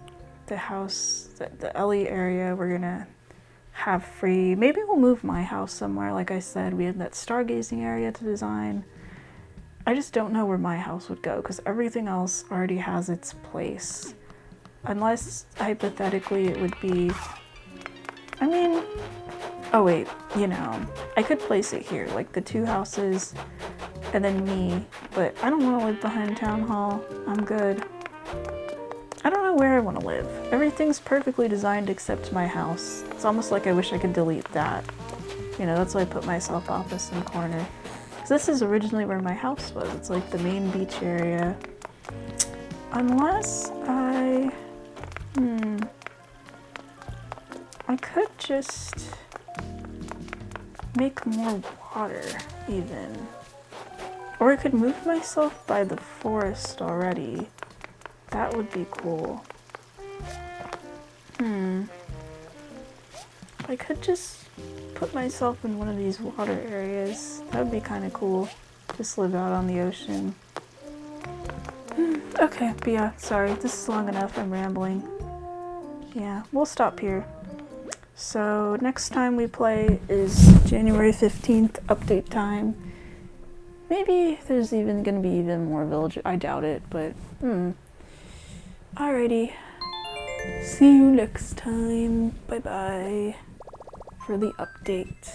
the house, the Ellie area, we're gonna have free. Maybe we'll move my house somewhere. Like I said, we had that stargazing area to design. I just don't know where my house would go because everything else already has its place. Unless, hypothetically, it would be... I mean... Oh wait, you know, I could place it here, like the 2 houses and then me. But I don't want to live behind Town Hall. I'm good. I don't know where I want to live. Everything's perfectly designed except my house. It's almost like I wish I could delete that. You know, that's why I put myself off in the corner. Because this is originally where my house was. It's like the main beach area. Unless I... I could just make more water, even. Or I could move myself by the forest already. That would be cool. I could just put myself in one of these water areas. That would be kind of cool. Just live out on the ocean. Okay, but yeah, sorry. This is long enough. I'm rambling. Yeah, we'll stop here. So next time we play is January 15th, update time. Maybe there's even going to be even more villagers. I doubt it, but Alrighty, see you next time, bye bye, for the update.